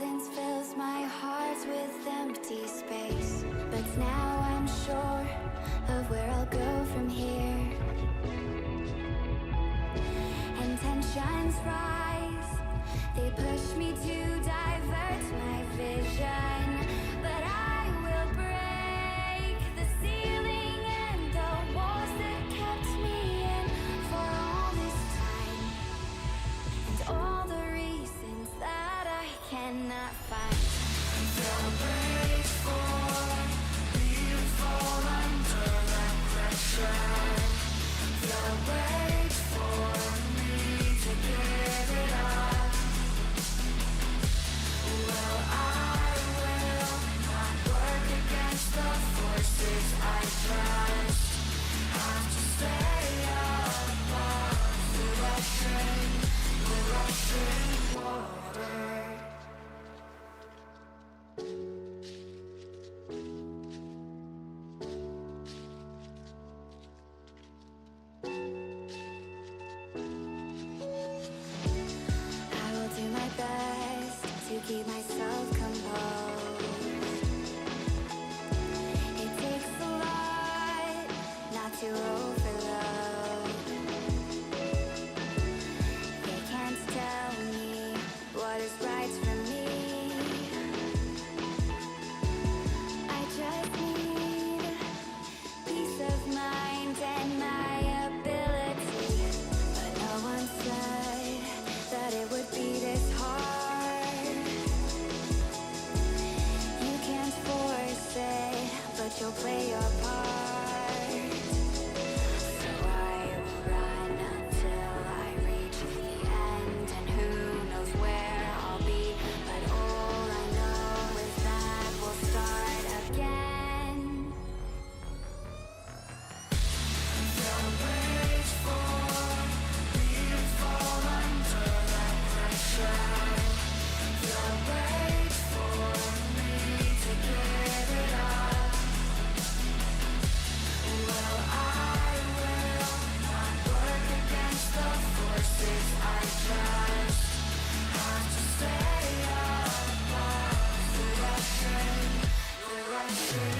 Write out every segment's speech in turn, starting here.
silence fills my heart with empty space. But now I'm sure of where I'll go from here. And tensions rise, they push me to divert my vision. But I will break the ceiling and the walls that kept me in for all this time. And all the reasons that I cannot find. They'll wait for me to fall under that pressure. They'll wait for me to give it up. Well, I will not work against the forces I trust. Have to stay above the rushing water. I will do my best to keep myself composed. It takes a lot not to overload. They can't tell me what is right for me. I just need peace of mind and my ability. But no one said that it would be this hard. You can't force it, but you'll play your part. So I will run until I reach the end, and who knows where I'll be. But all I know is that we'll start again. They'll wait for me to fall under that pressure. They'll wait for me to give it up. Well, I will not work against the forces I trust. Have to stay above the rushing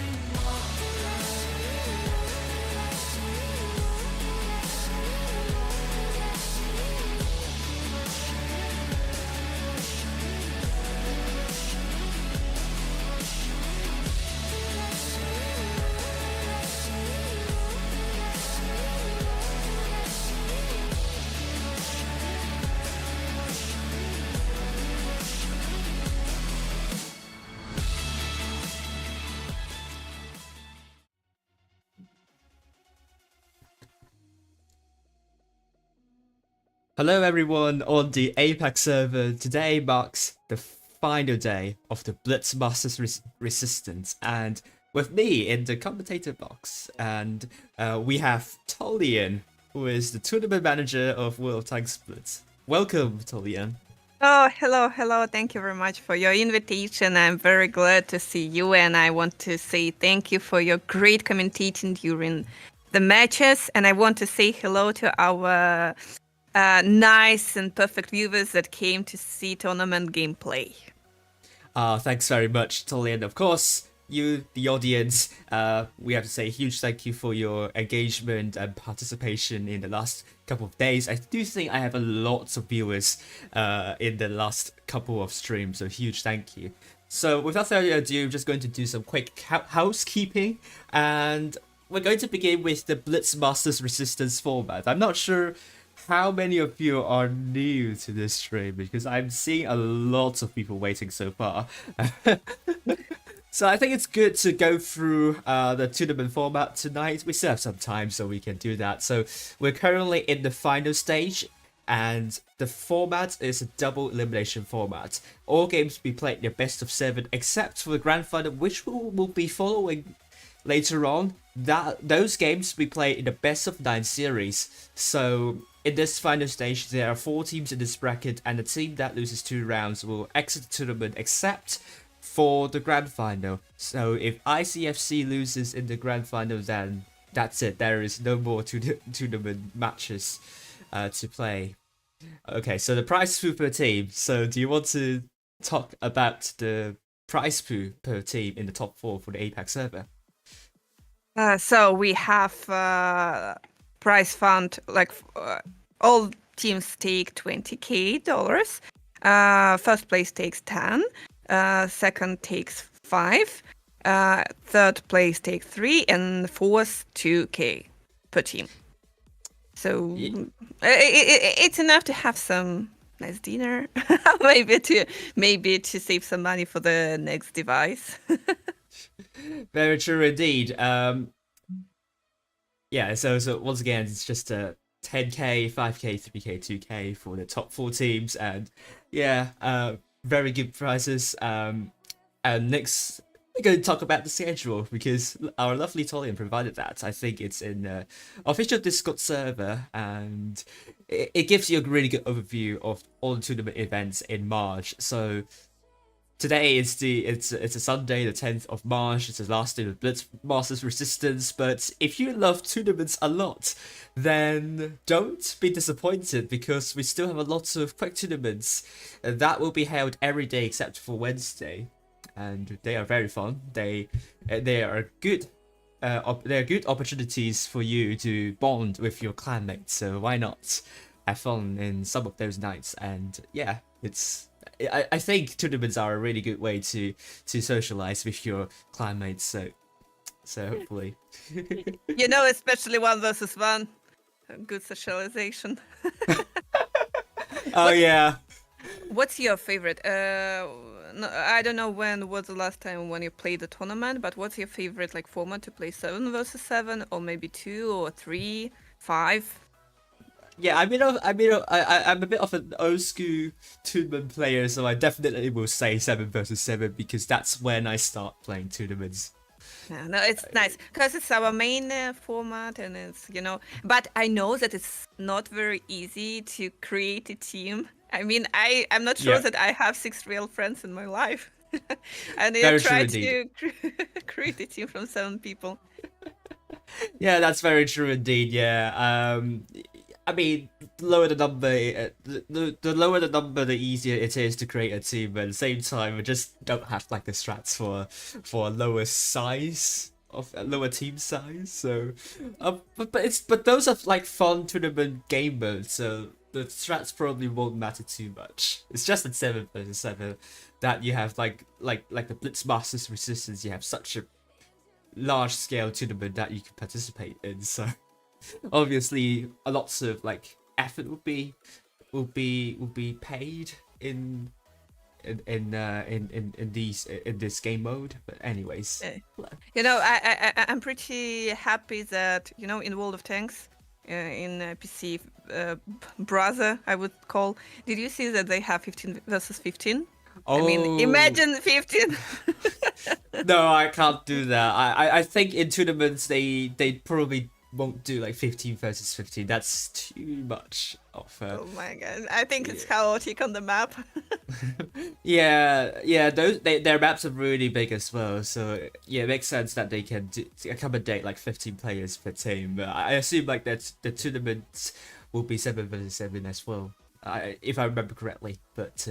Hello everyone on the APAC server. Today marks the final day of the Blitz Masters Resistance, and with me in the commentator box, and we have Tolyan, who is the tournament manager of World of Tanks Blitz. Welcome, Tolyan. Oh, hello. Thank you very much for your invitation. I'm very glad to see you, and I want to say thank you for your great commentating during the matches. And I want to say hello to our nice and perfect viewers that came to see tournament gameplay. Thanks very much, Tolyan. Of course, you, the audience, we have to say a huge thank you for your engagement and participation in the last couple of days. I do think I have a lot of viewers in the last couple of streams, so huge thank you. So without further ado, I'm just going to do some quick housekeeping, and we're going to begin with the Blitz Masters Resistance format. I'm not sure how many of you are new to this stream, because I'm seeing a lot of people waiting so far. So I think it's good to go through the tournament format tonight. We still have some time, so we can do that. So we're currently in the final stage, and the format is a double elimination format. All games will be played in a best of 7, except for the grand final, which will be following later on. Those games will be played in the best of 9 series. So in this final stage, there are 4 teams in this bracket, and the team that loses 2 rounds will exit the tournament, except for the grand final. So if ICFC loses in the grand final, then that's it. There is no more tournament matches to play. Okay, so the prize pool per team. So do you want to talk about the prize pool per team in the top 4 for the APAC server? So we have prize fund, like all teams take $20K. First place takes 10, second takes 5, third place takes 3, and fourth 2K per team. So it's enough to have some nice dinner, maybe to save some money for the next device. Very true indeed. Yeah, so once again, it's just a 10K, 5K, 3K, 2K for the top 4 teams, and yeah, very good prizes. And next, we're going to talk about the schedule because our lovely Tolyan provided that. I think it's in the official Discord server, and it gives you a really good overview of all the tournament events in March. So today it's a Sunday, the 10th of March. It's the last day of Blitz Masters Resistance. But if you love tournaments a lot, then don't be disappointed because we still have a lot of quick tournaments that will be held every day except for Wednesday, and they are very fun. They are good. They are good opportunities for you to bond with your clanmates. So why not have fun in some of those nights? And yeah, I think tournaments are a really good way to socialize with your clanmates. So hopefully, Especially 1v1, good socialization. Oh yeah. What's your favorite? No, I don't know when was the last time when you played the tournament, but what's your favorite format to play 7 versus 7, or maybe 2 or 3, 5? Yeah, I'm a bit of an old school tournament player, so I definitely will say 7 versus 7 because that's when I start playing tournaments. Yeah, no, it's nice because it's our main format, and but I know that it's not very easy to create a team. I mean, I'm not sure that I have 6 real friends in my life, and I try to create a team from 7 people. Yeah, that's very true indeed. Yeah. I mean, the lower the number, the lower the number, the easier it is to create a team. But at the same time, we just don't have the strats for a lower size of a lower team size. So, but those are fun tournament game modes. So the strats probably won't matter too much. It's just in 7 versus 7 that you have like the Blitz Masters Resistance. You have such a large scale tournament that you can participate in. So obviously a lots of effort will be paid in this game mode. But anyways, I'm pretty happy that in World of Tanks, in PC browser, I would call. Did you see that they have 15 versus 15? Oh. I mean, imagine 15. No, I can't do that. I think in tournaments they probably won't do 15 versus 15. That's too much of Oh my god, I think it's chaotic on the map. yeah, their maps are really big as well, so yeah, it makes sense that they can accommodate 15 players per team. But I assume that the tournaments will be 7 versus 7 as well, if I remember correctly. But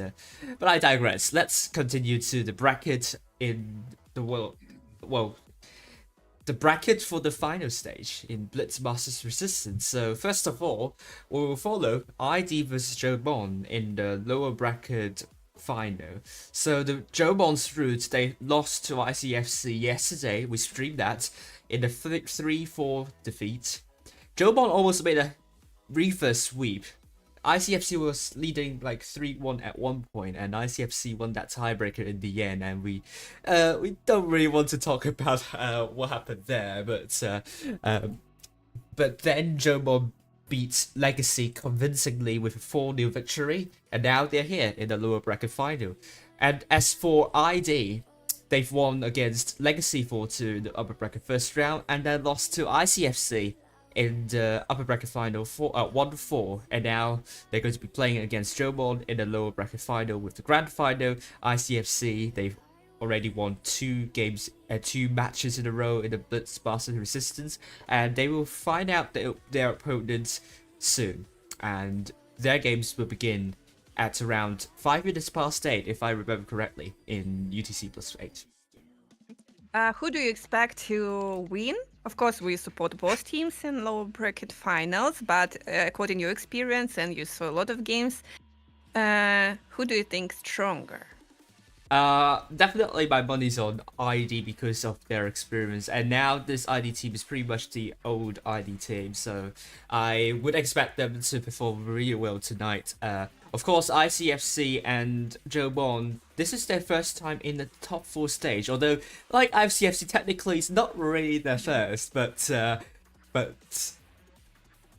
I digress. Let's continue to the bracket in the world. Well, the bracket for the final stage in Blitz Masters Resistance. So first of all, we will follow ID versus JOMON in the lower bracket final. So the JOMON's route, they lost to ICFC yesterday. We streamed that in the 3-4 defeat. JOMON almost made a reverse sweep. ICFC was leading 3-1 at one point, and ICFC won that tiebreaker in the end. And we don't really want to talk about what happened there, but then JOMON beat Legacy convincingly with a 4-0 victory, and now they're here in the lower bracket final. And as for ID, they've won against Legacy 4-2 in the upper bracket first round, and then lost to ICFC in the upper bracket final 1-4, and now they're going to be playing against JOMON in the lower bracket final with the grand final. ICFC, they've already won 2 matches in a row in the Blitz Masters Resistance, and they will find out their opponents soon, and their games will begin at around 5 minutes past 8, if I remember correctly, in UTC plus 8. Who do you expect to win? Of course, we support both teams in lower bracket finals, but according to your experience and you saw a lot of games, who do you think stronger? Definitely my money's on ID because of their experience, and now this ID team is pretty much the old ID team, so I would expect them to perform really well tonight. Of course, ICFC and JOMON, this is their first time in the top 4 stage, although like ICFC technically it's not really their first, but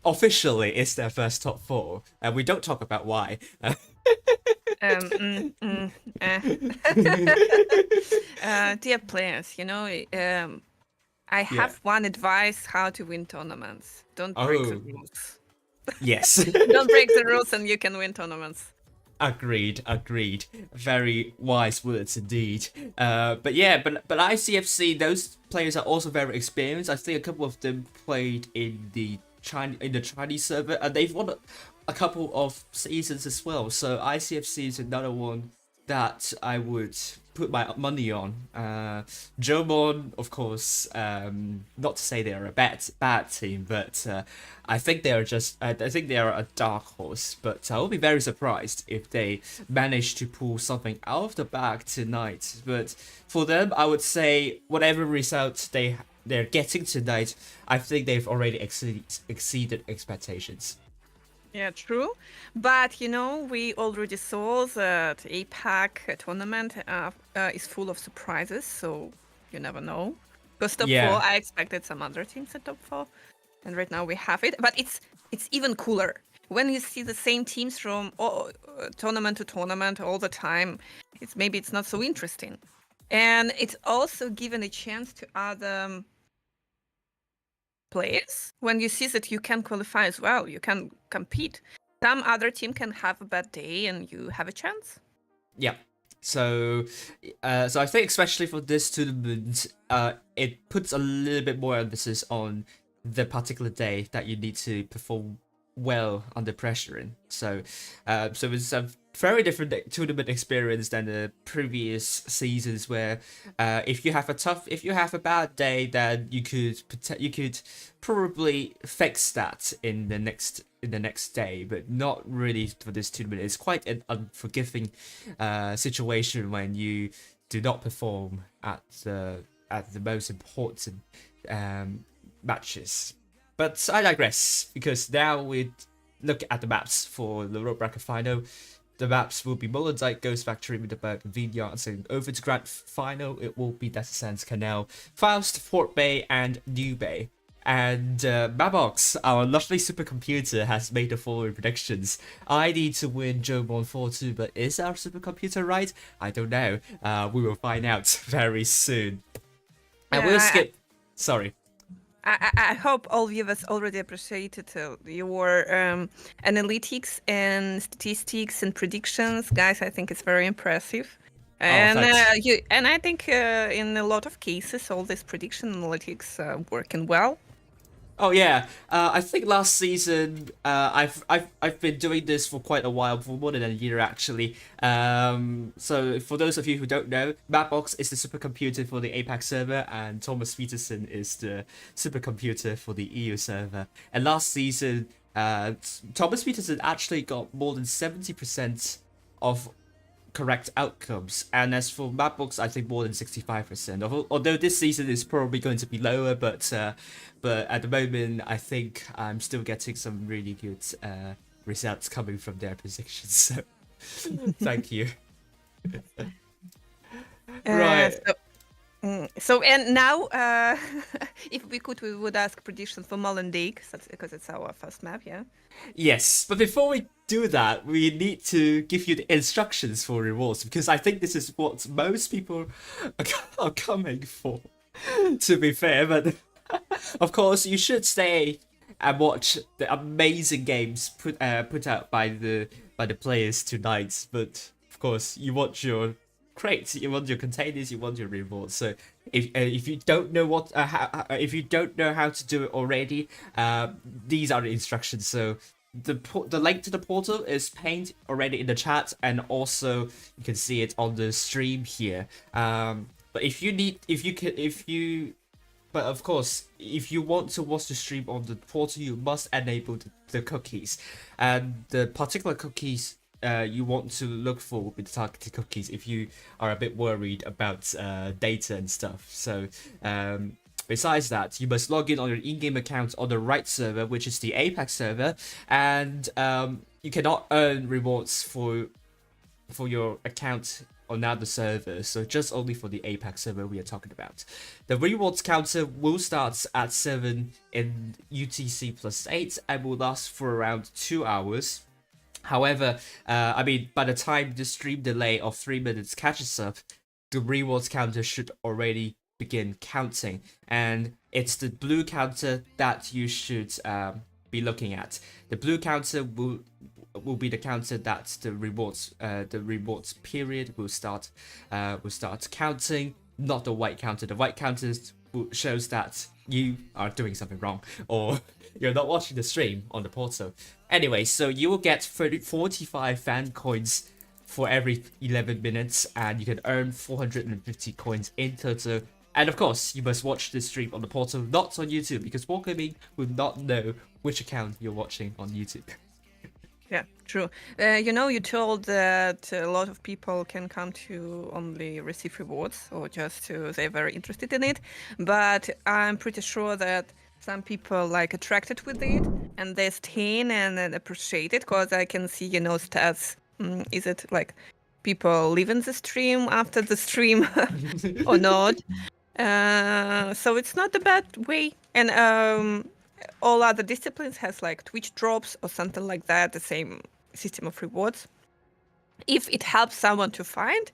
officially it's their first top 4, and we don't talk about why. Dear players, you know, I have one advice how to win tournaments. Don't break the rules. Yes. Don't break the rules and you can win tournaments. Agreed. Very wise words indeed. But yeah, but ICFC, those players are also very experienced. I think a couple of them played in the Chinese server, and they've won a couple of seasons as well. So ICFC is another one that I would put my money on. JOMON, of course, not to say they're a bad team, but I think they are a dark horse. But I will be very surprised if they manage to pull something out of the bag tonight. But for them, I would say whatever results they're getting tonight, I think they've already exceeded expectations. Yeah, true. But, you know, we already saw that APAC tournament is full of surprises, so you never know. Because top 4, I expected some other teams at top 4, and right now we have it. But it's even cooler when you see the same teams from tournament to tournament all the time. Maybe it's not so interesting. And it's also given a chance to other players when you see that you can qualify as well, you can compete. Some other team can have a bad day and you have a chance. Yeah. So I think especially for this tournament, it puts a little bit more emphasis on the particular day that you need to perform well under pressure in. So it's a very different tournament experience than the previous seasons, where if you have a bad day, then you could probably fix that in the next day, but not really for this tournament. It's quite an unforgiving situation when you do not perform at the most important matches. But I digress, because now we look at the maps for the lower bracket final. The maps will be Molenbeek, Ghost Factory, Middleburg, and Vineyards, and over to grand final it will be Desert Sands, Canal, Faust, Fort Bay, and New Bay. And Mabox, our lovely supercomputer, has made the following predictions. I need to win JOMON 4-2, but is our supercomputer right? I don't know. We will find out very soon. And we'll skip... Sorry. I hope all viewers already appreciated your analytics and statistics and predictions, guys. I think it's very impressive, and I think in a lot of cases all these prediction analytics are working well. Oh yeah, I think last season I've been doing this for quite a while, for more than a year actually. So for those of you who don't know, Mapbox is the supercomputer for the APAC server, and Thomas Peterson is the supercomputer for the EU server. And last season, Thomas Peterson actually got more than 70% of correct outcomes, and as for Mapbox, I think more than 65%. Although this season is probably going to be lower, but at the moment I think I'm still getting some really good results coming from their predictions. So thank you. Right. So and now, if we could, we would ask predictions for Molenbeek, because it's our first map, yeah. Yes, but before we do that, we need to give you the instructions for rewards, because I think this is what most people are coming for, to be fair. But of course, you should stay and watch the amazing games put out by the players tonight. But of course, you want your crates, you want your containers, you want your rewards. So if you don't know if you don't know how to do it already, these are the instructions. So the link to the portal is pinned already in the chat, and also you can see it on the stream here. But but of course, if you want to watch the stream on the portal, you must enable the cookies, and the particular cookies you want to look for will be the targeted cookies if you are a bit worried about data and stuff. So besides that, you must log in on your in-game account on the right server, which is the APAC server, and you cannot earn rewards for your account on other servers, so just only for the APAC server we are talking about. The rewards counter will start at 7 in UTC +8 and will last for around 2 hours. However, I mean, by the time the stream delay of 3 minutes catches up, the rewards counter should already begin counting, and it's the blue counter that you should be looking at. The blue counter will be the counter that the rewards period will start counting, not the white counter. The white counter shows that you are doing something wrong or you're not watching the stream on the portal. Anyway, so you will get 45 fan coins for every 11 minutes, and you can earn 450 coins in total. And of course, you must watch this stream on the portal, not on YouTube, because WoTB will not know which account you're watching on YouTube. Yeah, true. You told that a lot of people can come to only receive rewards or just they're very interested in it. But I'm pretty sure that some people like attracted with it and they stay in and appreciate it, because I can see, stats. Is it like people leaving the stream after the stream or not? So it's not a bad way. And all other disciplines has like Twitch drops or something like that, the same system of rewards. If it helps someone to find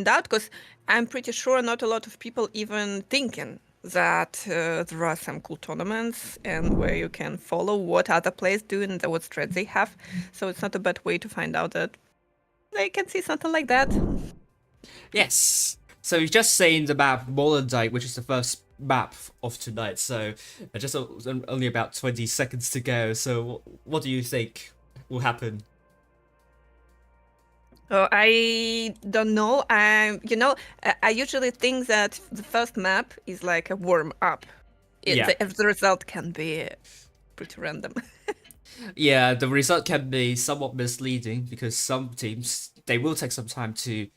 out, because I'm pretty sure not a lot of people even thinking that there are some cool tournaments and where you can follow what other players do and what strats they have. So it's not a bad way to find out that they can see something like that. Yes. So you're just saying the map Molendyke, which is the first map of tonight. So just only about 20 seconds to go. So what do you think will happen? Oh, I don't know. I usually think that the first map is like a warm up. The result can be pretty random. Yeah, the result can be somewhat misleading because some teams, they will take some time to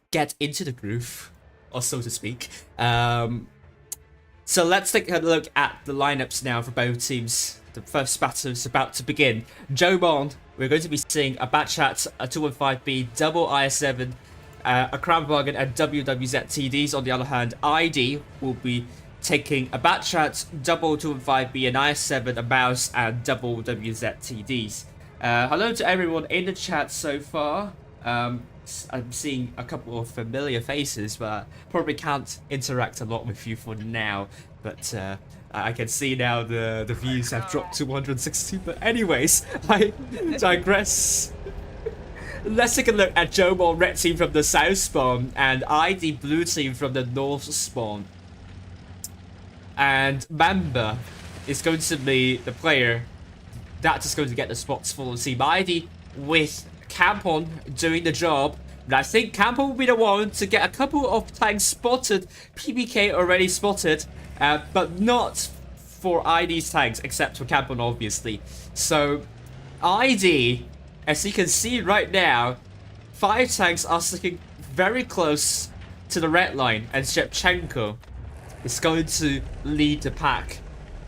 get into the groove, or so to speak. So let's take a look at the lineups now for both teams. The first battle is about to begin. JOMON, we're going to be seeing a Batchat, a 215B, double IS7, a Crown Bargain, and WWZ TDs. On the other hand, ID will be taking a Batchat, double 215B, an IS7, a Mouse, and double WZ TDs. Hello to everyone in the chat so far. I'm seeing a couple of familiar faces, but probably can't interact a lot with you for now. But I can see now the views have dropped to 160. But anyways, I digress. Let's take a look at JOMON red team from the south spawn and ID blue team from the north spawn. And Mamba is going to be the player that is going to get the spots for Team ID, with Campon doing the job. And I think Campon will be the one to get a couple of tanks spotted. PBK already spotted, but not for ID's tanks, except for Campon, obviously. So ID, as you can see right now, 5 tanks are sticking very close to the red line, and Shevchenko is going to lead the pack.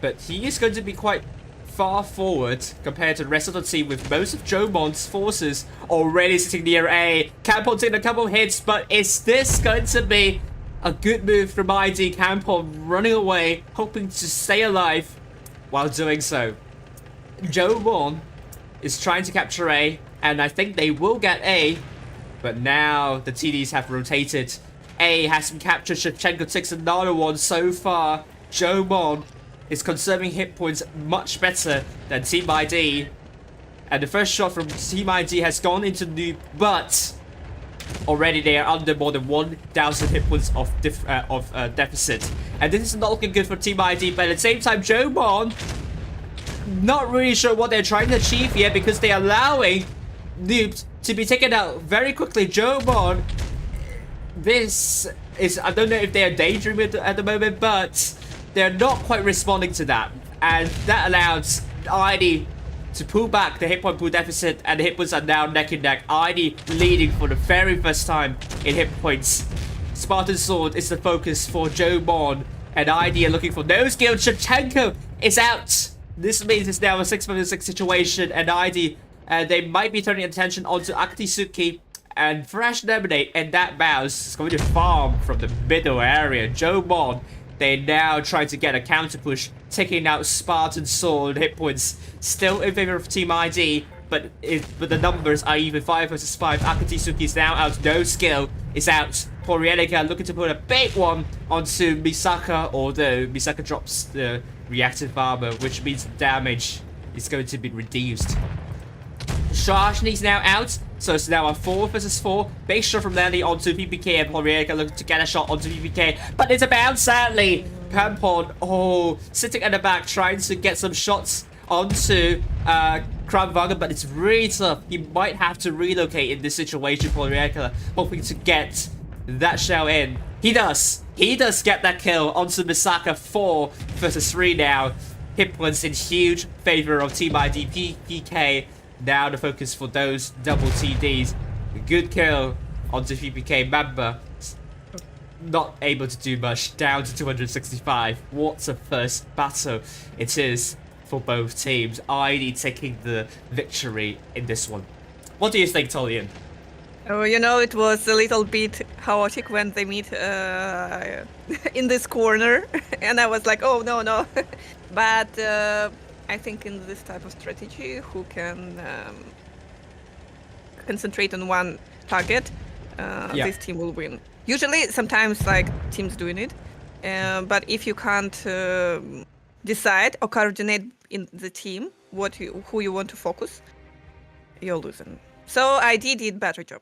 But he is going to be quite far forward compared to the rest of the team, with most of JOMON's forces already sitting near A. Campon taking a couple of hits, but is this going to be a good move from ID? Campon running away, hoping to stay alive while doing so. JOMON is trying to capture A, and I think they will get A, but now the TDs have rotated. A has been captured. Shevchenko takes another one so far. JOMON is conserving hit points much better than Team ID. And the first shot from Team ID has gone into noob, but already they are under more than 1,000 hit points of deficit. And this is not looking good for Team ID, but at the same time, JOMON not really sure what they're trying to achieve here because they're allowing noobs to be taken out very quickly. JOMON, this is, I don't know if they are daydreaming at the moment, but they're not quite responding to that. And that allows ID to pull back the hit point pool deficit, and the hit points are now neck and neck. ID leading for the very first time in hit points. Spartan Sword is the focus for JOMON, and ID are looking for no skill. Shevchenko is out. This means it's now a 6-6 situation, and ID, they might be turning attention onto Akatsuki and Fresh Lemonade, and that mouse is going to farm from the middle area. JOMON, they now try to get a counter push, taking out Spartan Sword. Hit points still in favor of Team ID, but the numbers are even 5 versus 5. Akatsuki is now out. No skill is out. Porienica looking to put a big one onto Misaka, although Misaka drops the reactive armor, which means the damage is going to be reduced. Shashni's now out, so it's now a 4 versus 4. Big shot from Lenny onto PPK, and Porienica looking to get a shot onto PPK, but it's a bounce, sadly. Pampon, sitting at the back, trying to get some shots onto Kramwagen, but it's really tough. He might have to relocate in this situation. Porienica hoping to get that shell in. He does get that kill onto Misaka. 4 versus 3 now. Hit points in huge favor of Team ID. PPK now the focus for those double TDs. Good kill onto PPK. Mamba not able to do much, down to 265. What a first battle it is for both teams. ID taking the victory in this one. What do you think, Tolyan? Oh, you know, it was a little bit chaotic when they meet in this corner, and I was like, oh, no. But I think in this type of strategy, who can concentrate on one target, this team will win. Usually, sometimes, like, teams doing it, but if you can't decide or coordinate in the team who you want to focus, you're losing. So ID did better job.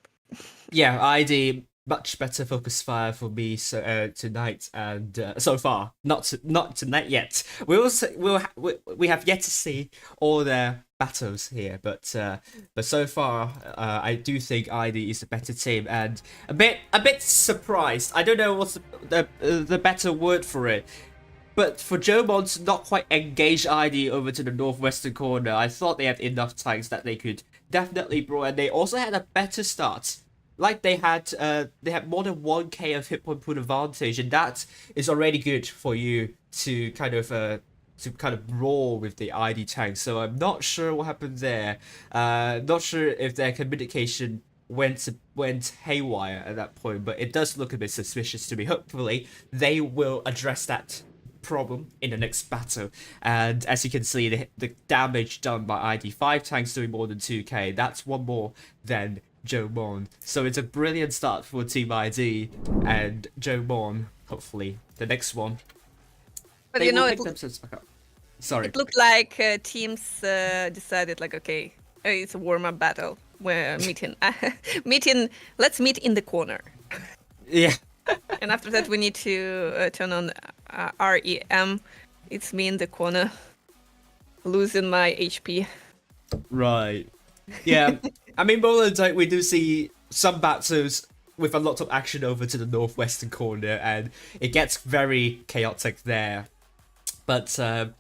Yeah, ID much better focus fire for me tonight, and so far not tonight yet. We have yet to see all their battles here, but so far I do think ID is the better team, and a bit surprised. I don't know what's the better word for it. But for JOMON to not quite engage ID over to the northwestern corner, I thought they had enough tanks that they could definitely brawl, and they also had a better start. Like they had more than 1k of hit point pool advantage, and that is already good for you to kind of brawl with the ID tanks. So I'm not sure what happened there. Not sure if their communication went haywire at that point, but it does look a bit suspicious to me. Hopefully they will address that problem in the next battle. And as you can see, the damage done by ID, 5 tanks doing more than 2k. That's one more than JOMON. So it's a brilliant start for Team ID, and JOMON, hopefully the next one. But you know, Sorry. It looked like teams decided, like, okay, it's a warm-up battle. We're meeting. Let's meet in the corner. Yeah. And after that, we need to turn on REM. It's me in the corner, losing my HP. Right. Yeah. I mean, Monstercat, we do see some battles with a lot of action over to the northwestern corner, and it gets very chaotic there. But the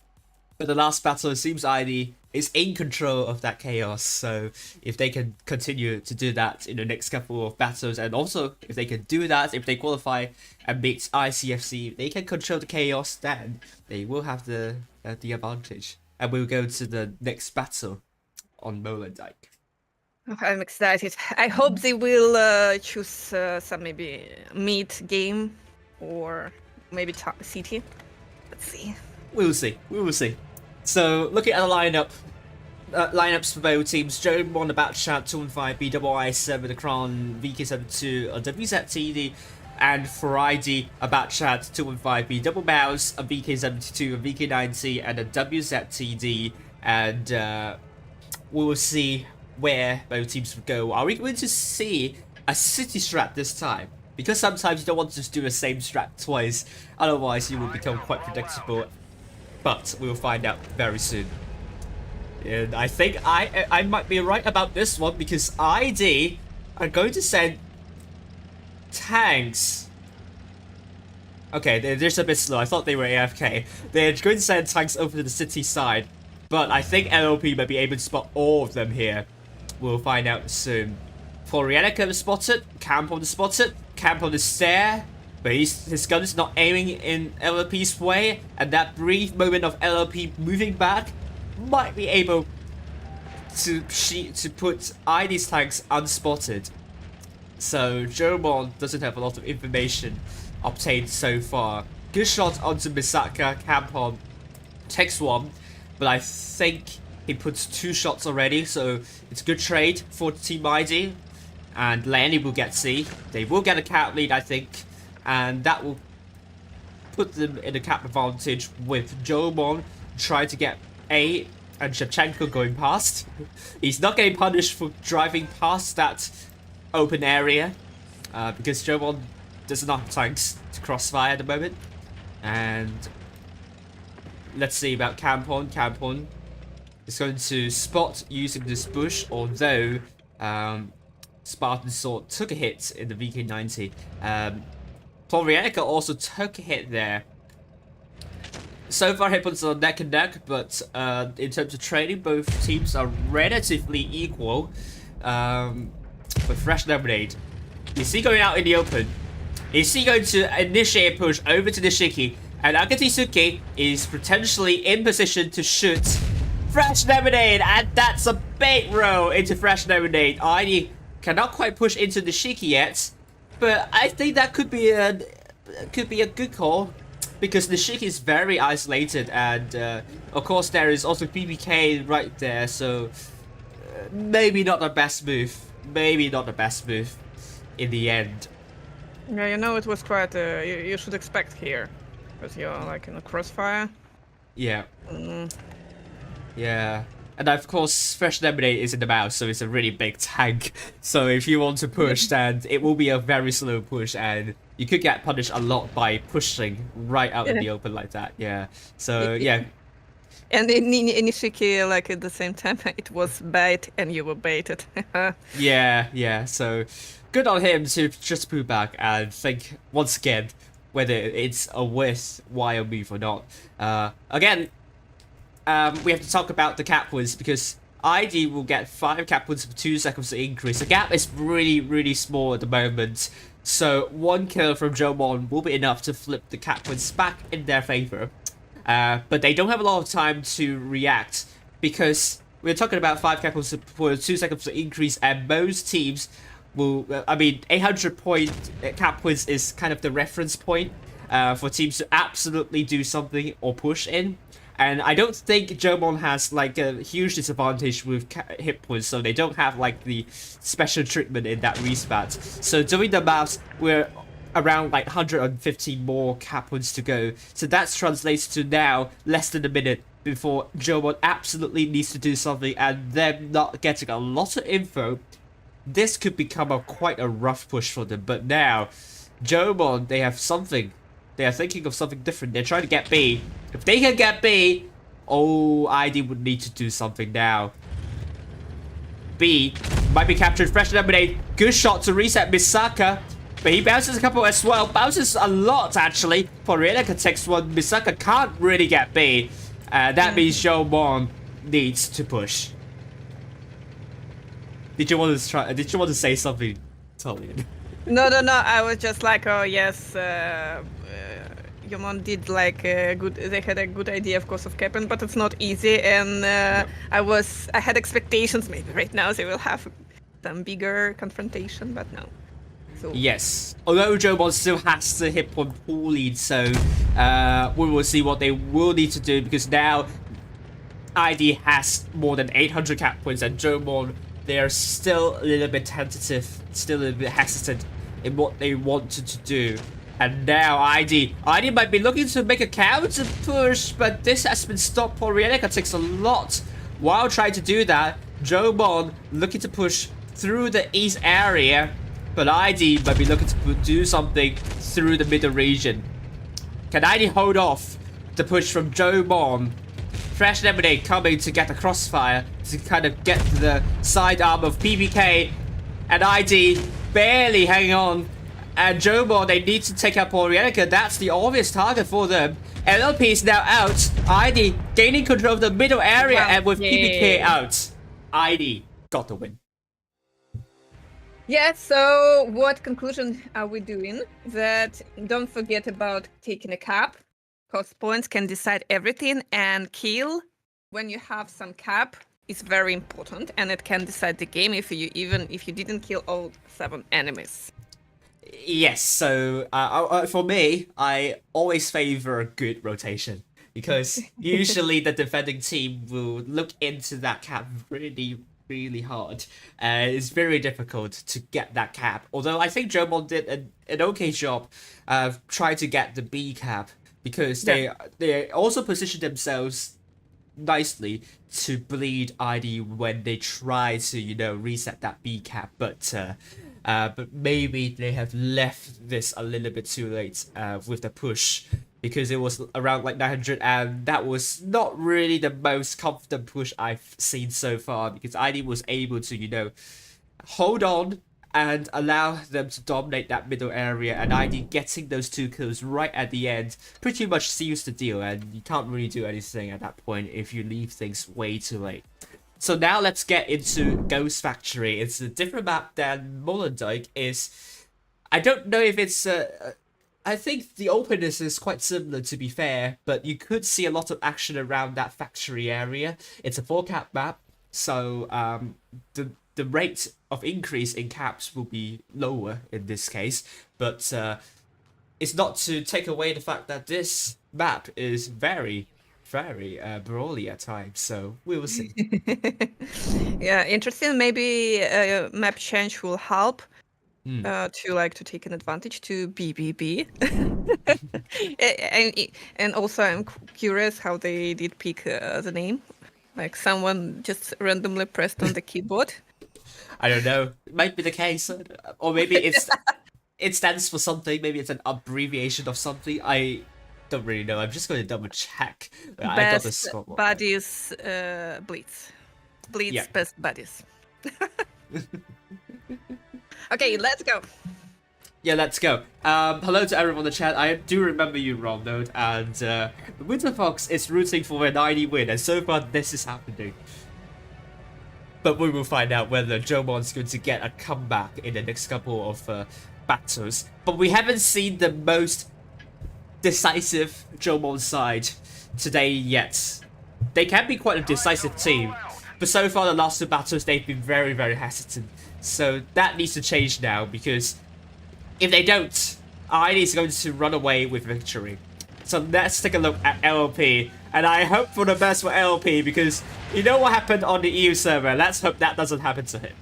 last battle, it seems ID is in control of that chaos. So if they can continue to do that in the next couple of battles, and also if they can do that, if they qualify and beat ICFC, they can control the chaos, then they will have the advantage. And we'll go to the next battle on Monstercat. I'm excited. I hope they will choose some maybe mid game or maybe city. Let's see. We will see. We will see. So looking at the lineups for both teams: JOMON, the Batchat, 215, BII7, the Crown, VK72, a WZTD, and for ID, a Batchat, 215, Double Mouse, a VK72, a VK90, and a WZTD. And we will see where both teams will go. Are we going to see a city strat this time? Because sometimes you don't want to just do the same strat twice, otherwise you will become quite predictable. But we will find out very soon. And I think I might be right about this one because ID are going to send tanks. Okay, they're just a bit slow. I thought they were AFK. They're going to send tanks over to the city side, but I think LLP might be able to spot all of them here. We'll find out soon. Florianica is spotted. Campon is spotted. Campon is there, but his gun is not aiming in LLP's way, and that brief moment of LLP moving back might be able to put ID's tanks unspotted. So JOMON doesn't have a lot of information obtained so far. Good shot onto Misaka. Campon takes one, but I think he puts 2 shots already, so it's a good trade for Team ID. And Lanny will get C. They will get a cap lead, I think, and that will put them in a cap advantage with JOMON trying to get A and Shevchenko going past. He's not getting punished for driving past that open area because JOMON does not have tanks to crossfire at the moment. And let's see about Campon. Campon is going to spot using this bush, although Spartan Sword took a hit in the VK90. Florianica also took a hit there. So far, hit points are neck and neck, but in terms of trading, both teams are relatively equal. With Fresh Lemonade, is he going out in the open? Is he going to initiate a push over to Nishiki? And Agatisuke is potentially in position to shoot Fresh Lemonade, and that's a bait roll into Fresh Lemonade. ID cannot quite push into Nishiki yet, but I think that could be a good call because Nishiki is very isolated, and of course there is also BBK right there, so maybe not the best move. Maybe not the best move in the end. Yeah, you know, it was quite. You should expect here, because you're like in a crossfire. Yeah. Yeah. And of course, Fresh Lemonade is in the mouse, so it's a really big tank. So if you want to push, then it will be a very slow push, and you could get punished a lot by pushing right out in the open like that. Yeah. So yeah. And in Nishiki, like at the same time, it was bait, and you were baited. Yeah. So good on him to just pull back and think once again whether it's a worthwhile move or not. Again, we have to talk about the cap points because ID will get 5 cap points for 2 seconds to increase. The gap is really small at the moment, so 1 kill from JOMON will be enough to flip the cap points back in their favor. But they don't have a lot of time to react because we're talking about 5 cap points for 2 seconds to increase, and most teams will. 800 point cap points is kind of the reference point for teams to absolutely do something or push in. And I don't think JOMON has like a huge disadvantage with hit points, so they don't have like the special treatment in that respat. So doing the maths, we're around like 150 more cap points to go. So that translates to now less than a minute before JOMON absolutely needs to do something, and them not getting a lot of info. This could become quite a rough push for them. But now, JOMON, they have something. They are thinking of something different. They're trying to get B. If they can get B, ID would need to do something now. B might be captured. Fresh Lemonade. Good shot to reset Misaka. But he bounces a couple as well. Bounces a lot, actually. Florianica takes one. Misaka can't really get B. That means JOMON needs to push. Did you want to say something, Tolyan? No. I was just like, oh yes, JOMON did like a good. They had a good idea, of course, of Captain, but it's not easy. And I had expectations. Maybe right now they will have some bigger confrontation, but no. So. Yes, although JOMON still has to hit one pool lead, so we will see what they will need to do because now ID has more than 800 cap points, and JOMON, they are still a little bit tentative, still a little bit hesitant in what they wanted to do. And now ID might be looking to make a counter push, but this has been stopped. Florianica takes a lot while trying to do that. JOMON looking to push through the east area, but ID might be looking to do something through the middle region. Can ID hold off the push from JOMON? Fresh Lemonade coming to get the crossfire to kind of get the sidearm of PPK and ID barely hanging on. And JOMON, they need to take out Porielica. That's the obvious target for them. LLP is now out. ID gaining control of the middle area, and with PPK out, ID got the win. Yeah, so what conclusion are we doing? That don't forget about taking a cap, because points can decide everything, and kill when you have some cap is very important, and it can decide the game if you didn't kill all 7 enemies. Yes, so for me, I always favor a good rotation because usually the defending team will look into that cap really hard. It's very difficult to get that cap. Although I think JOMON did an okay job trying to get the B cap because they also positioned themselves nicely to bleed ID when they try to reset that B cap, but maybe they have left this a little bit too late with the push, because it was around like 900, and that was not really the most confident push I've seen so far, because ID was able to hold on and allow them to dominate that middle area, and ID getting those 2 kills right at the end pretty much seals the deal, and you can't really do anything at that point if you leave things way too late. So now let's get into Ghost Factory. It's a different map than Molenbeek is. I don't know if it's I think the openness is quite similar, to be fair, but you could see a lot of action around that factory area. It's a 4-cap map, so the rate of increase in caps will be lower in this case, but it's not to take away the fact that this map is very brawly at times, so we will see. Yeah, interesting. Maybe map change will help to take an advantage to BBB. and also I'm curious how they did pick the name. Like someone just randomly pressed on the keyboard. I don't know. It might be the case, or maybe it stands for something. Maybe it's an abbreviation of something. I don't really know. I'm just going to double check. I got this score. Buddies, Blitz. Yeah. Best buddies. Okay, let's go. Yeah, let's go. Hello to everyone in the chat. I do remember you, Ronald, and Winter Fox is rooting for a 90 win, and so far this is happening. But we will find out whether JOMON's going to get a comeback in the next couple of battles. But we haven't seen the most decisive JOMON side today yet. They can be quite a decisive team, but so far the last 2 battles they've been very hesitant. So that needs to change now, because if they don't, ID is going to run away with victory. So let's take a look at LLP, and I hope for the best for LLP, because you know what happened on the EU server. Let's hope that doesn't happen to him.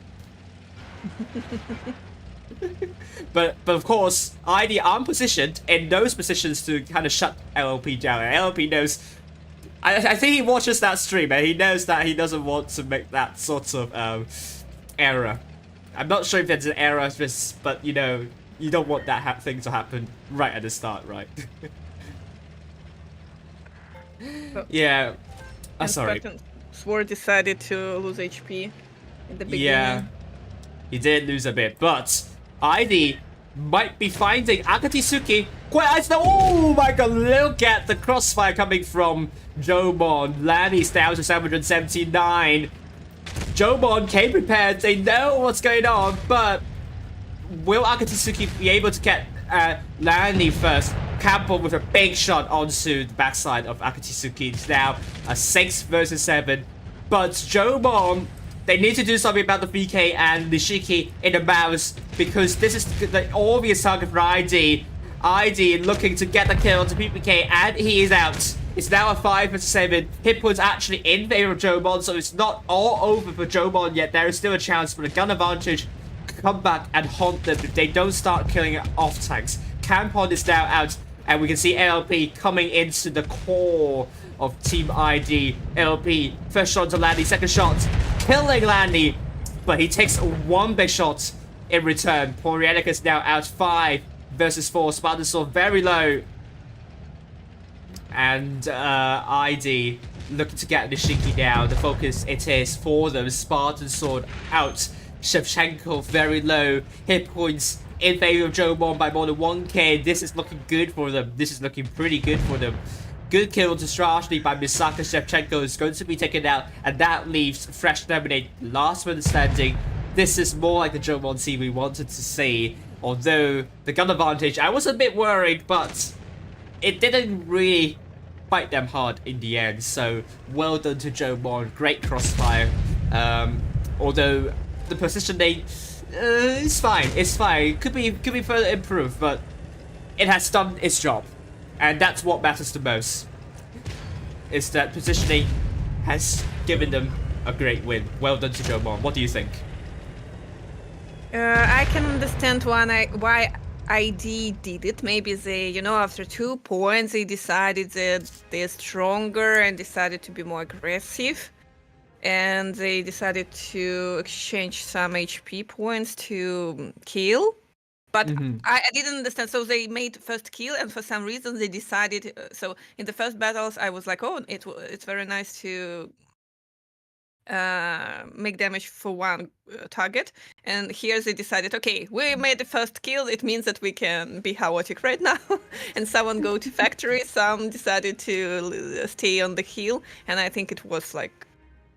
But of course, ID aren't positioned in those positions to kind of shut LLP down. And LLP knows. I think he watches that stream, and he knows that he doesn't want to make that sort of error. I'm not sure if it's an error, but you don't want that thing to happen right at the start, right? Yeah. Sorry. Sword decided to lose HP in the beginning. Yeah, he did lose a bit, but ID might be finding Akatsuki quite nice now. Oh my god, look at the crossfire coming from JOMON. Lanny's down to 779. JOMON came prepared, they know what's going on, but will Akatsuki be able to get Lanny first? Campbell with a big shot onto the backside of Akatsuki. It's now a 6 versus 7, but JOMON, they need to do something about the VK and Nishiki in the mouse, because this is the obvious target for ID. ID looking to get the kill onto PPK, and he is out. It's now a 5 versus 7. Hit points actually in favor of JOMON, so it's not all over for JOMON yet. There is still a chance for the gun advantage to come back and haunt them if they don't start killing off tanks. Campon is now out, and we can see LLP coming into the core of Team ID. LLP, first shot to Lanny, second shot, killing Lanny, but he takes 1 big shot in return. Porielica is now out 5 versus 4. Spartan Sword very low. and ID looking to get Nishiki down. The focus it is for them. Spartan Sword out. Shevchenko very low. Hit points in favor of JOMON by more than 1k. This is looking good for them. This is looking pretty good for them. Good kill to Strashny by Misaka. Shevchenko is going to be taken out, and that leaves Fresh Lemonade last one standing. This is more like the JOMON team we wanted to see. Although the gun advantage, I was a bit worried, but it didn't really bite them hard in the end. So well done to JOMON. Great crossfire. Although the positioning is fine. It's fine. Could be further improved, but it has done its job, and that's what matters the most. Is that positioning has given them a great win. Well done to JOMON. What do you think? I can understand why ID did it. Maybe they, after 2 points, they decided that they're stronger and decided to be more aggressive. And they decided to exchange some HP points to kill. But I didn't understand. So they made first kill, and for some reason they decided. So in the first battles, I was like, oh, it's very nice to make damage for one target. And here they decided, okay, we made the first kill. It means that we can be chaotic right now. And someone go to factory. Some decided to stay on the hill. And I think it was like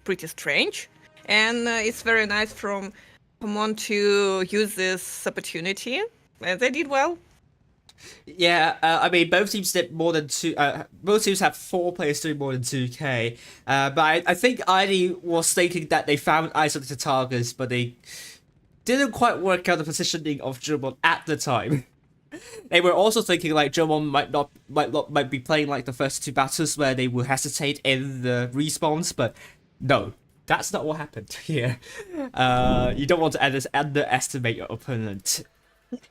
pretty strange. And it's very nice from JOMON to use this opportunity, and they did well. Yeah, I mean, both teams did more than both teams have 4 players doing more than 2k. But I think ID was thinking that they found isolated targets, but they didn't quite work out the positioning of JOMON at the time. They were also thinking like JOMON might be playing like the first 2 battles where they will hesitate in the respawns, but no. That's not what happened here. You don't want to underestimate your opponent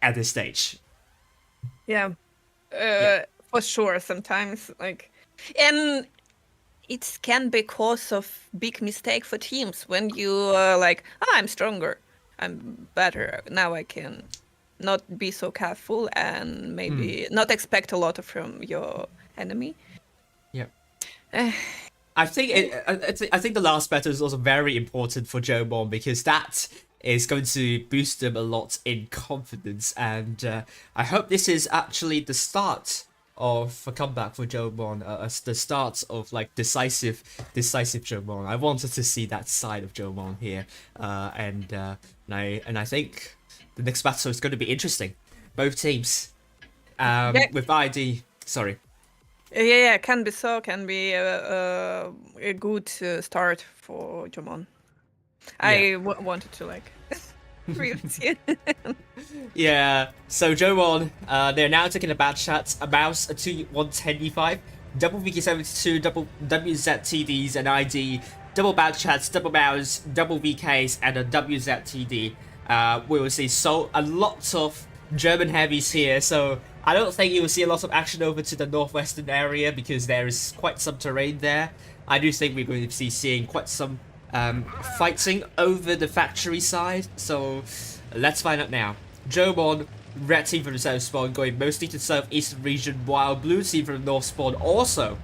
at this stage. Yeah, for sure. Sometimes, and it can be cause of big mistake for teams when you like, I'm stronger, I'm better. Now I can not be so careful and maybe not expect a lot from your enemy. Yeah. I think the last battle is also very important for JOMON because that is going to boost them a lot in confidence, and I hope this is actually the start of a comeback for JOMON, the start of like decisive JOMON. I wanted to see that side of JOMON here, and I think the next battle is going to be interesting. Both teams, with ID. Sorry. Yeah, can be a good start for JOMON. I wanted to really Yeah, so JOMON, they're now taking a bad shot, a mouse, a 110e5, double VK72, double WZTDs and ID, double bad chats, double mouse, double VKs, and a WZTD. We will see a lot of German heavies here, so I don't think you will see a lot of action over to the northwestern area because there is quite some terrain there. I do think we're going to be seeing quite some fighting over the factory side, so let's find out now. JOMON, red team from the south spawn going mostly to the southeastern region, while blue team from the north spawn also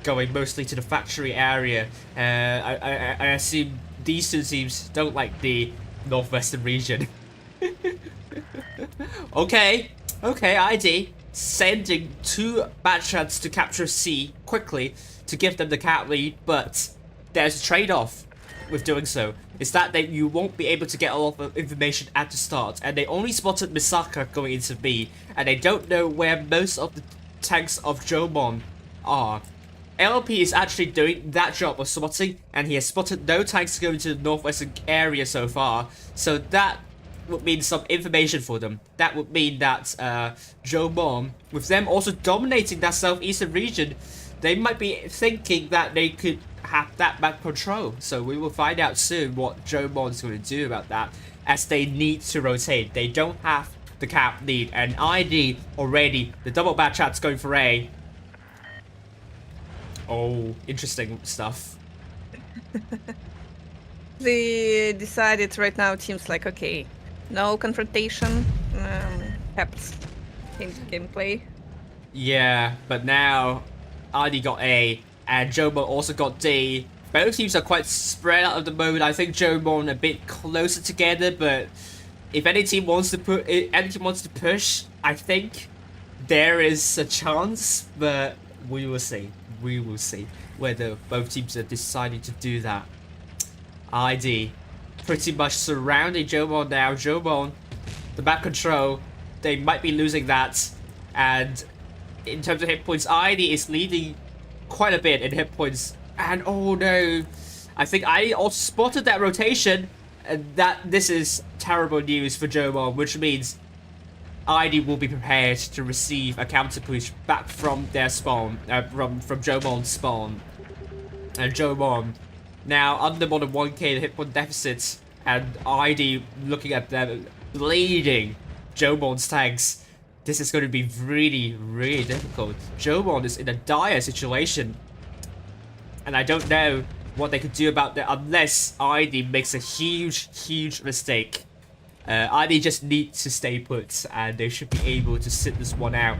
going mostly to the factory area. I assume these 2 teams don't like the northwestern region. Okay, ID sending 2 bad shots to capture C quickly to give them the cat lead, but there's a trade-off with doing so. Is that you won't be able to get a lot of information at the start, and they only spotted Misaka going into B, and they don't know where most of the tanks of JOMON are. LP is actually doing that job of spotting, and he has spotted no tanks going to the northwestern area so far, so that would mean some information for them. That would mean that JOMON, with them also dominating that southeastern region, they might be thinking that they could have that back control. So we will find out soon what JOMON is going to do about that, as they need to rotate. They don't have the cap lead, and ID already, the double bad chat's going for A. Oh, interesting stuff. They decided right now, teams like, okay, no confrontation, kept in gameplay. Yeah, but now ID got A, and JOMON also got D. Both teams are quite spread out at the moment. I think JOMON a bit closer together, but if any team wants to push, I think there is a chance, but we will see. We will see whether both teams are deciding to do that. ID pretty much surrounding JOMON now. JOMON, the back control, they might be losing that. And in terms of hit points, ID is leading quite a bit in hit points. And oh no, I think ID also spotted that rotation. And this is terrible news for JOMON, which means ID will be prepared to receive a counter push back from their spawn, from JOMON's spawn. And JOMON now under more than 1k hit point deficit, and ID looking at them bleeding JOMON's tanks. This is going to be really, really difficult. JOMON is in a dire situation, and I don't know what they could do about that unless ID makes a huge mistake. ID just need to stay put, and they should be able to sit this one out.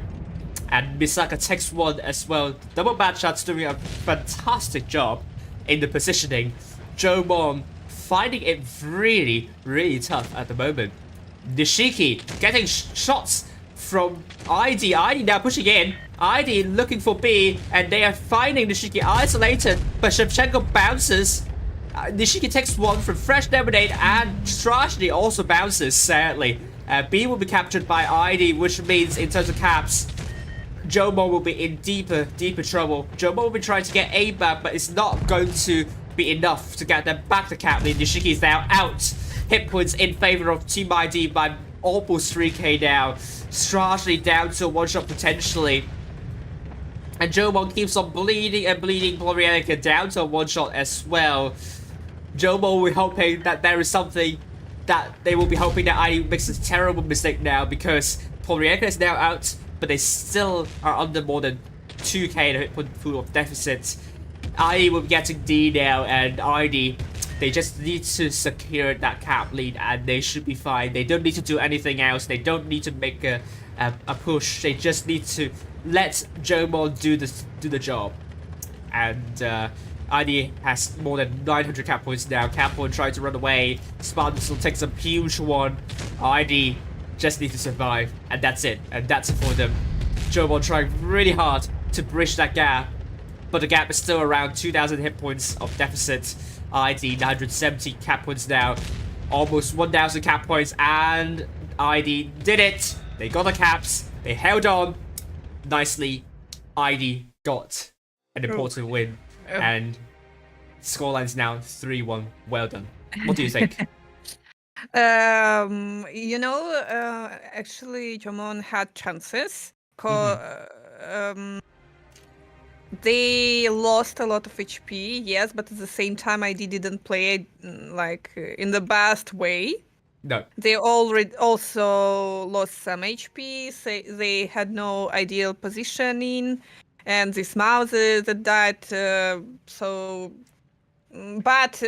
And Misaka takes one as well. Double bad shots doing a fantastic job in the positioning. JOMON finding it really, really tough at the moment. Nishiki getting shots from ID. ID now pushing in. ID looking for B, and they are finding Nishiki isolated, but Shevchenko bounces. Nishiki takes one from Fresh Lemonade, and Strashny also bounces, sadly. B will be captured by ID, which means in terms of caps, JOMON will be in deeper trouble. JOMON will be trying to get A back, but it's not going to be enough to get them back to cap lead. Nishiki is now out. Hit points in favor of Team ID by almost 3k now. Strashny down to a one-shot potentially. And JOMON keeps on bleeding and bleeding. Polarianica down to a one-shot as well. JOMON will be hoping that there is something that they will be hoping that ID makes a terrible mistake now, because Polarianica is now out, but they still are under more than 2k in a hit point pool of deficit. ID will be getting D now, and ID, they just need to secure that cap lead and they should be fine. They don't need to do anything else. They don't need to make a push. They just need to let JOMON do the job. And ID has more than 900 cap points now. Cap1 trying to run away. Spartans will take some huge one. ID just need to survive, and that's it. And that's it for them. JOMON trying really hard to bridge that gap, but the gap is still around 2,000 hit points of deficit. ID 970 cap points now, almost 1,000 cap points, and ID did it. They got the caps. They held on nicely. ID got an important win, and scoreline is now 3-1. Well done. What do you think? Actually, JOMON had chances. They lost a lot of HP, yes, but at the same time, ID didn't play it in the best way. No. They already also lost some HP. So they had no ideal positioning, and these mouses that died. But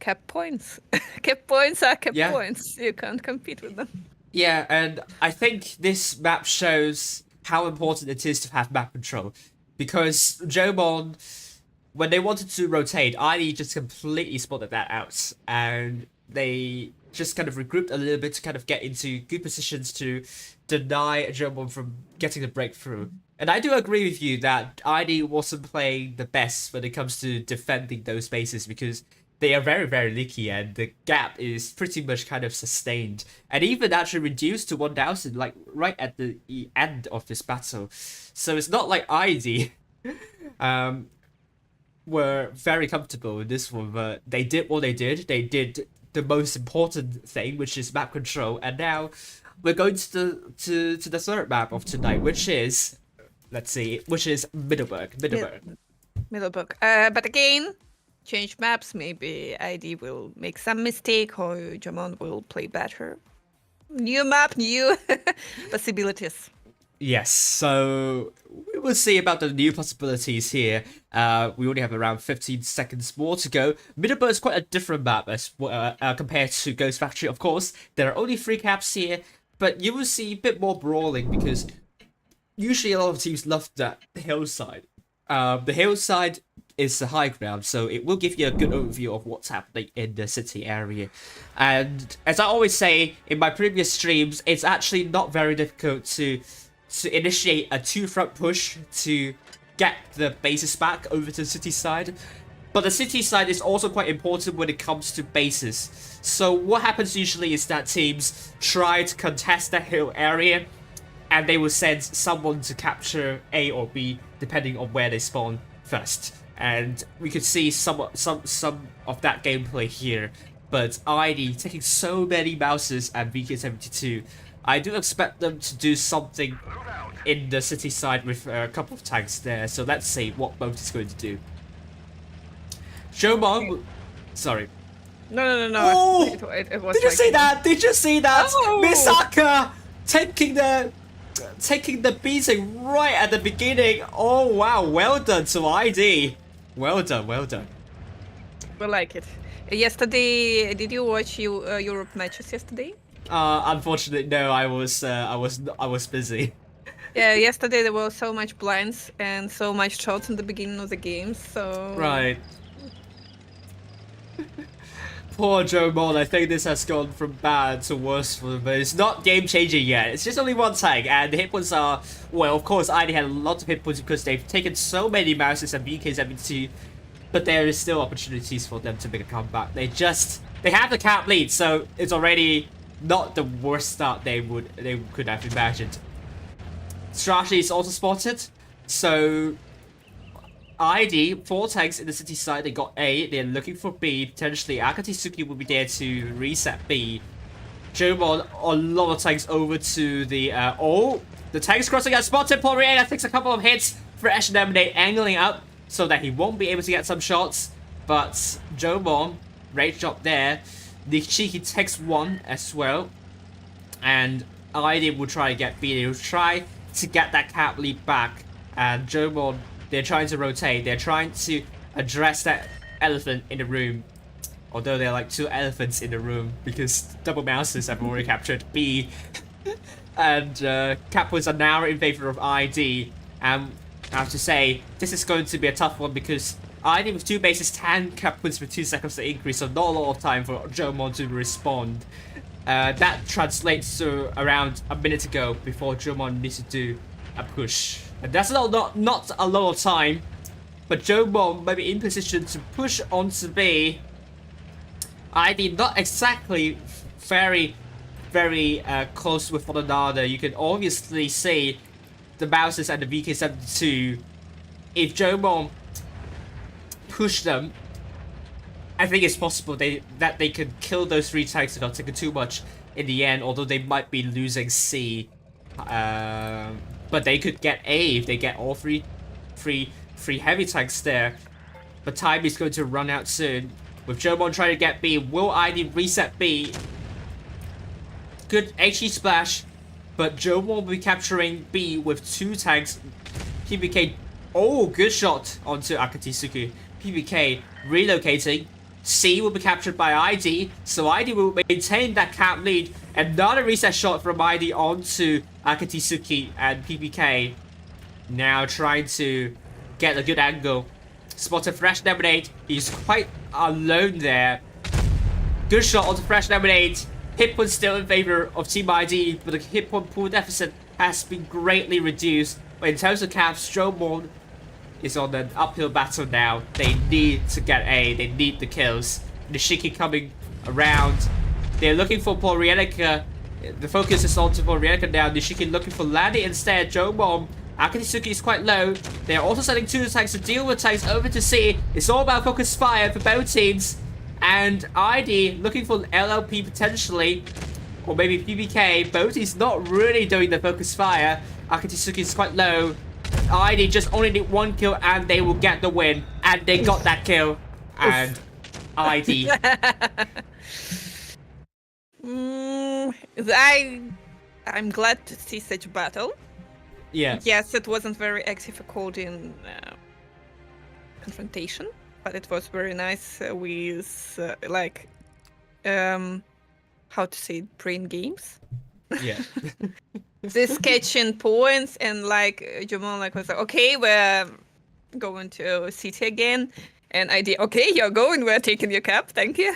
cap points, cap points are cap points. You can't compete with them. Yeah, and I think this map shows how important it is to have map control. Because JOMON, when they wanted to rotate, ID just completely spotted that out. And they just kind of regrouped a little bit to kind of get into good positions to deny JOMON from getting the breakthrough. And I do agree with you that ID wasn't playing the best when it comes to defending those bases, because they are very, very leaky, and the gap is pretty much kind of sustained. And even actually reduced to 1,000, like, right at the end of this battle. So it's not like ID were very comfortable in this one, but they did what they did. They did the most important thing, which is map control. And now we're going to the third map of tonight, which is, let's see, which is Middleburg. Middleburg. But again, change maps. Maybe ID will make some mistake, or JOMON will play better. New map, new possibilities. Yes, so we will see about the new possibilities here. We only have around 15 seconds more to go. Middleburg is quite a different map as compared to Ghost Factory, of course. There are only 3 caps here, but you will see a bit more brawling, because usually a lot of teams love that hillside. The hillside is the high ground, so it will give you a good overview of what's happening in the city area. And as I always say in my previous streams, it's actually not very difficult to initiate a two-front push to get the bases back over to the city side. But the city side is also quite important when it comes to bases. So what happens usually is that teams try to contest the hill area, and they will send someone to capture A or B, depending on where they spawn first. And we could see some of that gameplay here. But ID taking so many mouses and VK72, I do expect them to do something in the city side with a couple of tanks there. So let's see what boat is going to do. JOMON, sorry. No. Oh! It was Did you like, see that? Did you see that? Oh! Misaka taking the beating right at the beginning. Oh wow, well done to ID. Well done. We like it. Yesterday, did you watch Europe matches yesterday? Unfortunately, no. I was busy. Yeah, yesterday there were so much blinds and so much shots in the beginning of the game. So Right. Poor JOMON, I think this has gone from bad to worse for them, but it's not game changing yet. It's just only one tank, and the hit points are, well, of course, ID had a lot of hit points because they've taken so many mouses and VK72, but there is still opportunities for them to make a comeback. They have the cap lead, so it's already not the worst start they could have imagined. Strategy is also spotted, so ID, 4 tanks in the city side, they got A, they're looking for B, potentially Akatsuki will be there to reset B. JOMON, a lot of tanks over to the, the tanks crossing out spotted, Tolyan takes a couple of hits, Fresh Lemonade angling up so that he won't be able to get some shots, but JOMON, rage drop there, Nishiki takes 1 as well, and ID will try to get B, they will try to get that cap lead back, and JOMON, they're trying to rotate. They're trying to address that elephant in the room. Although there are like 2 elephants in the room because double mouses have already captured B. And cap points are now in favor of ID. And I have to say, this is going to be a tough one because ID with 2 bases, 10 cap points with 2 seconds to increase. So not a lot of time for JOMON to respond. That translates to around a minute to go before JOMON needs to do a push. And that's not a lot of time, but JOMON may be in position to push onto B. ID not exactly very close with one another. You can obviously see the mouses and the VK72. If JOMON push them, I think it's possible that they could kill those 3 tanks without taking too much in the end, although they might be losing C. But they could get A if they get all three heavy tanks there. But time is going to run out soon. With JOMON trying to get B, will ID reset B? Good HE splash, but JOMON will be capturing B with 2 tanks. PBK, oh, good shot onto Akatsuki. PBK relocating. C will be captured by ID, so ID will maintain that cap lead. Another reset shot from ID onto Akatsuki, and PBK now trying to get a good angle. Spotted Fresh Lemonade, he's quite alone there. Good shot onto Fresh Lemonade. Hit point still in favor of Team ID, but the hit point pool deficit has been greatly reduced. But in terms of caps, JOMON is on an uphill battle now. They need to get A, they need the kills. Nishiki coming around. They're looking for Polrienica. The focus is on to Polrienica now. Nishiki looking for Landy instead. JOMON, Akatsuki is quite low. They're also sending 2 tanks to deal with tanks over to C. It's all about focus fire for both teams. And ID looking for LLP potentially. Or maybe PBK. Both is not really doing the focus fire. Akatsuki is quite low. ID just only need 1 kill and they will get the win. And they got that kill. And ID. I'm glad to see such battle. Yeah. Yes, it wasn't very active according confrontation, but it was very nice with how to say it, brain games. Yeah. The sketching points and like JOMON was like, okay, going to city again. And I did, okay, you're going, we're taking your cap, thank you.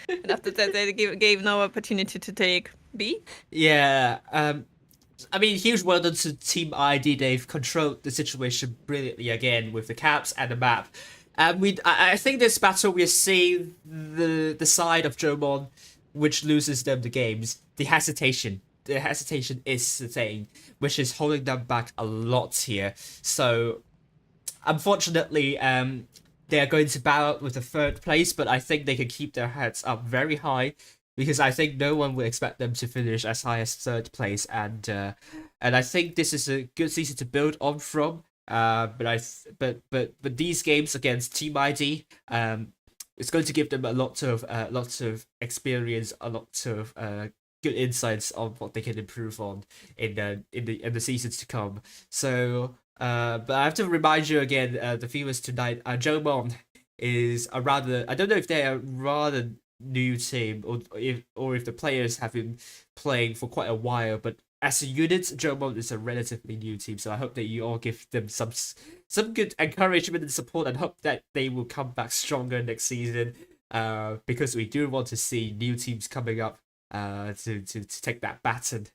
And after that, they gave no opportunity to take B. Yeah, I mean, huge well done to Team ID. They've controlled the situation brilliantly again with the caps and the map. I think this battle we're seeing the side of JOMON which loses them the games. The hesitation is the thing which is holding them back a lot here. So unfortunately, they are going to bow out with the third place, but I think they can keep their heads up very high because I think no one would expect them to finish as high as third place, and I think this is a good season to build on from. But these games against Team ID, it's going to give them lots of experience, a lot of good insights on what they can improve on in the seasons to come. So, but I have to remind you again, the viewers tonight, JOMON is a rather, I don't know if they're a rather new team or if the players have been playing for quite a while, but as a unit, JOMON is a relatively new team, so I hope that you all give them some good encouragement and support, and hope that they will come back stronger next season. Because we do want to see new teams coming up to take that baton.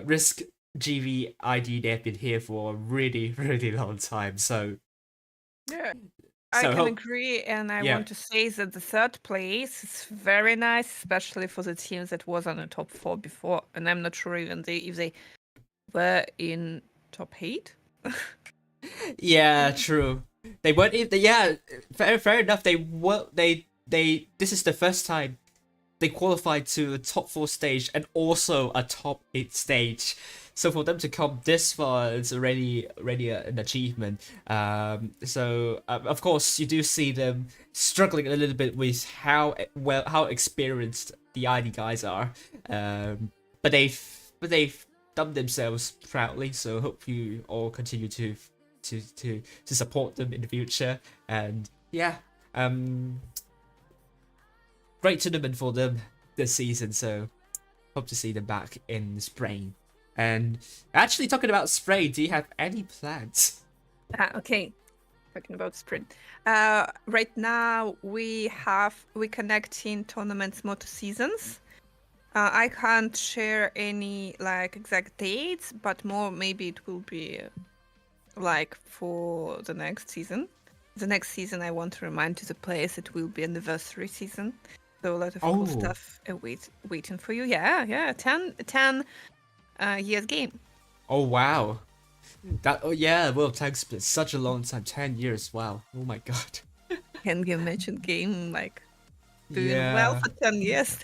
Risk GV ID, they've been here for a really, really long time, so yeah. I so can agree, and I want to say that the third place is very nice, especially for the teams that was on the top 4 before, and I'm not sure even if they were in top 8. Yeah, true. They weren't. Yeah, fair enough. This is the first time they qualified to a top 4 stage and also a top 8 stage. So for them to come this far, it's already an achievement. So of course you do see them struggling a little bit with how experienced the ID guys are. But they've done themselves proudly. So hope you all continue to support them in the future. And yeah, great tournament for them this season. So hope to see them back in the spring. And actually, talking about spring, do you have any plans? Okay, talking about sprint. Right now we connecting tournaments more to seasons. I can't share any like exact dates, but more maybe it will be like for the next season. The next season, I want to remind to the players it will be anniversary season, so a lot of cool stuff waiting for you. Yeah, 10 years game. Oh wow, well, thanks, but such a long time, 10 years. Wow, oh my god. Can you imagine game like doing well for 10 years?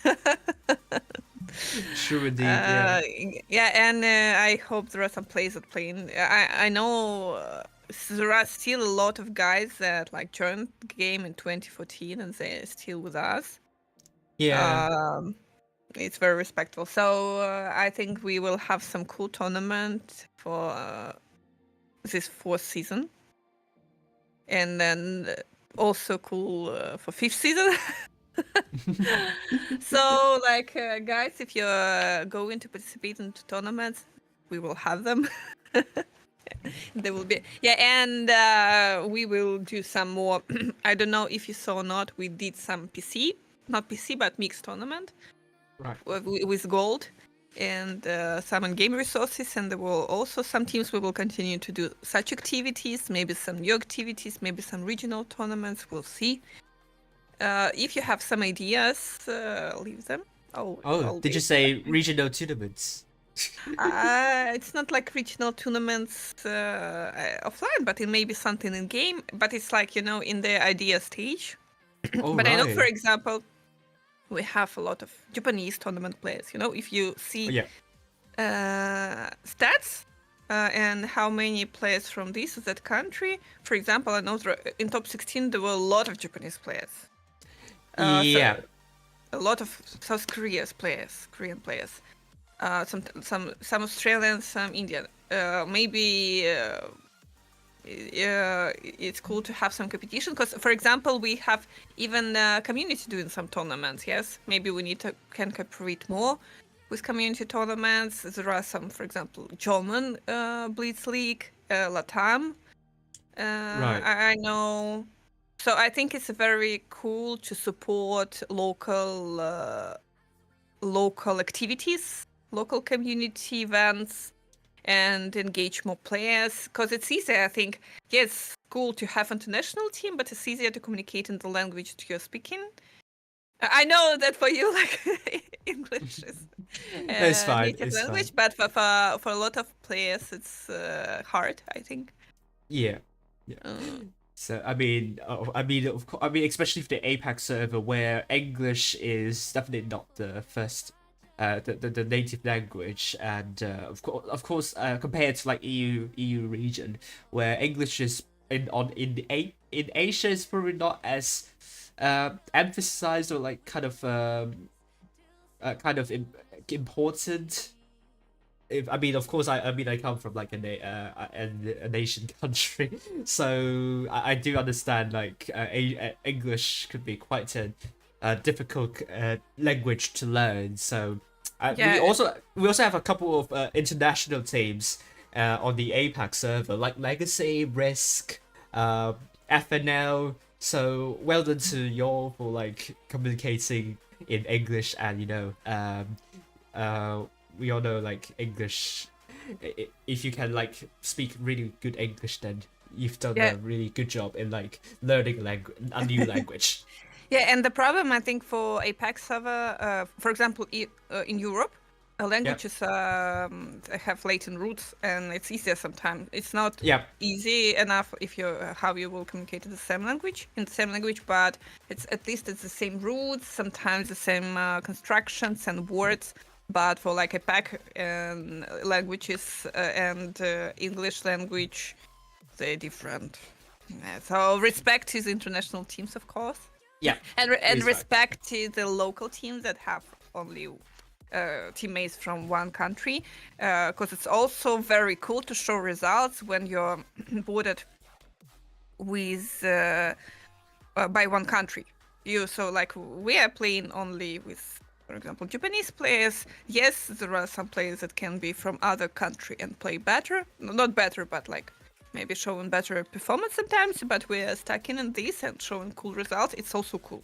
True indeed. And I hope there are some players that playing. I know there are still a lot of guys that like joined the game in 2014 and they're still with us. It's very respectful. So I think we will have some cool tournament for this 4th season, and then also cool for 5th season. So like guys, if you're going to participate in tournaments, we will have them. There will be and we will do some more. I don't know if you saw or not, we did some not PC but mixed tournament, right, with gold and some in-game resources, and there will also some teams we will continue to do such activities, maybe some new activities, maybe some regional tournaments, we'll see. If you have some ideas, leave them. Did you say regional tournaments? It's not like regional tournaments offline, but it may be something in game, but it's like, in the idea stage. But I know, for example, we have a lot of Japanese tournament players. If you see stats and how many players from this or that country, for example, I know in top 16 there were a lot of Japanese players. So a lot of South Korean players. Some Australians, some Indian. Maybe it's cool to have some competition because, for example, we have even community doing some tournaments. Yes, maybe we can cooperate more with community tournaments. There are some, for example, JOMON Blitz League, Latam. Right. I know. So I think it's very cool to support local activities, local community events, and engage more players. Because it's easier, I think. Yes, cool to have international team, but it's easier to communicate in the language that you're speaking. I know that for you, like English is No, it's fine. native It's fine. language, but for a lot of players, it's hard. I think. Yeah. Yeah. So I mean, especially for the APAC server, where English is definitely not the first, the native language, and of course, compared to like EU region, where English is in Asia is probably not as emphasized or like important. If, I mean, of course, I mean, I come from like a nation country, so I do understand like English could be quite a difficult language to learn. So Yeah. we also have a couple of international teams on the APAC server, like Legacy, Risk, FNL. So well done to y'all for like communicating in English, and we all know like English. If you can like speak really good English, then you've done Yeah. a really good job in like learning a new language. Yeah, and the problem I think for APAC server, for example, in Europe, languages have latent roots, and it's easier sometimes. It's not Yeah. easy enough if you how you will communicate in the same language, but it's at least it's the same roots, sometimes the same constructions and words. But for like APAC and languages and English language, they're different. Yeah, so respect to the international teams, of course. Yeah. And Respect. respect to the local teams that have only teammates from one country, because it's also very cool to show results when you're boarded with by one country. So like we are playing only with, for example, Japanese players. Yes, there are some players that can be from other country and play better, not better, but like maybe showing better performance sometimes, but we're stuck in this and showing cool results. It's also cool.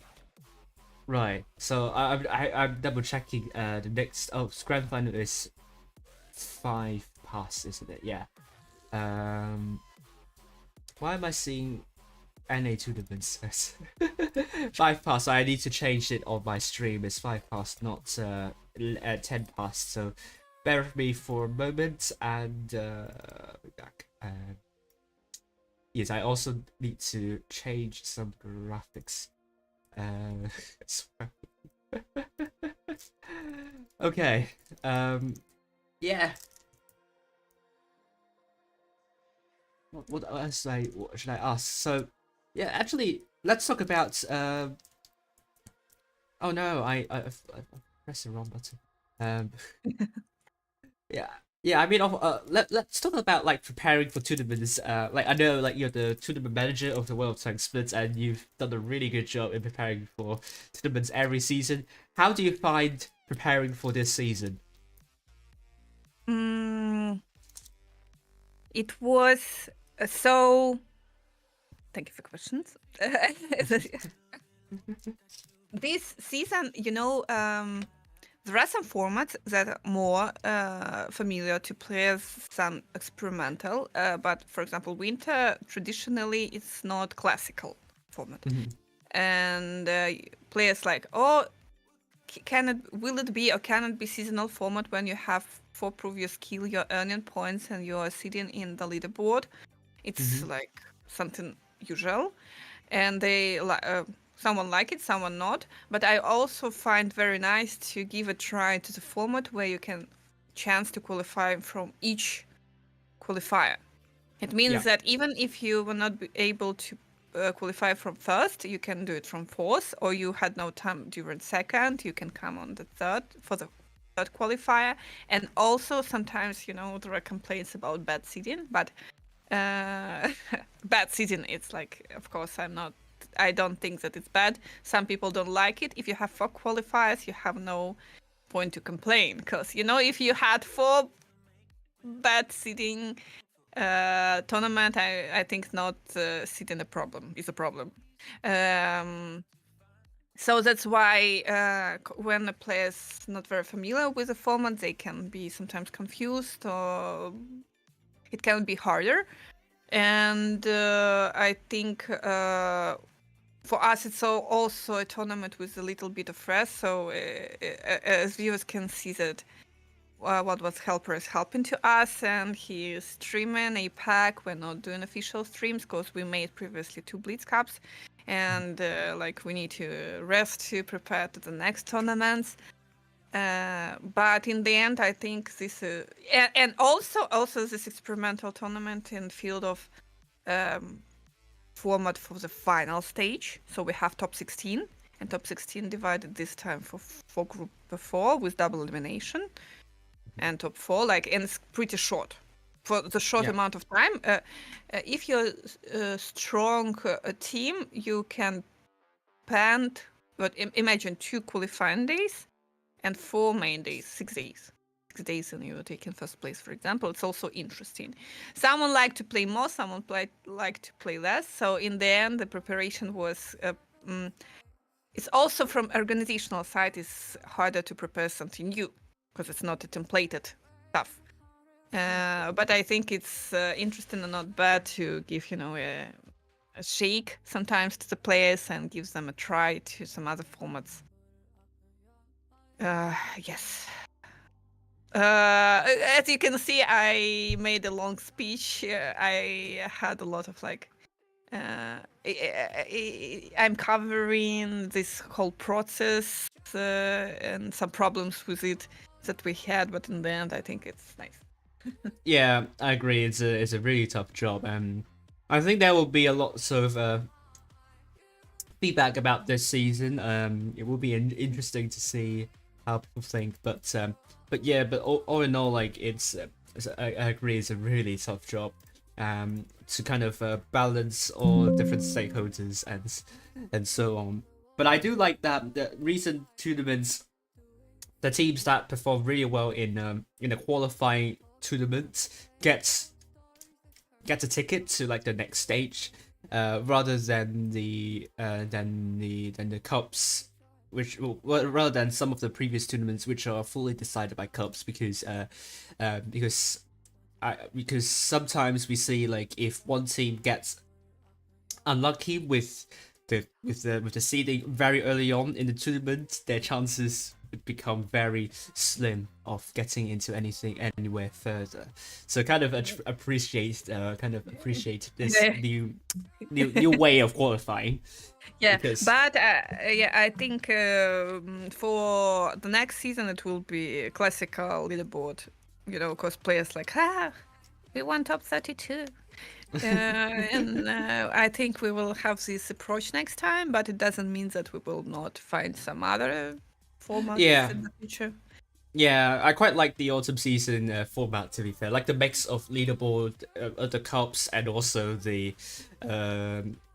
Right. So I'm double checking. The next grand final is 5 pass, isn't it? Yeah. Why am I seeing NA tournaments as 5 pass? I need to change it on my stream. It's 5 past, not 10 past. So bear with me for a moment, and be back. Yes, I also need to change some graphics. As well. Okay. Yeah. What else what should I ask? So, yeah, actually, let's talk about. Oh no, I pressed the wrong button. Yeah. Yeah, I mean, let's talk about like preparing for tournaments. Like I know, like you're the tournament manager of the World Tank Splits, and you've done a really good job in preparing for tournaments every season. How do you find preparing for this season? It was so. Thank you for questions. This season, there are some formats that are more familiar to players, some experimental. But for example, winter traditionally it's not classical format, and players like, oh, will it be or can it be seasonal format when you have for previous skill you're earning points and you're sitting in the leaderboard? It's like something usual, and they someone like it, someone not. But I also find very nice to give a try to the format where you can chance to qualify from each qualifier. It means that even if you will not be able to qualify from first, you can do it from fourth, or you had no time during second, you can come on the third for the third qualifier. And also sometimes, there are complaints about bad seeding, but bad seeding, it's like, of course, I don't think that it's bad. Some people don't like it. If you have 4 qualifiers, you have no point to complain, because if you had 4 bad seeding tournament, I think not sitting is a problem. So that's why when a player's not very familiar with the format, they can be sometimes confused, or it can be harder. And I think for us, it's also a tournament with a little bit of rest. So as viewers can see that what was Helper is helping to us, and he is streaming APAC. We're not doing official streams because we made previously 2 Blitz Cups, and like we need to rest to prepare to the next tournaments. But in the end, I think this and also this experimental tournament in field of format for the final stage. So we have top 16 and top 16 divided this time for group 4 with double elimination, and top 4 and it's pretty short for the short amount of time. If you're a strong team, you can plan. But imagine 2 qualifying days and 4 main days, 6 days. 6 days and you're taking first place, for example. It's also interesting. Someone like to play more, someone like to play less. So in the end, the preparation was... it's also from organizational side, it's harder to prepare something new because it's not a templated stuff. But I think it's interesting and not bad to give, a shake sometimes to the players and gives them a try to some other formats. Yes. As you can see, I made a long speech. I had a lot of I'm covering this whole process and some problems with it that we had, but in the end, I think it's nice. Yeah, I agree. It's a really tough job, and I think there will be a lot of feedback about this season. It will be interesting to see how people think, but all in all, I agree, it's a really tough job to kind of balance all different stakeholders and so on. But I do like that the recent tournaments, the teams that perform really well in a qualifying tournament get a ticket to the next stage, rather than the cups, rather than some of the previous tournaments which are fully decided by cups, because sometimes we see if one team gets unlucky with the seeding very early on in the tournament, their chances become very slim of getting into anywhere further. So kind of appreciate this new way of qualifying. Yeah, Because... but I think for the next season it will be a classical leaderboard, because players we want top 32. And I think we will have this approach next time, but it doesn't mean that we will not find some other formats in the future. Yeah, I quite like the autumn season format, to be fair. The mix of leaderboard, the cups, and also the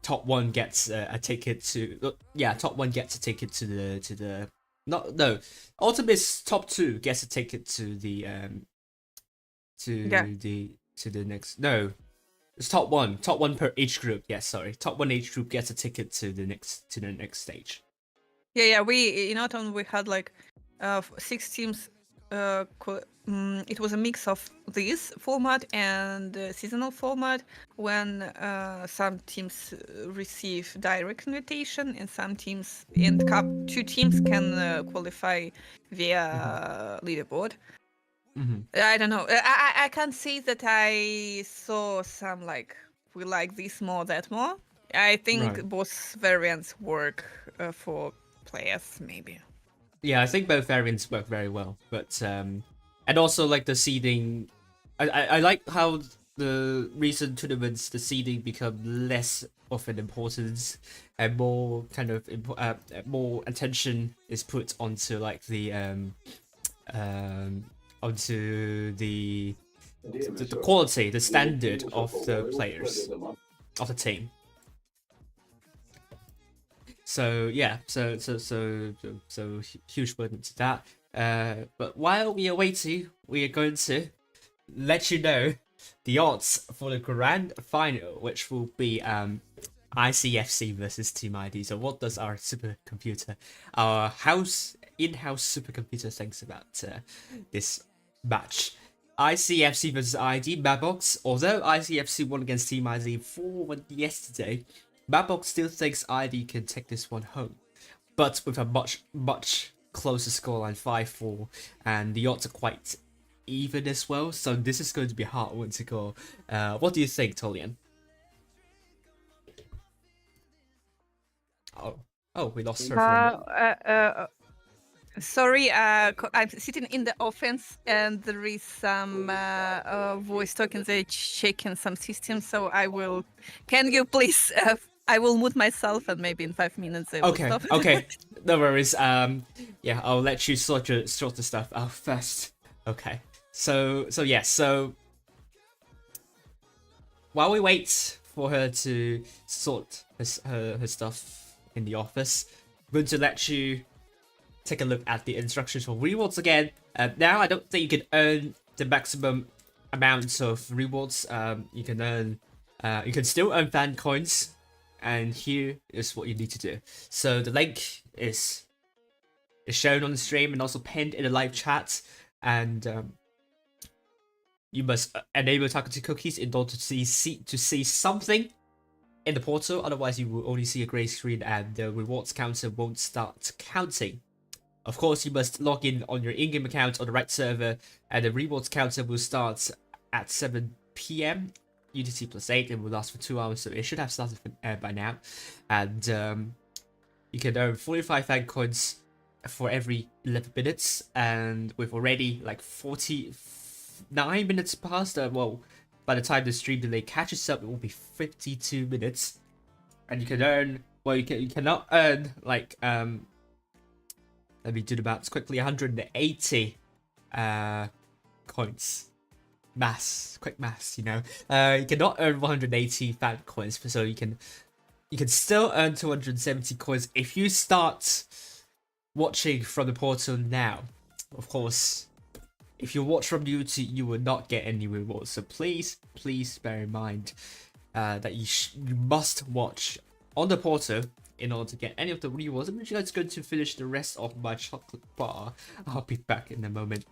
top one gets a ticket to... top one gets a ticket to the... No, autumn is top 2 gets a ticket to the... to the next... No, it's top 1 per each group. Yeah, sorry. Top 1 each group gets a ticket to the next stage. Yeah, we in autumn we had 6 teams. It was a mix of this format and seasonal format, when some teams receive direct invitation and some teams in the cup, 2 teams can qualify via leaderboard. I don't know. I can't say that I saw some we like this more, that more. I think both variants work for players, maybe. Yeah, I think both variants work very well, but and also the seeding. I like how the recent tournaments, the seeding become less of an importance and more kind of more attention is put onto the quality, the standard of the players, of the team. So yeah, so huge welcome to that. But while we are waiting, we are going to let you know the odds for the grand final, which will be ICFC versus Team ID. So what does our supercomputer, our in-house supercomputer thinks about this match? ICFC versus ID, Mapbox. Although ICFC won against Team ID 4-1 yesterday, Mapbox still thinks ID can take this one home, but with a much closer scoreline, 5-4, and the odds are quite even as well. So this is going to be a hard one to go. What do you think, Tolyan? Oh, we lost her for a minute. Sorry, I'm sitting in the offense and there is some voice talking. They're checking some systems, so I will. Can you please? I will mute myself, and maybe in 5 minutes they will stop. Okay, no worries. Yeah, I'll let you sort the stuff out first. Okay, so while we wait for her to sort her stuff in the office, I'm going to let you take a look at the instructions for rewards again. Now, I don't think you can earn the maximum amount of rewards. You can still earn fan coins, and here is what you need to do. So the link is shown on the stream and also pinned in the live chat, and you must enable targeted cookies in order to see something in the portal. Otherwise, you will only see a grey screen and the rewards counter won't start counting. Of course, you must log in on your in-game account on the right server, and the rewards counter will start at 7 PM UTC +8 and will last for 2 hours, so it should have started by now. And you can earn 45 fan coins for every 11 minutes, and we've already like 49 minutes past. Well, by the time the stream delay catches up, it will be 52 minutes, and you can earn. Well, you cannot earn like let me do the maths quickly. 180 coins. Quick maths, you know. You cannot earn 180 fan coins, so you can still earn 270 coins if you start watching from the portal now. Of course, if you watch from YouTube, you will not get any rewards. So please bear in mind that you must watch on the portal in order to get any of the rewards. I'm just going to finish the rest of my chocolate bar. I'll be back in a moment.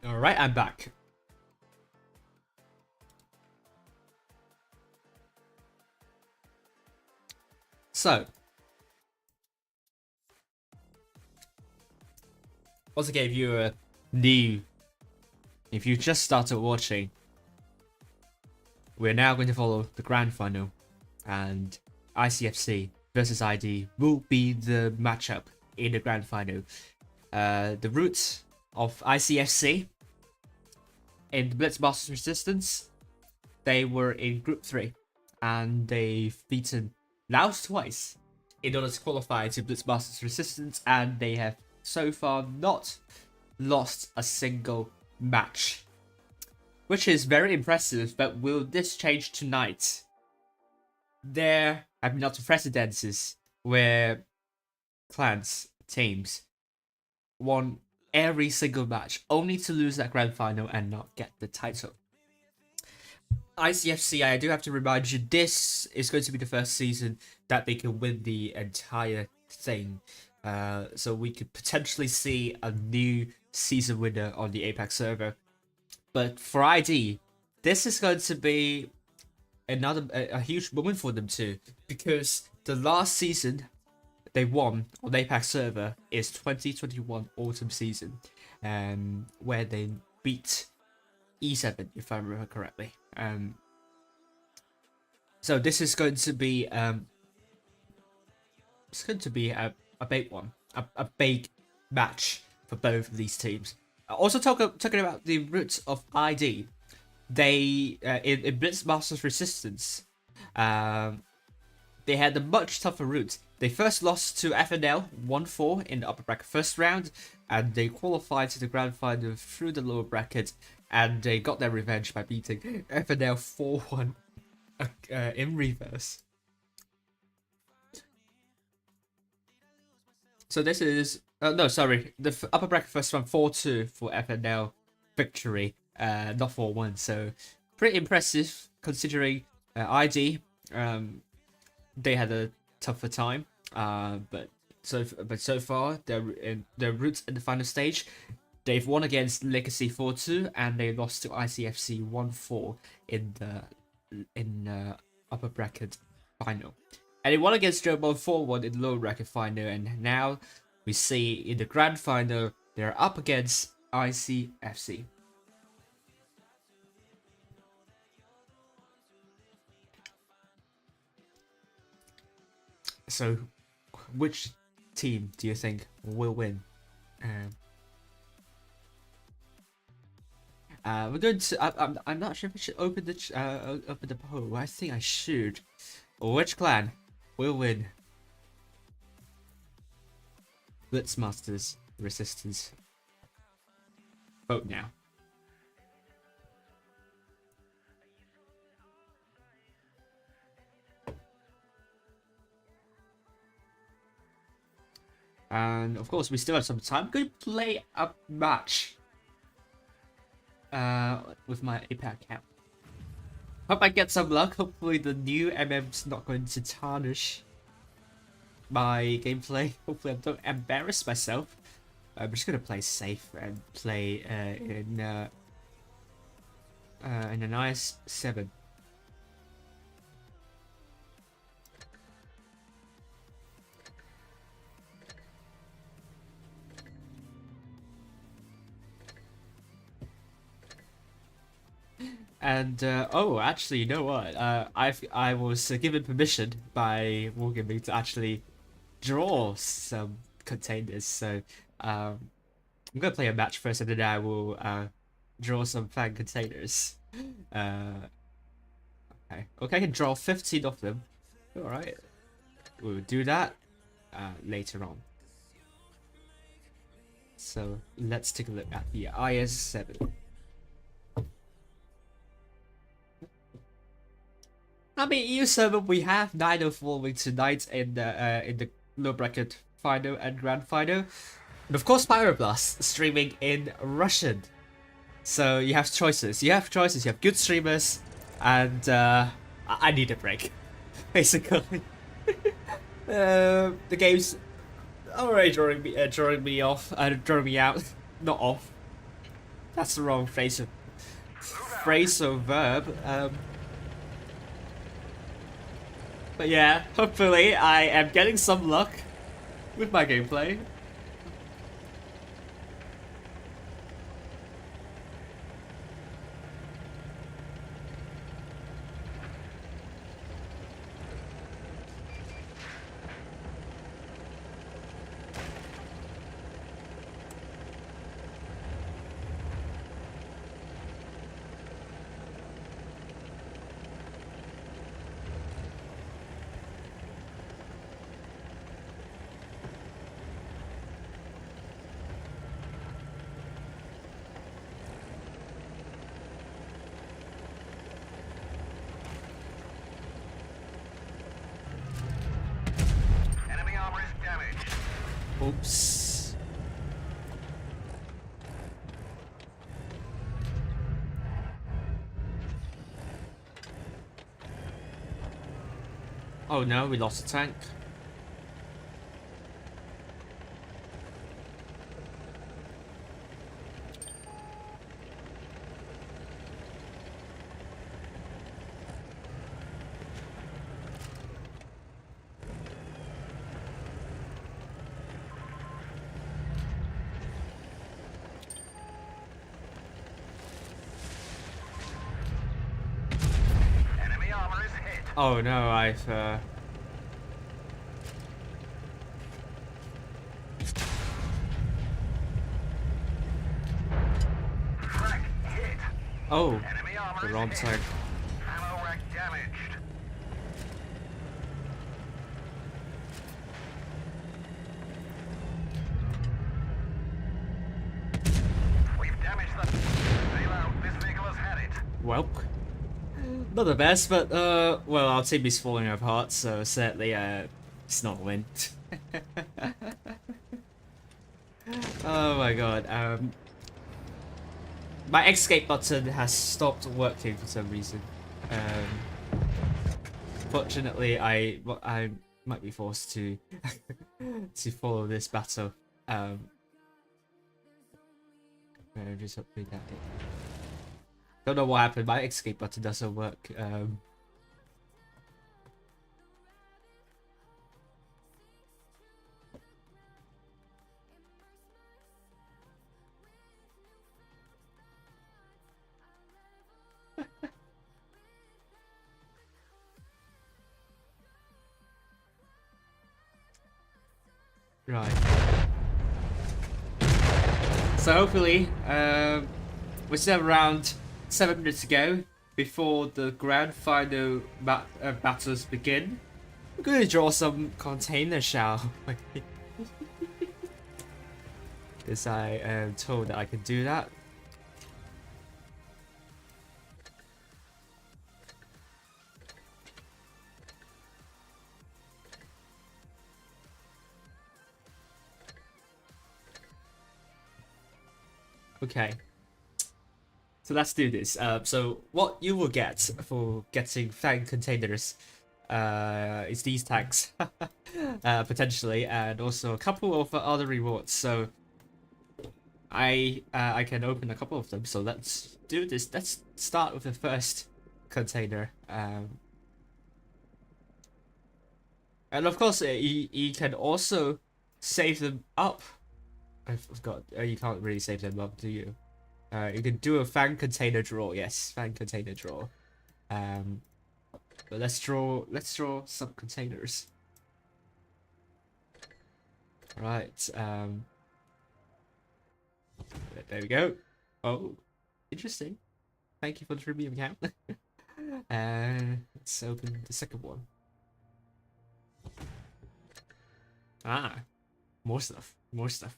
Alright, I'm back. So, once again, if you're new, if you just started watching, we're now going to follow the grand final, and ICFC versus ID will be the matchup in the grand final. The route of ICFC in the Blitz Masters Resistance, they were in Group 3, and they've beaten Laos twice in order to qualify to Blitz Masters Resistance, and they have so far not lost a single match, which is very impressive. But will this change tonight? There have been lots of precedences where clans, teams, won every single match only to lose that grand final and not get the title. ICFC, I do have to remind you, this is going to be the first season that they can win the entire thing. So we could potentially see a new season winner on the APAC server. But for ID, this is going to be a huge moment for them too, because the last season they won on APAC server is 2021 autumn season, where they beat E7, if I remember correctly. So this is going to be it's going to be a big one, a big match for both of these teams. Also talking about the roots of ID, they in Blitz Masters Resistance, they had a much tougher route. They first lost to FNL 1-4 in the upper bracket first round, and they qualified to the grand final through the lower bracket, and they got their revenge by beating FNL 4-1 in reverse. So this is no, sorry, the upper bracket first round 4-2 for FNL victory, not 4-1. So pretty impressive considering ID. They had a tougher time, but so far their routes in the final stage, they've won against Legacy 4-2 and they lost to ICFC 1-4 in the upper bracket final, and they won against JOMON 4-1 in the lower bracket final, and now we see in the grand final they're up against ICFC. So, which team do you think will win? We're going to. I'm not sure if we should open the poll. I think I should. Which clan will win? Blitz Masters Resistance. Vote now. And of course, we still have some time. I'm going to play a match with my APAC account. Hope I get some luck. Hopefully the new MM's not going to tarnish my gameplay. Hopefully I don't embarrass myself. I'm just going to play safe and play in an IS7. And oh, actually, you know what? I was given permission by WoTB to actually draw some containers. So I'm gonna play a match first, and then I will draw some fan containers. Okay, I can draw 15 of them. All right, we'll do that later on. So let's take a look at the IS7. I mean, EU server, we have 904 tonight in the low bracket final and grand final, and of course Pyroblast streaming in Russian. So you have choices. You have good streamers, and I need a break, basically. The game's already drawing me off, drawing me out, not off. That's the wrong phrase or verb. But yeah, hopefully I am getting some luck with my gameplay. Oops. Oh no, we lost a tank. Oh no, I've Frag hit. oh, Enemy armor the is wrong hit. side. Ammo rack damaged. We've damaged the... Bail out. This vehicle has had it. Well, not the best, but well, our team is falling apart, so sadly, it's not a win. Oh my god, my escape button has stopped working for some reason. Fortunately, I might be forced to to follow this battle. Just hoping that it... Don't know what happened. My escape button doesn't work. Right. So hopefully, we still have around 7 minutes to go before the grand final battles begin. We're going to draw some containers, shall we? Because I am told that I can do that. Okay. So let's do this. So what you will get for getting fan containers is these tags, potentially, and also a couple of other rewards. So I can open a couple of them. So let's do this. Let's start with the first container. And of course, you can also save them up. I forgot. You can't really save them up, do you? You can do a fan container draw. Yes, fan container draw. But let's draw some containers. Right. There we go. Oh, interesting. Thank you for the premium account. Let's open the second one. Ah, more stuff. More stuff.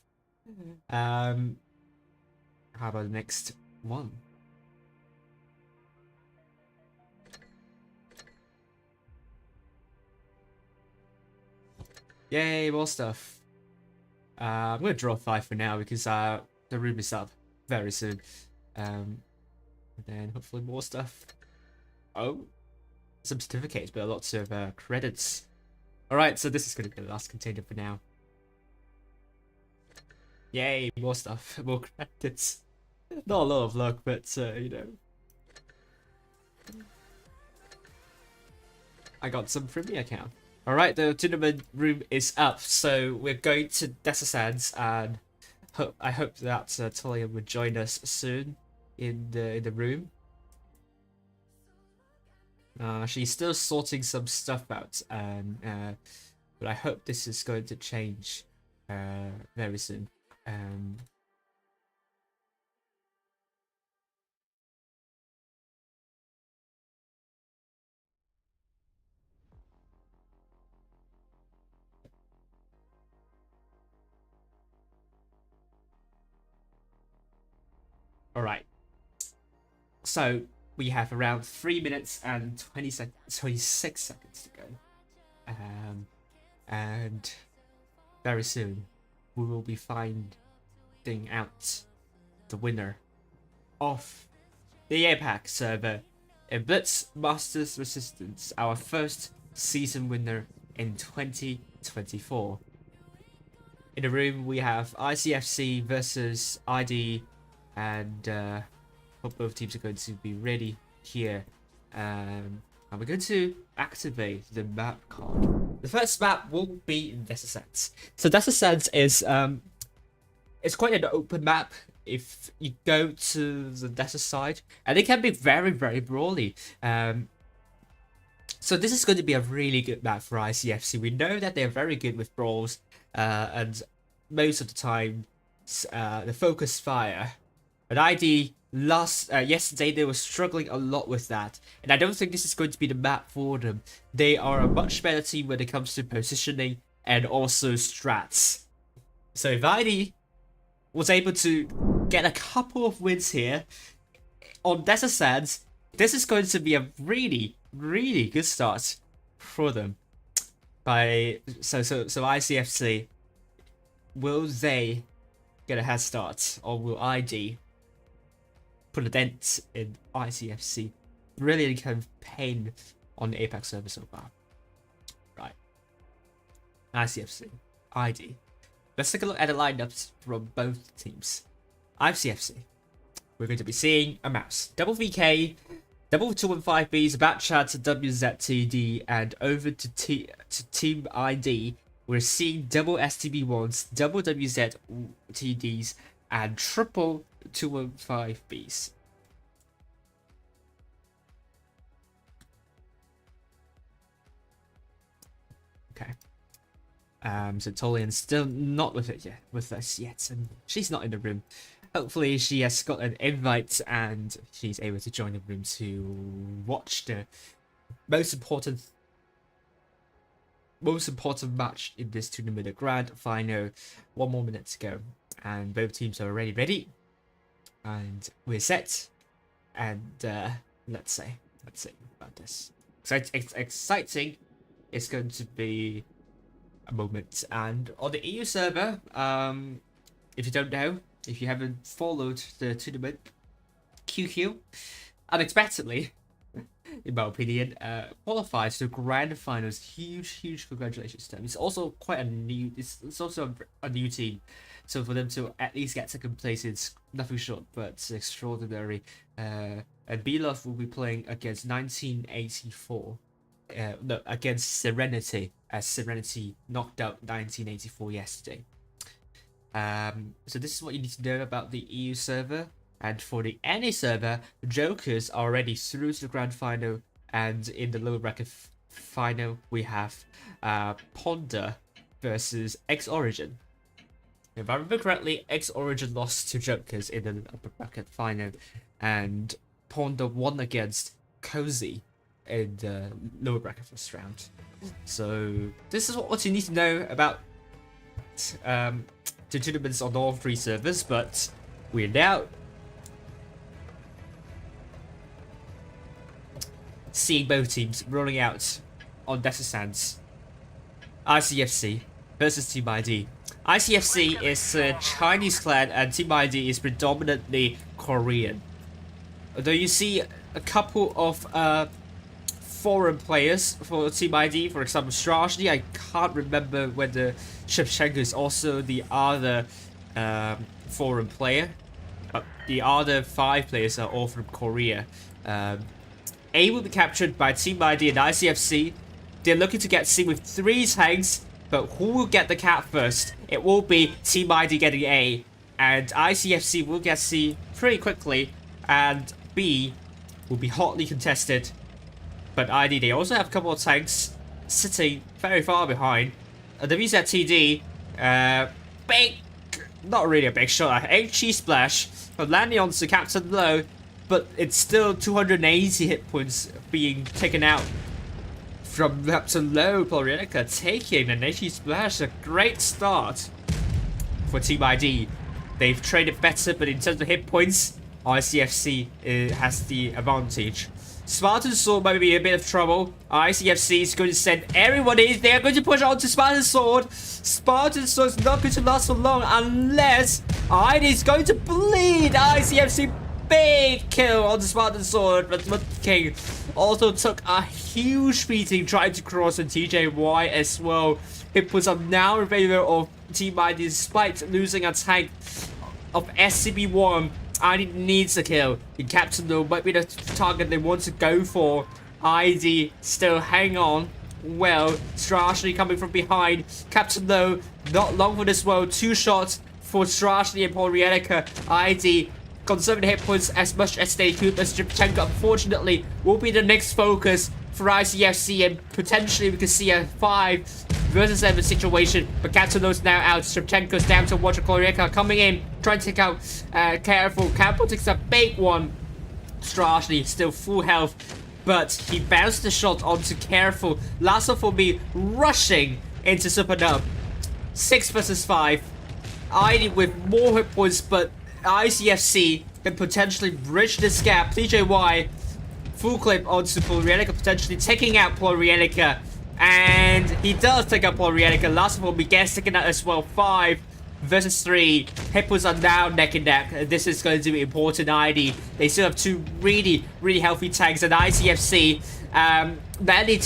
How about the next one? Yay, more stuff. I'm gonna draw 5 for now because the room is up very soon. And then hopefully more stuff. Oh, some certificates, but lots of credits. Alright, so this is gonna be the last container for now. Yay, more stuff, more credits. Not a lot of luck, but you know. I got some from the account. Alright, the tournament room is up, so we're going to Desert Sands, and I hope that Tolyan will join us soon in the room. She's still sorting some stuff out, and but I hope this is going to change very soon. Alright. So we have around 3 minutes and 26 seconds to go. And very soon we will be finding out the winner of the APAC server in Blitz Masters Resistance, our first season winner in 2024. In the room we have ICFC versus ID, and hope both teams are going to be ready here. And we're going to activate the map card. The first map will be Desert Sands. So Desert Sands is it's quite an open map if you go to the desert side, and it can be very, very brawly. So this is going to be a really good map for ICFC. We know that they're very good with brawls, and most of the time, the focus fire. But ID yesterday they were struggling a lot with that, and I don't think this is going to be the map for them. They are a much better team when it comes to positioning and also strats. So if ID was able to get a couple of wins here on Desert Sands, this is going to be a really good start for them. So ICFC, will they get a head start, or will ID put a dent in ICFC? Brilliant campaign on the APAC server so far. Right. ICFC, ID. Let's take a look at the lineups from both teams. ICFC, we're going to be seeing a mouse, double VK, double 215Bs, back chat to WZTD, and over to Team ID, we're seeing double STB1s, double WZTDs, and triple 215Bs. Okay. So Tolyan's still not with us yet, and she's not in the room. Hopefully she has got an invite and she's able to join the room to watch the most important match in this tournament, the grand final. 1 more minute to go, and both teams are already ready, and we're set. And let's see about this. Exciting. It's going to be a moment. And on the EU server, if you don't know, if you haven't followed the tournament, QQ unexpectedly, in my opinion, qualifies to the grand finals. Huge congratulations to them. It's also quite a new. It's also a new team, so for them to at least get second place is nothing short but extraordinary. And Belov will be playing against 1984. No, against Serenity, as Serenity knocked out 1984 yesterday. So this is what you need to know about the EU server. And for the NA server, Jokers are already through to the grand final, and in the lower bracket final we have Ponder versus X Origin. If I remember correctly, X Origin lost to Jokers in the upper bracket final, and Ponder won against Cozy in the lower bracket first round. So this is what you need to know about the tournaments on all 3 servers. But we're now seeing both teams rolling out on Desert Sands. ICFC versus Team ID. ICFC is a Chinese clan and Team ID is predominantly Korean. Although you see a couple of foreign players for Team ID, for example Strashny. I can't remember whether Shevchenko is also the other foreign player. But the other 5 players are all from Korea. A will be captured by Team ID and ICFC. They're looking to get C with 3 tanks, but who will get the cap first? It will be Team ID getting A, and ICFC will get C pretty quickly, and B will be hotly contested. But ID, they also have a couple of tanks sitting very far behind. The WZTD, big, not really a big shot, HE splash, but landing onto Captain Low, but it's still 280 hit points being taken out from Captain Low. Polyanica taking an HE splash, a great start for Team ID. They've traded better, but in terms of hit points, ICFC has the advantage. Spartan Sword might be a bit of trouble. ICFC is going to send everyone in. They are going to push on to Spartan Sword. Spartan Sword is not going to last for long unless ID is going to bleed. ICFC big kill on the Spartan Sword, but King also took a huge beating trying to cross on TJY as well. It puts up now in favor of Team ID despite losing a tank of SCB-1. ID needs a kill. The Captain though might be the target they want to go for. ID still hang on. Well, Strashny coming from behind. Captain though, not long for this world. 2 shots for Strashny and Polyanica. ID conserving hit points as much as they could, but Shevchenko unfortunately will be the next focus for ICFC, and potentially we could see a 5 versus 7 situation. But Catalo's now out. Shevchenko's down to Watcher Koryeka coming in, trying to take out Careful. Campbell takes a big one. Strashny still full health, but he bounced the shot onto Careful. Lasso for me rushing into Super Nub. 6 versus 5. ID with more hit points, but ICFC can potentially bridge this gap. TJY full clip onto Polyanica, potentially taking out Polyanica, and he does take out Polyanica. Last of all, we get taken out as well. 5 versus 3. Hit points are now neck and neck. This is going to be important. ID, they still have 2 really healthy tanks, and ICFC Mandy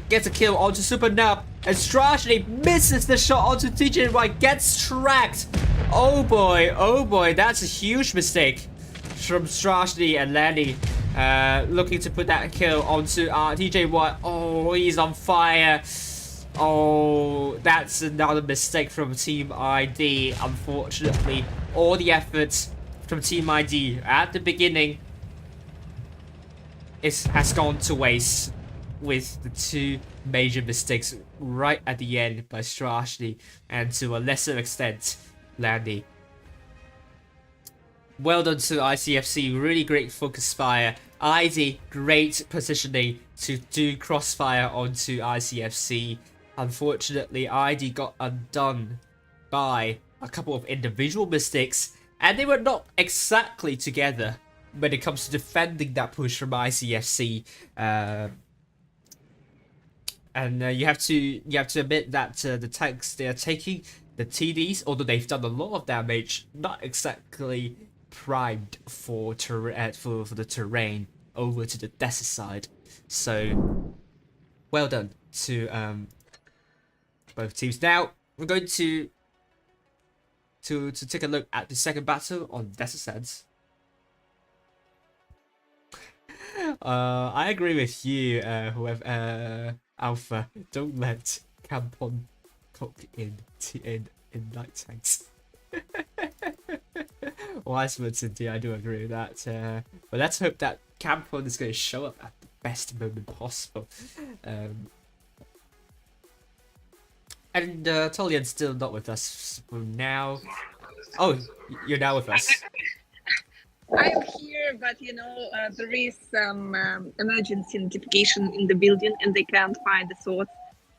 gets a kill onto Super Nub, and Strashny misses the shot onto TJY, gets tracked. Oh boy, that's a huge mistake from Strashny and Lanny. Looking to put that kill onto TJY. Oh, he's on fire. Oh, that's another mistake from Team ID. Unfortunately, all the efforts from Team ID at the beginning has gone to waste, with the 2 major mistakes right at the end by Strashny and to a lesser extent Landy. Well done to ICFC, really great focus fire. ID, great positioning to do crossfire onto ICFC. Unfortunately, ID got undone by a couple of individual mistakes, and they were not exactly together when it comes to defending that push from ICFC. And you have to admit that the tanks they are taking, the TDs, although they've done a lot of damage, not exactly primed for the terrain over to the desert side. So well done to both teams. Now we're going to take a look at the second battle on desert sands. I agree with you, whoever Alpha. Don't let Campon cook in light tanks. Wise words indeed, I do agree with that. But let's hope that Campon is going to show up at the best moment possible. And Tolyan's still not with us for now. Oh, you're now with us. I'm here, but there is some emergency notification in the building and they can't find the source.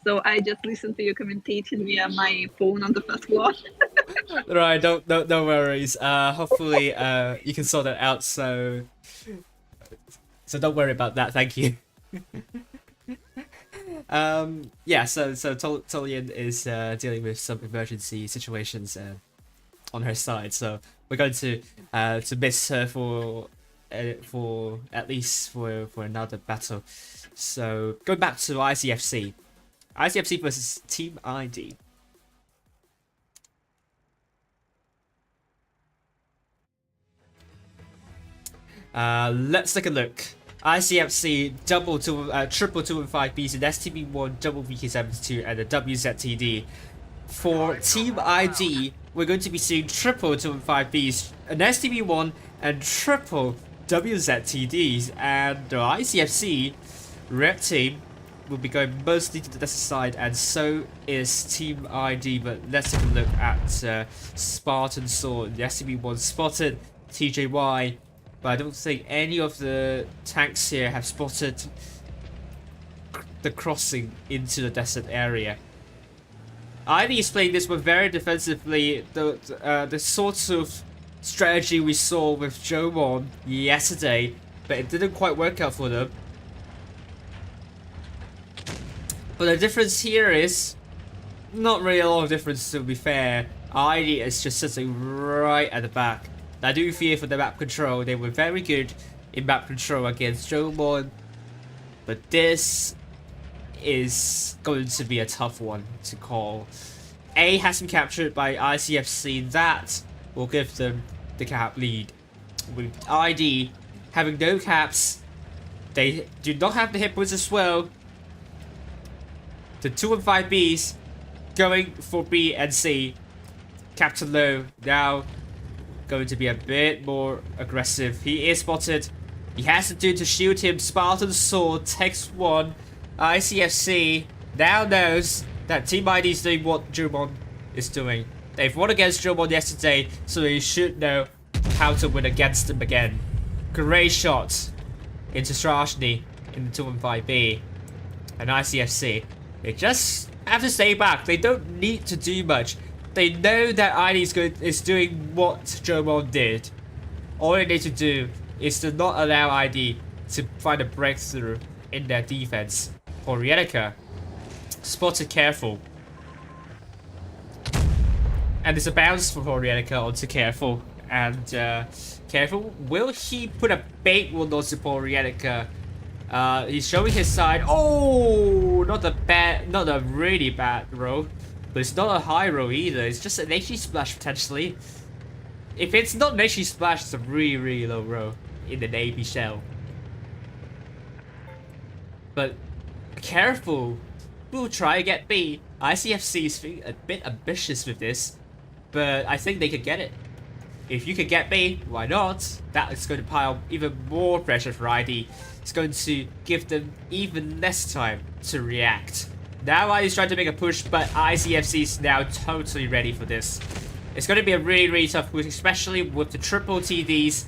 So I just listened to you commentating via my phone on the first floor. Right, no worries. Hopefully you can sort that out, so don't worry about that, thank you. Yeah, so Tolyan is dealing with some emergency situations on her side, so we're going to miss her for at least for another battle. So going back to ICFC versus Team ID. Let's take a look. ICFC triple 215Bs and STB1 double VK72 and a WZTD. For Team ID, we're going to be seeing triple 215Bs, an STB1 and triple WZTDs, and the ICFC Red Team will be going mostly to the desert side, and so is Team ID. But let's take a look at Spartan Sword. The STB1 spotted TJY, but I don't think any of the tanks here have spotted the crossing into the desert area. ID is playing this one very defensively. The sort of strategy we saw with JOMON yesterday, but it didn't quite work out for them. But the difference here is not really a lot of difference, to be fair. ID is just sitting right at the back. I do fear for the map control. They were very good in map control against JOMON, but this is going to be a tough one to call. A has been captured by ICFC. That will give them the cap lead. With ID having no caps, they do not have the hit points as well. The 2 and 5Bs going for B and C. Captain Low now going to be a bit more aggressive. He is spotted He has to do to shield him. Spartan Sword takes one. ICFC now knows that Team ID is doing what JOMON is doing. They've won against JOMON yesterday, so they should know how to win against them again. Great shot into Strashny in the 215B. And ICFC, they just have to stay back. They don't need to do much. They know that ID is doing what JOMON did. All they need to do is to not allow ID to find a breakthrough in their defense. Horienica spotted Careful. And there's a bounce for Horienica onto Careful. And Careful, will he put a bait one onto Horienica? He's showing his side. Oh, not a really bad roll. But it's not a high roll either. It's just an HE splash potentially. If it's not an HE splash, it's a really, really low roll in the AP shell. But Careful will try to get B. ICFC is feeling a bit ambitious with this, but I think they could get it. If you can get B, why not? That is going to pile even more pressure for ID. It's going to give them even less time to react. Now ID's trying to make a push, but ICFC is now totally ready for this. It's going to be a really, really tough push, especially with the triple TDs.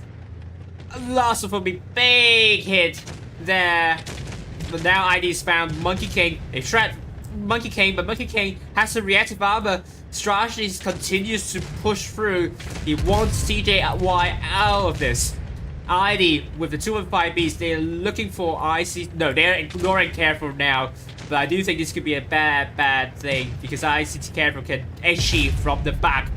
Last one will be big hit there. But now ID's found Monkey King. They tried Monkey King, but Monkey King has some reactive armor. Strashny continues to push through. He wants TJY out of this. ID with the 215Bs, they're looking for IC. No, they're ignoring Careful now. But I do think this could be a bad thing because ICT Careful can HE from the back.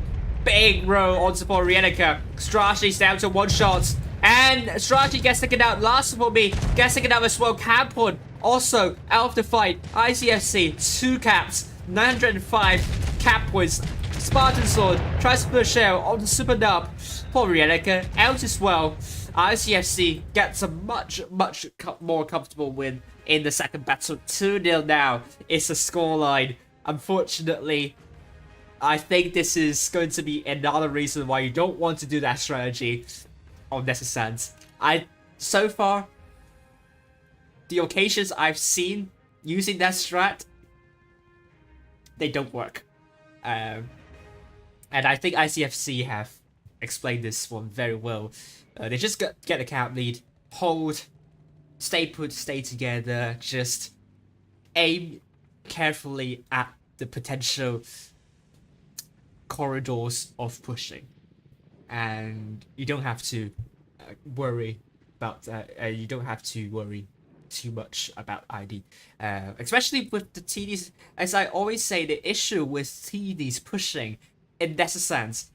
Big row on support Rienica. Strashny's down to one shot. And Strashny gets taken out. Last will be gets taken out as well. Campon also out of the fight. ICFC 2 caps. 905 cap points. Spartan Sword tries to push out on the Super Nub. Poor Rienica out as well. ICFC gets a much more comfortable win in the second battle. 2-0 now. It's a scoreline. Unfortunately, I think this is going to be another reason why you don't want to do that strategy on Nessus. So far, the occasions I've seen using that strat, they don't work. And I think ICFC have explained this one very well. They just get the count lead, hold, stay put, stay together, just aim carefully at the potential corridors of pushing. And you don't have to worry about that. You don't have to worry too much about ID, especially with the TDs. As I always say, the issue with TDs pushing in Nessus,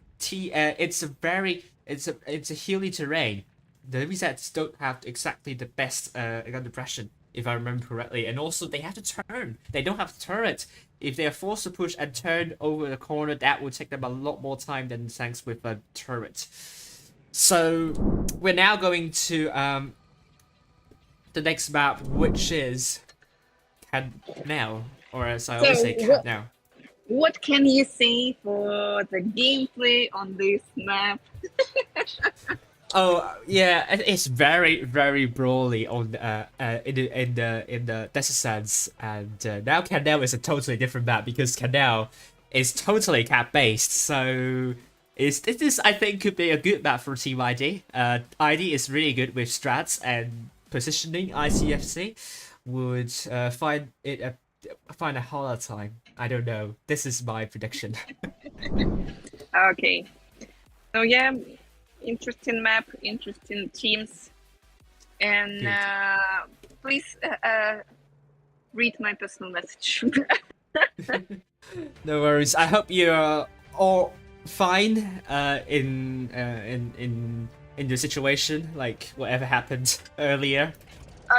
it's a hilly terrain. The resets don't have exactly the best gun depression, if I remember correctly, and also they have to turn. They don't have turret. If they are forced to push and turn over the corner, that will take them a lot more time than tanks with a turret. So we're now going to the next map, which is Canal, or as I always say, Canal. What can you say for the gameplay on this map? Oh yeah, it's very brawly on in the Nessus, and now Canal is a totally different map because Canal is totally cap based. So this I think could be a good map for Team ID. ID is really good with strats and positioning. ICFC would find a harder time. I don't know. This is my prediction. Okay, so yeah. Interesting map, interesting teams, and please read my personal message. No worries. I hope you're all fine in the situation, like whatever happened earlier.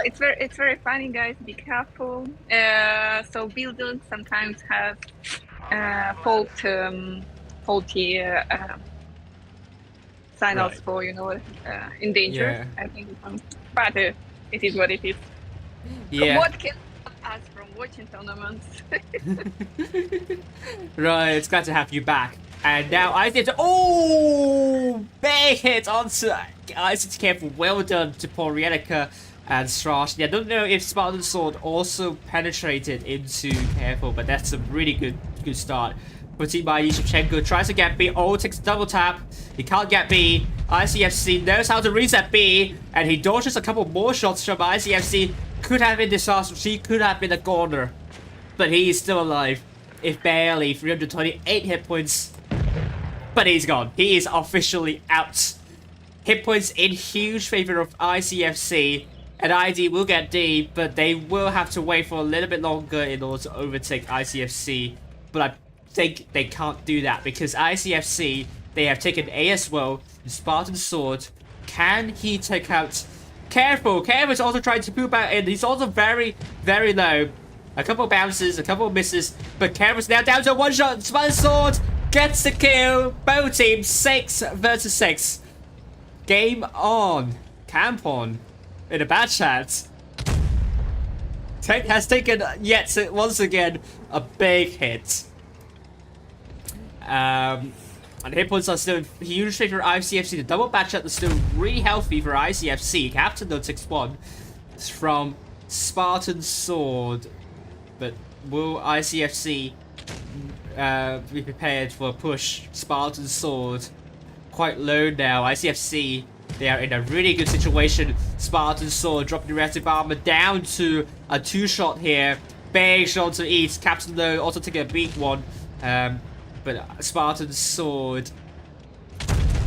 It's very funny, guys. Be careful. So buildings sometimes have faulty. Signals right. for in danger. Yeah. I think, but it is what it is. Yeah. What can stop us from watching tournaments? Right, it's glad to have you back. And now I did. Oh, big hit onto ICT Careful. Well done to Porienica and Strash. I don't know if Spartan Sword also penetrated into Careful, but that's a really good start. For Team ID, Shevchenko tries to get B. Oh, takes a double tap. He can't get B. ICFC knows how to reset B, and he dodges a couple more shots from ICFC. Could have been disastrous. He could have been a corner, but he is still alive. If barely 328 hit points, but he's gone. He is officially out. Hit points in huge favor of ICFC, and ID will get D, but they will have to wait for a little bit longer in order to overtake ICFC. But I think they can't do that because ICFC, they have taken A as well. Spartan Sword, can he take out Careful? Careful is also trying to poop out in. He's also very low. A couple of bounces, a couple of misses, but Careful's now down to one shot. Spartan Sword gets the kill. Both teams 6 versus 6. Game on. Camp on. In a bad chat. Tech has taken yet once again a big hit. And hit points are still huge for ICFC. The double bad chat is still really healthy for ICFC. Captain though takes one from Spartan Sword. But will ICFC be prepared for a push? Spartan Sword quite low now. ICFC, they are in a really good situation. Spartan Sword dropping the reactive armor down to a 2-shot here. Big shot to eat. Captain though also taking a big one. But Spartan Sword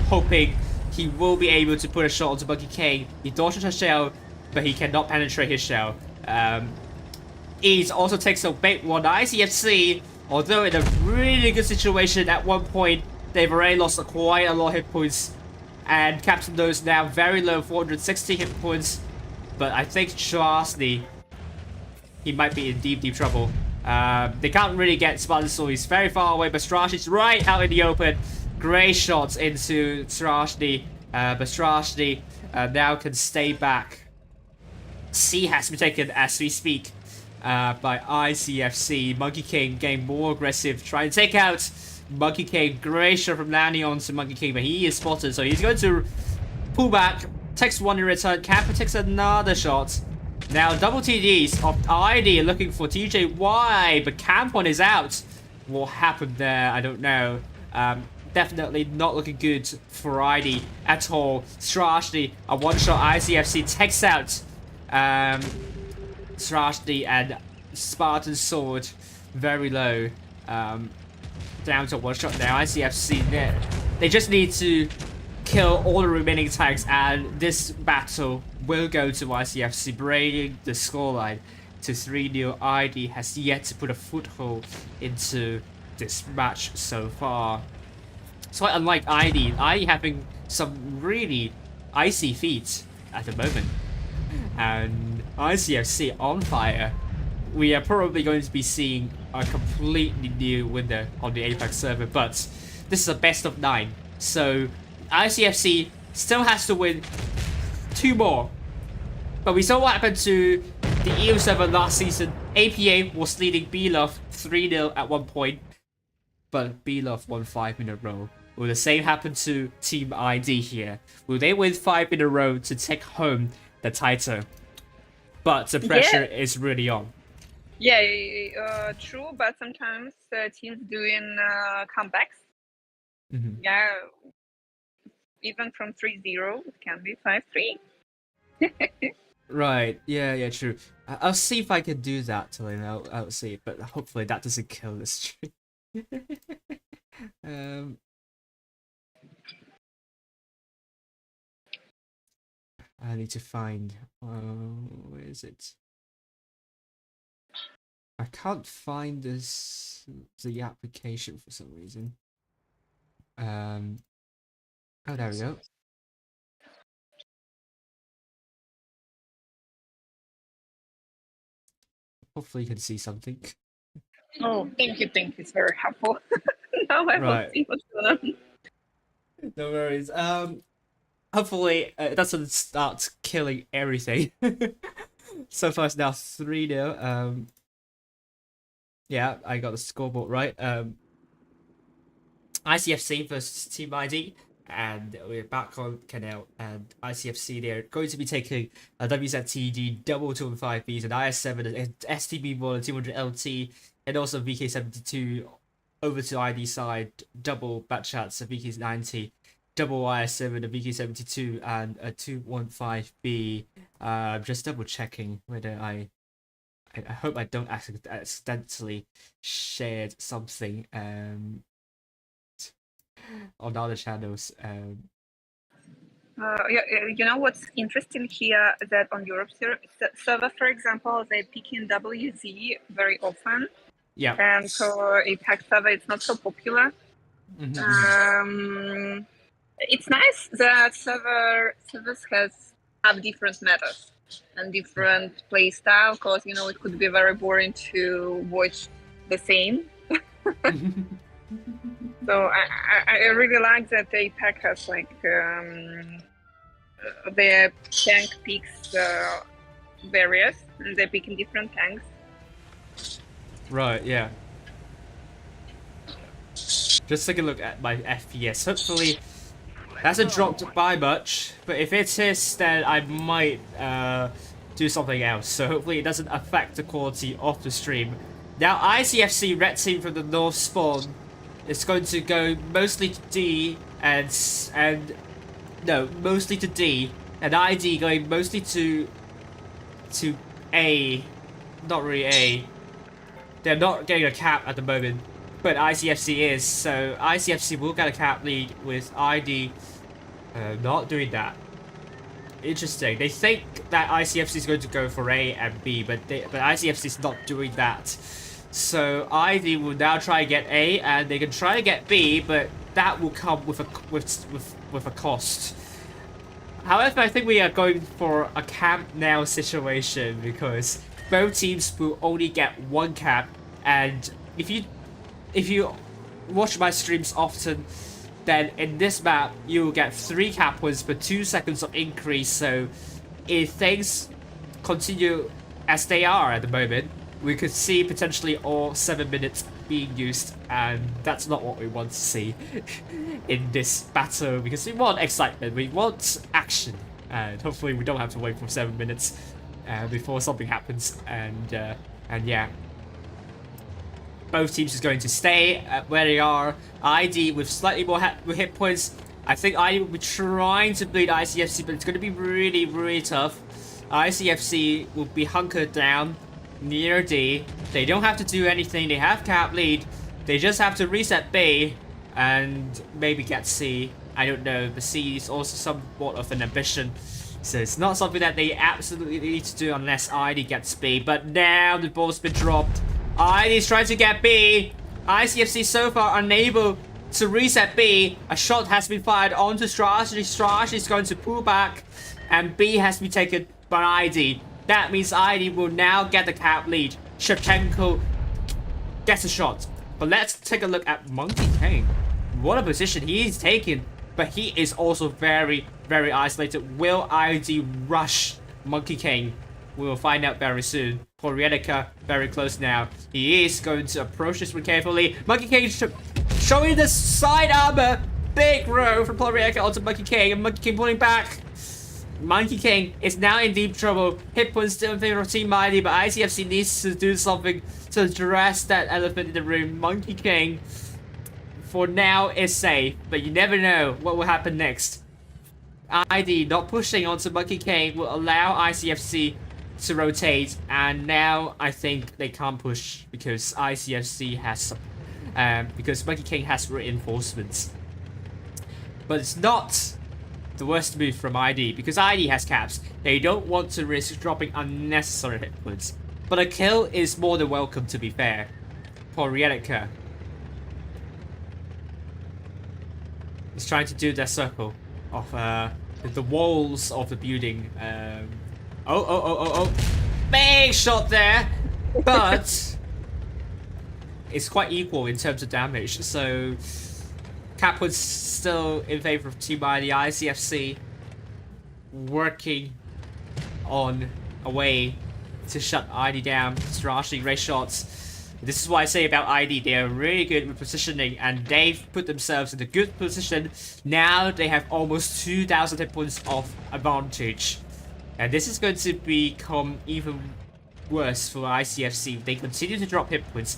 hoping he will be able to put a shot onto Monkey King. He dodges her shell, but he cannot penetrate his shell. Ease also takes a big one. ICFC, although in a really good situation at one point, they've already lost quite a lot of hit points. And Captain Doe is now very low, 460 hit points. But I think Strasny, he might be in deep trouble. They can't really get Spartan Sword. He's very far away, but Strasny's right out in the open. Great shots into Strasny, but Strasny now can stay back. C has been taken as we speak by ICFC. Monkey King getting more aggressive, trying to take out Monkey King. Great shot from landing onto Monkey King, but he is spotted, so he's going to pull back. Takes one in return. Kappa takes another shot. Now double TDs of ID looking for TJY, but Campon is out. What happened there? I don't know. Definitely not looking good for ID at all. Strashny, a one-shot. ICFC takes out Strashny, and Spartan Sword very low. Down to one shot now. ICFC, they just need to kill all the remaining tanks, and this battle will go to ICFC, breaking the scoreline to 3-0. ID has yet to put a foothold into this match so far. So unlike ID having some really icy feats at the moment, and ICFC on fire. We are probably going to be seeing a completely new winner on the APAC server, but this is a best of 9, so ICFC still has to win 2 more. But we saw what happened to the EU server last season. APA was leading B-Love 3-0 at one point, but B-Love won 5 in a row. Will the same happen to Team ID here? Will they win 5 in a row to take home the title? But the pressure is really on. Yeah, true, but sometimes teams doing comebacks. Mm-hmm. Yeah, even from 3-0, it can be 5-3. Right, yeah, true. I'll see if I can do that, Tolyan. I'll see, but hopefully that doesn't kill the stream. I need to find... where is it? I can't find the application for some reason. Oh, there we go. Hopefully you can see something. Oh, thank you, it's very helpful. Now I will see what's going on. No worries. Hopefully it doesn't start killing everything. So far it's now 3-0. Yeah, I got the scoreboard right. ICFC versus Team ID, and we're back on Canal and ICFC. They're going to be taking a WZTD double 215Bs and IS7 and STB more than 200 LT and also VK72 over to ID side double batchats of VK90, double IS7 and VK72 and a 215B. Just double checking whether I hope I don't accidentally shared something on other channels. You know what's interesting here, that on Europe server, for example, they're picking WZ very often. Yeah. And for APAC server, it's not so popular. Mm-hmm. It's nice that servers have different metas and different play style, because you know it could be very boring to watch the same. So I really like that APAC has like their tank picks various, and they're picking different tanks. Right, yeah. Just take a look at my FPS. Hopefully, that hasn't dropped by much, but if it is, then I might do something else. So hopefully it doesn't affect the quality of the stream. Now, ICFC red team from the north spawn is going to go mostly to D mostly to D, and ID going mostly to A. Not really A. They're not getting a cap at the moment, but ICFC is, so ICFC will get a cap lead with ID not doing that. Interesting. They think that ICFC is going to go for A and B, but ICFC is not doing that. So ID will now try to get A, and they can try to get B, but that will come with a cost. However, I think we are going for a camp now situation, because both teams will only get one cap, and if you watch my streams often, then in this map you will get 3 cap points per 2 seconds of increase. So if things continue as they are at the moment, we could see potentially all 7 minutes being used, and that's not what we want to see in this battle, because we want excitement, we want action, and hopefully we don't have to wait for 7 minutes before something happens. And yeah, both teams is going to stay where they are. ID with slightly more hit points. I think ID will be trying to beat ICFC, but it's going to be really, really tough. ICFC will be hunkered down near D. They don't have to do anything. They have cap lead. They just have to reset B and maybe get C. I don't know. The C is also somewhat of an ambition, so it's not something that they absolutely need to do unless ID gets B. But now the ball's been dropped. ID is trying to get B. ICFC so far unable to reset B. A shot has been fired onto Strash. Strash is going to pull back, and B has been taken by ID. That means ID will now get the cap lead. Shevchenko gets a shot. But let's take a look at Monkey King. What a position he's taken. But he is also very, very isolated. Will ID rush Monkey King? We will find out very soon. Porienica very close now. He is going to approach this one carefully. Monkey King showing the side armor. Big row from Porienica onto Monkey King. And Monkey King pulling back. Monkey King is now in deep trouble. Hit points still in favor of Team Mighty, but ICFC needs to do something to address that elephant in the room. Monkey King, for now, is safe, but you never know what will happen next. ID not pushing onto Monkey King will allow ICFC to rotate, and now I think they can't push because ICFC has because Monkey King has reinforcements. But it's not the worst move from ID, because ID has caps. They don't want to risk dropping unnecessary hit points. But a kill is more than welcome, to be fair. Porienica is trying to do their circle of the walls of the building. Oh. Big shot there! But it's quite equal in terms of damage, so cap was still in favor of Team ID. ICFC working on a way to shut ID down, strashing ray shots. This is what I say about ID. They are really good with positioning, and they've put themselves in a good position. Now they have almost 2,000 hit points of advantage. And this is going to become even worse for ICFC. They continue to drop hit points.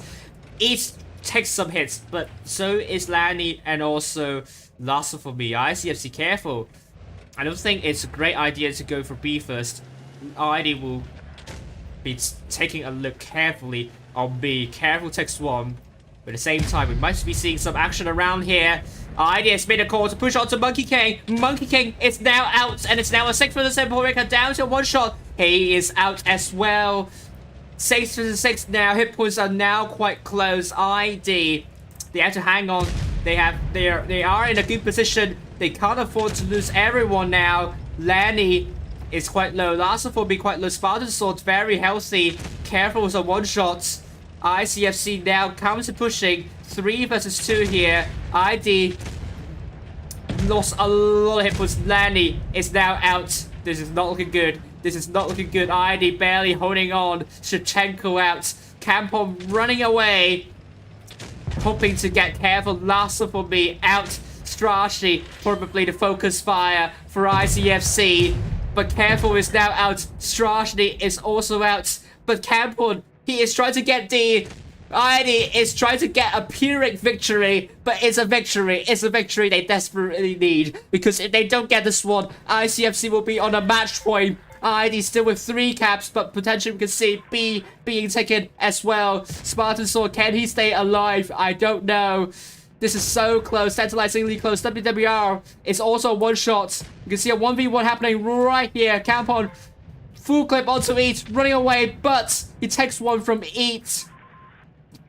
Each takes some hits, but so is Lanny and also Last for me. ICFC, careful. I don't think it's a great idea to go for B first. ID will be taking a look carefully on B. Careful text 1. But at the same time, we might be seeing some action around here. ID has made a call to push on to Monkey King. Monkey King is now out, and it's now a 6 for the 7 Breaker down to 1 shot. He is out as well. 6 for the 6 now. Hit points are now quite close. ID, they have to hang on. They are in a good position. They can't afford to lose everyone now. Lanny is quite low. Last will be quite low. Spartan Sword very healthy. Careful with some one shots. ICFC now counter pushing. 3 versus 2 here. ID lost a lot of hit points. Lanny is now out. This is not looking good. This is not looking good. ID barely holding on. Shevchenko out. Campon running away. Hoping to get careful. Last for me out. Strashi probably the focus fire for ICFC. But Careful is now out. Strashi is also out. But Campon, he is trying to get D. ID is trying to get a Pyrrhic victory, but it's a victory. It's a victory they desperately need. Because if they don't get this one, ICFC will be on a match point. ID still with 3 caps, but potentially we can see B being taken as well. Spartan Sword, can he stay alive? I don't know. This is so close, tantalizingly close. WWR is also one shot. You can see a 1v1 happening right here. Campon, full clip onto Eat, running away, but he takes one from Eat.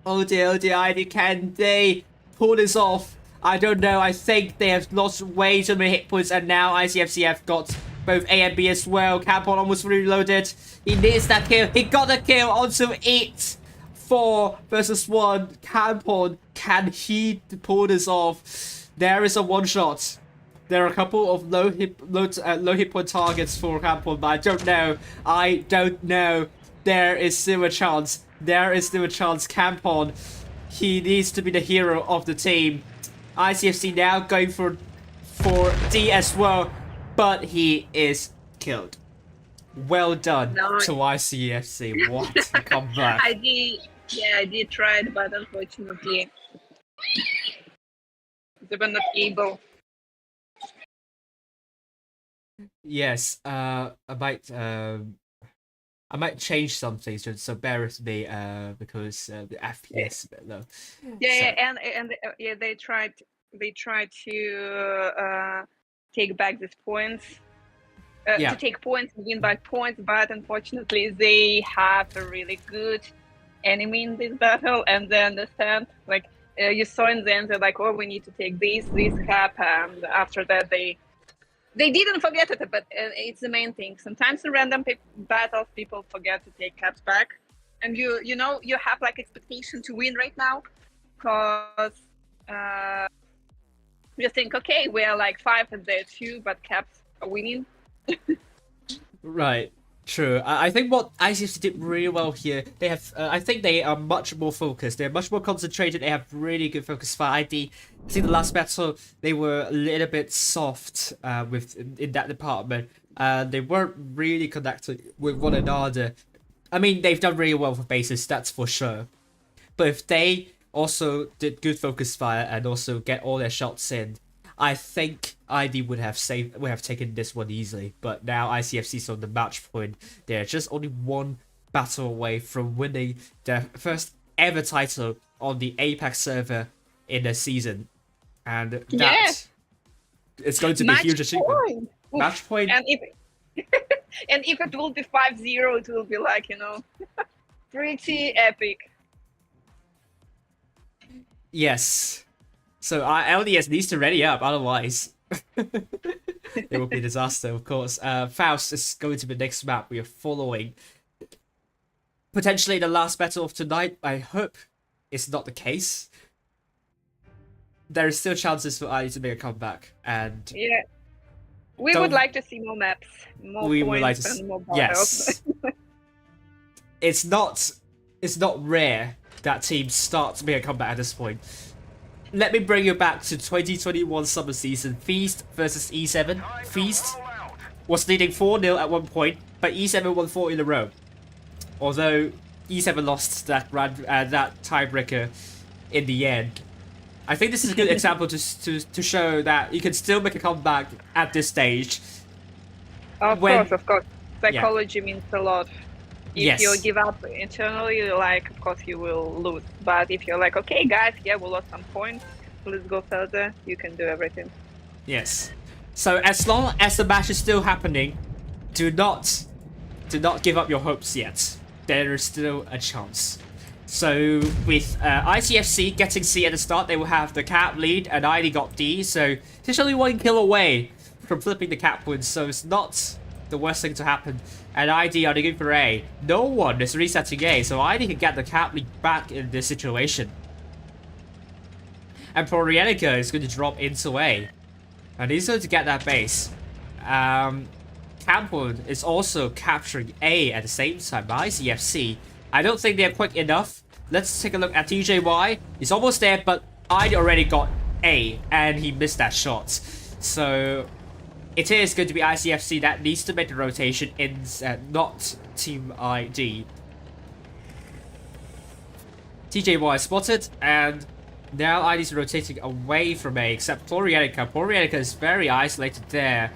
Oh dear, ID, can they pull this off? I don't know. I think they have lost way too many hit points, and now ICFC have got both A and B as well. Campon almost reloaded. He needs that kill. He got the kill onto Eat. 4 versus 1. Campon, can he pull this off? There is a one shot. There are a couple of low hit point targets for Campon, but I don't know. I don't know. There is still a chance. There is still a chance. Campon, he needs to be the hero of the team. ICFC now going for D as well, but he is killed. Well done to ICFC. What a comeback. I did try it, but unfortunately they were not able. Yes, I might change something, so bear with me, because the FPS is a bit low. Yeah, so. They tried to take back these points. To take points and win back points, but unfortunately they have a really good enemy in this battle, and they understand, like you saw in the end, they're like, oh, we need to take this cap, and after that they didn't forget it, but it's the main thing. Sometimes in random battles people forget to take caps back, and you know you have like expectation to win right now, because you think, okay, we are like 5 and they're 2, but caps are winning. Right, true. I think what ICFC did really well here, they have, I think they are much more focused. They're much more concentrated. They have really good focus for ID. I think the last battle, they were a little bit soft in that department. They weren't really connected with one another. I mean, they've done really well for bases, that's for sure. But if they also did good focus fire and also get all their shots in, I think ID would have taken this one easily, but now ICFC's on the match point. They're just only one battle away from winning their first ever title on the APAC server in the season, and that it's going to be a huge achievement. Match point. And if it will be 5-0, it will be like, pretty epic. Yes. So our LDS needs to ready up, otherwise it will be a disaster, of course. Faust is going to be the next map we are following. Potentially the last battle of tonight. I hope it's not the case. There is still chances for Ali to make a comeback, and yeah, we would like to see more maps, more points, and more battles. Yes. It's not rare that team start to make a comeback at this point. Let me bring you back to 2021 summer season. Feast versus E7. Feast was leading 4-0 at one point, but E7 won 4 in a row. Although E7 lost that that tiebreaker in the end. I think this is a good example to show that you can still make a comeback at this stage. Of course. Psychology means a lot. If you give up internally, like, of course you will lose. But if you're like, okay, guys, yeah, we lost some points, let's go further, you can do everything. Yes. So as long as the match is still happening, do not give up your hopes yet. There is still a chance. So with ICFC getting C at the start, they will have the cap lead, and ID got D. So it's only 1 kill away from flipping the cap win. So it's not the worst thing to happen. And ID are going for A. No one is resetting A, so ID can get the cap lead back in this situation. And Porienica is going to drop into A. And he's going to get that base. Campbell is also capturing A at the same time by ICFC. I don't think they're quick enough. Let's take a look at TJY. He's almost there, but ID already got A, and he missed that shot. So it is going to be ICFC that needs to make the rotation in, not Team ID. TJY is spotted, and now ID is rotating away from A, except Porienica. Porienica is very isolated there,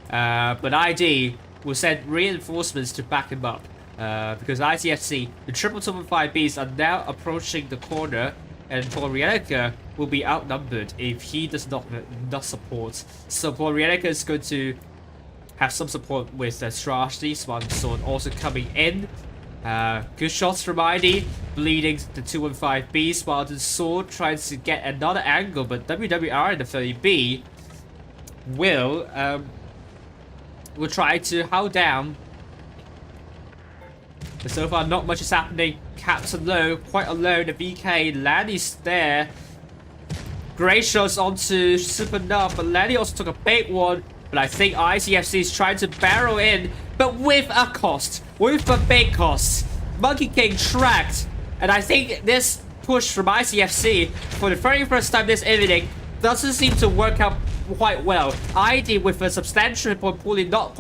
but ID will send reinforcements to back him up. Because ICFC, the 775Bs are now approaching the corner, and Porienica will be outnumbered if he does not support. So Porienica is going to have some support with Strashny, Swan Sword also coming in. Good shots from ID, bleeding the 215B. Spartan Sword tries to get another angle, but WWR in the 30B will try to hold down. But so far, not much is happening. Captain Low, quite alone. The VK, Lanny's there. Great shots onto Super Nub, but Lanny also took a big one. But I think ICFC is trying to barrel in, but with a cost. With a big cost. Monkey King tracked. And I think this push from ICFC for the very first time this evening doesn't seem to work out quite well. ID with a substantial point pulling not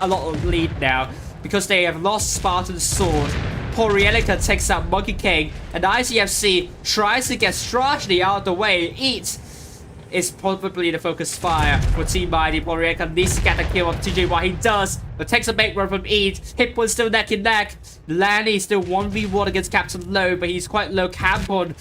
a lot of lead now, because they have lost Spartan Sword. Porienica takes out Monkey King, and ICFC tries to get Strashny out of the way. Eat is probably the focus fire for Team ID. Porienica needs to get the kill on TJY. He does, but takes a big run from Eat. Hit one still neck and neck. Lanny still 1v1 against Captain Low, but he's quite low camp on.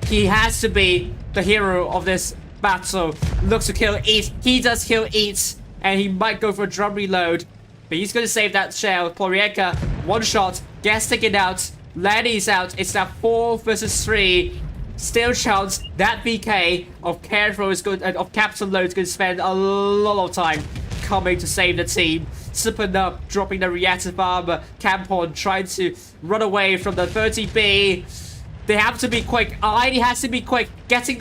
He has to be the hero of this battle. Looks to kill Eat. He does kill Eat, and he might go for a drum reload. But he's going to save that shell. Porienica, one shot, gets taken out. Lanny's out. It's now 4 versus 3. Still chance that BK of Careful is good, of Captain Low is going to spend a lot of time coming to save the team. Super Nub dropping the reactive armor. Campon trying to run away from the 30B. They have to be quick. ID has to be quick. Getting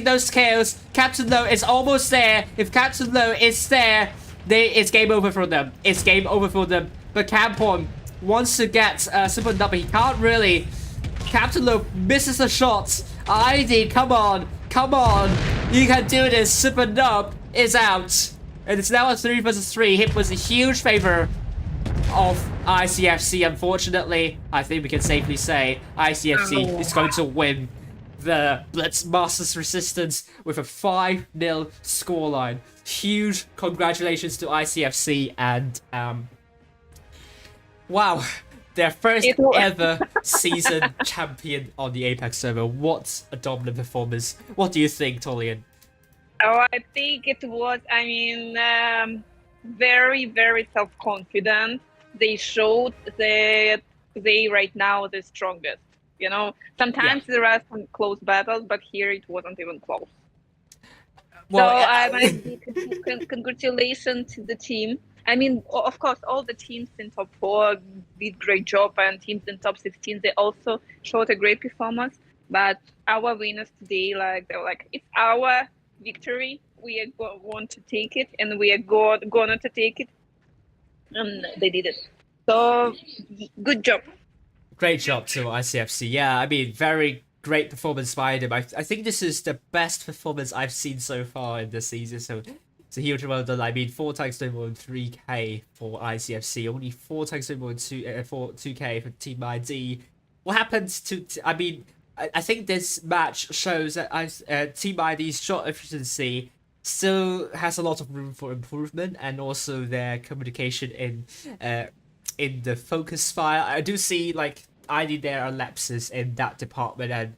those kills. Captain Low is almost there. If Captain Low is there, it's game over for them. It's game over for them. But Campon wants to get Super Nub, but he can't really. Captain Low misses a shot. ID, come on. Come on. You can do this. Super Nub is out. And it's now a 3 versus 3. Hit was a huge favor of ICFC. Unfortunately, I think we can safely say ICFC is going to win the Blitz Masters Resistance with a 5-0 scoreline. Huge congratulations to ICFC, and wow, their first ever season champion on the APAC server. What a dominant performance. What do you think, Tolyan? Oh, I think it was, very, very self-confident. They showed that they right now are the strongest. You know, sometimes there are some close battles, but here it wasn't even close. Well, so congratulations to the team. I mean, of course, all the teams in top 4 did great job, and teams in top 16, they also showed a great performance. But our winners today, they were like, it's our victory. We are want to take it, and we are gonna to take it. And they did it. So, good job. Great job to ICFC. Yeah, I mean, very great performance by them. I think this is the best performance I've seen so far in the season. So it's a huge well done. I mean, 4 times no more than 3k for ICFC. Only 4 times no more than 2k for Team ID. What happens to? I mean, I think this match shows that Team ID's shot efficiency still has a lot of room for improvement, and also their communication in the focus fire. I do see like ID there are lapses in that department, and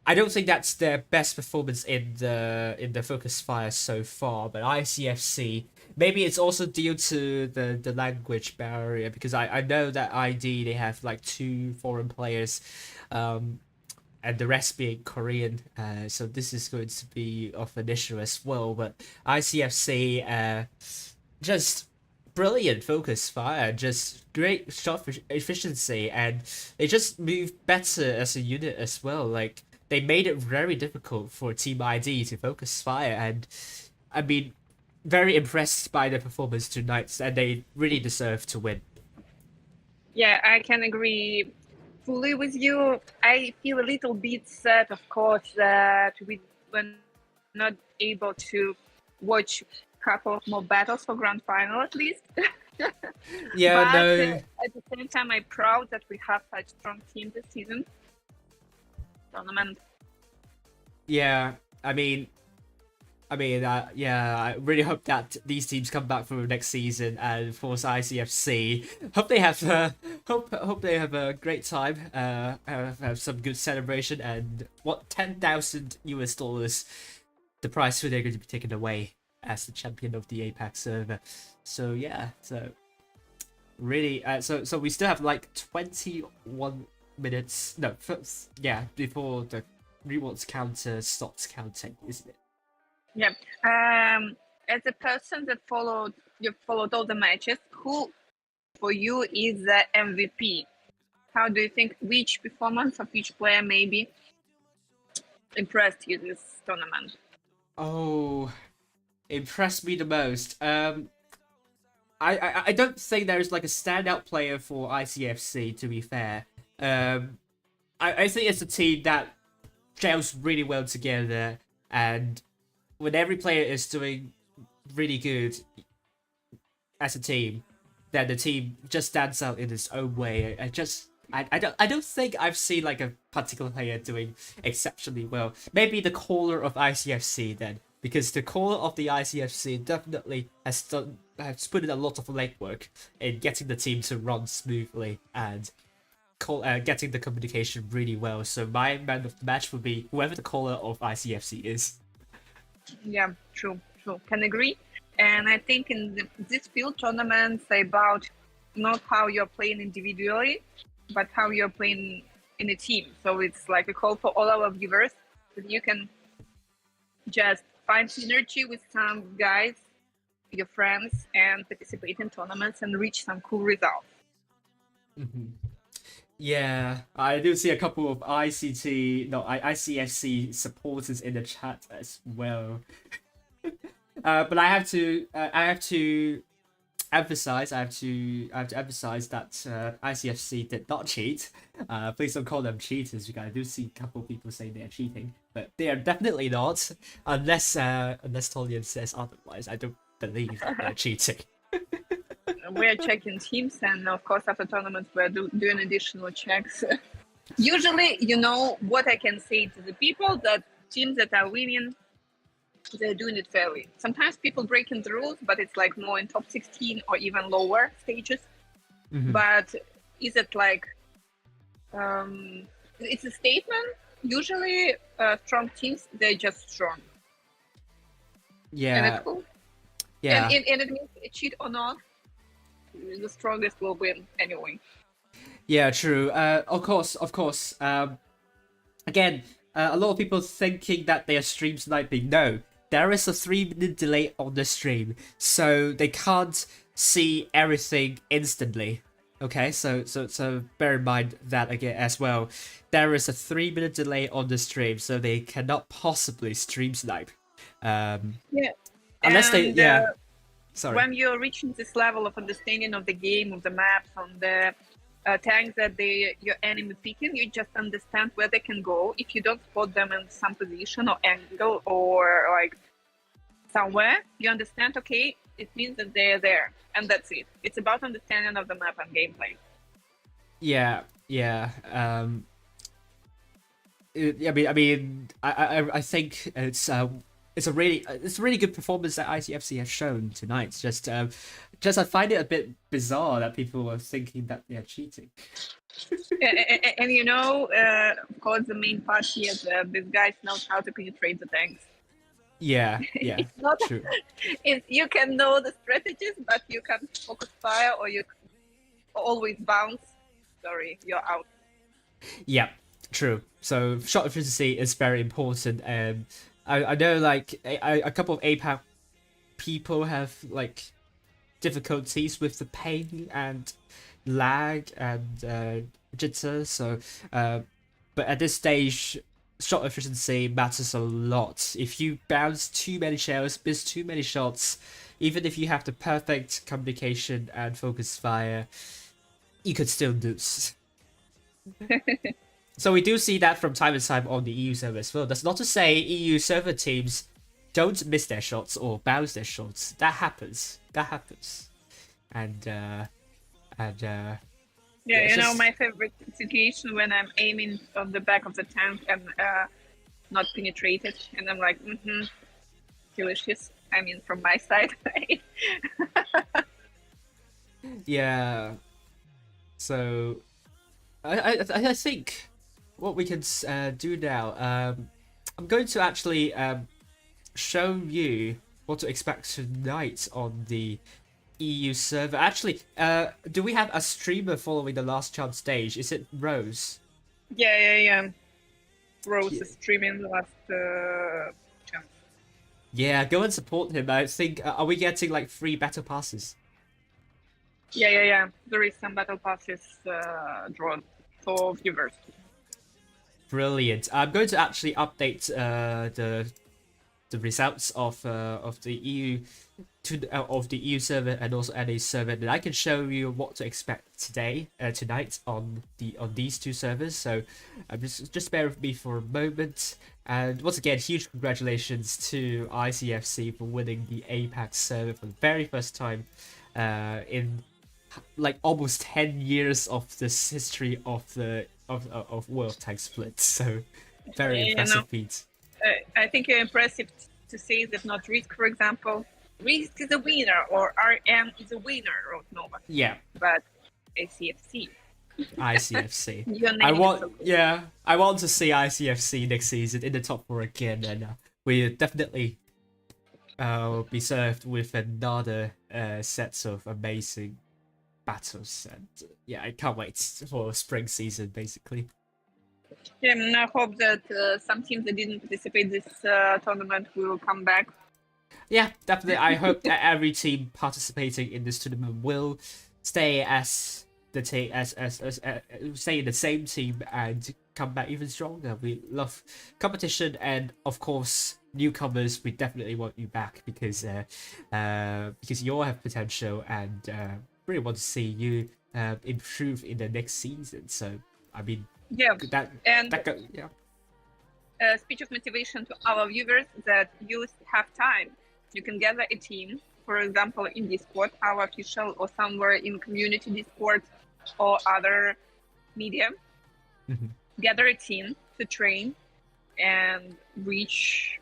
I don't think that's their best performance in the focus fire so far. But ICFC, maybe it's also due to the language barrier, because I know that ID they have like 2 foreign players, and the rest being Korean. So this is going to be of an issue as well. But ICFC, just brilliant focus fire, just great shot efficiency, and they just move better as a unit as well. Like, they made it very difficult for Team ID to focus fire, and I mean, very impressed by their performance tonight, and they really deserve to win. Yeah, I can agree fully with you. I feel a little bit sad, of course, that we were not able to watch couple of more battles for grand final at least. Yeah, but, no. At the same time, I'm proud that we have such strong team this season. Tournament. Yeah, I mean, yeah, I really hope that these teams come back for next season, and of course ICFC. Hope they have hope they have a great time. Have some good celebration, and what $10,000 the prize for they're going to be taken away as the champion of the APAC server. So yeah, so really, so we still have like 21 minutes. No, yeah, before the rewards counter stops counting, isn't it? Yeah. As a person that followed all the matches, who for you is the MVP? How do you think, which performance of each player maybe impressed you this tournament? Oh, impressed me the most. I don't think there's like a standout player for ICFC, to be fair. I think it's a team that gels really well together, and when every player is doing really good as a team, then the team just stands out in its own way. I don't think I've seen like a particular player doing exceptionally well. Maybe the caller of ICFC then, because the caller of the ICFC definitely has put in a lot of legwork in getting the team to run smoothly and getting the communication really well. So my man of the match would be whoever the caller of ICFC is. Yeah, true. Can agree. And I think in this field tournaments are about not how you're playing individually, but how you're playing in a team. So it's like a call for all our viewers that you can just find synergy with some guys, your friends, and participate in tournaments and reach some cool results. Mm-hmm. Yeah, I do see a couple of ICFC supporters in the chat as well. But I have to emphasize that ICFC did not cheat. Please don't call them cheaters, because I do see a couple of people saying they're cheating, but they are definitely not, unless Tolyan says otherwise. I don't believe that they're cheating. We're checking teams, and of course after tournaments we're doing additional checks. Usually, what I can say to the people, that teams that are winning, they're doing it fairly. Sometimes people breaking the rules, but it's like more in top 16 or even lower stages. Mm-hmm. But is it like it's a statement? Usually strong teams, they're just strong. Yeah. And it's cool. Yeah. And it means cheat or not, the strongest will win anyway. Yeah, true. Of course. Again, a lot of people thinking that they are stream sniping. No, there is a 3-minute delay on the stream, so they can't see everything instantly. Okay, so bear in mind that again as well. There is a 3-minute delay on the stream, so they cannot possibly stream snipe. Yeah. Unless and, Sorry. When you're reaching this level of understanding of the game, of the maps, on the tanks that your enemy picking, you just understand where they can go. If you don't spot them in some position or angle or like somewhere, you understand, okay, it means that they're there, and that's it. It's about understanding of the map and gameplay. Yeah, yeah. I think it's a really good performance that ICFC has shown tonight. Just I find it a bit bizarre that people were thinking that they're cheating. And you know, of course, the main part here is these guys know how to penetrate the tanks. Yeah, It's not. true. You can know the strategies, but you can focus fire or you always bounce. Sorry, you're out. Yeah, true. So shot efficiency is very important, and I know like a couple of APAC people have like difficulties with the ping and lag and jitter. So, but at this stage, shot efficiency matters a lot. If you bounce too many shells, miss too many shots, even if you have the perfect communication and focus fire, you could still lose. So we do see that from time to time on the EU server as well. That's not to say EU server teams don't miss their shots or bounce their shots. That happens. And Yeah, it's you know, just- my favorite situation when I'm aiming on the back of the tank and not penetrated, and I'm like, delicious. I mean, from my side. yeah. So I think what we can do now. I'm going to actually show you what to expect tonight on the EU server. Actually, do we have a streamer following the last chance stage? Is it Rose? Yeah. Rose is streaming the last chance. Yeah, go and support him. I think, are we getting like free battle passes? Yeah. There is some battle passes drawn for viewers. Brilliant. I'm going to actually update the results of the EU of the EU server and also NA server, and I can show you what to expect tonight on these two servers. So just bear with me for a moment. And once again, huge congratulations to ICFC for winning the APAC server for the very first time in like almost 10 years of this history of the of World Tag Split. So very Yeah, impressive no. feat. I think you're impressive to say that not Risk, for example. Risk is a winner, or RM is a winner, wrote Nova. Yeah, But ACFC. ICFC. Your name I is want, so cool. yeah, I want to see ICFC next season in the top four again, and we definitely be served with another sets of amazing battles. And yeah, I can't wait for spring season, basically. Yeah, and I hope that some teams that didn't participate this tournament will come back. Yeah, definitely. I hope that every team participating in this tournament will stay as the team, stay in the same team and come back even stronger. We love competition, and of course, newcomers. We definitely want you back because you all have potential, and really want to see you improve in the next season. So, I mean, Yeah, and speech of motivation to our viewers that you have time. You can gather a team, for example, in Discord, our official, or somewhere in community Discord or other media. Mhm. Gather a team to train and reach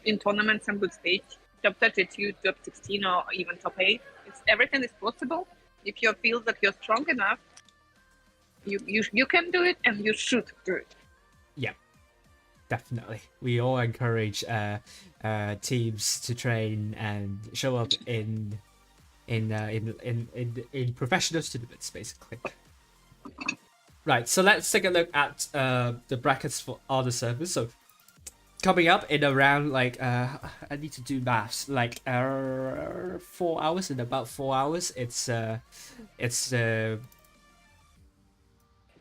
in tournaments and good stage, top 32, top 16, or even top 8. Everything is possible if you feel that you're strong enough. You can do it, and you should do it. Yeah, definitely. We all encourage teams to train and show up in professional tournaments, basically. Right. So let's take a look at the brackets for other servers. So coming up in around like I need to do maths, like 4 hours. In about 4 hours, it's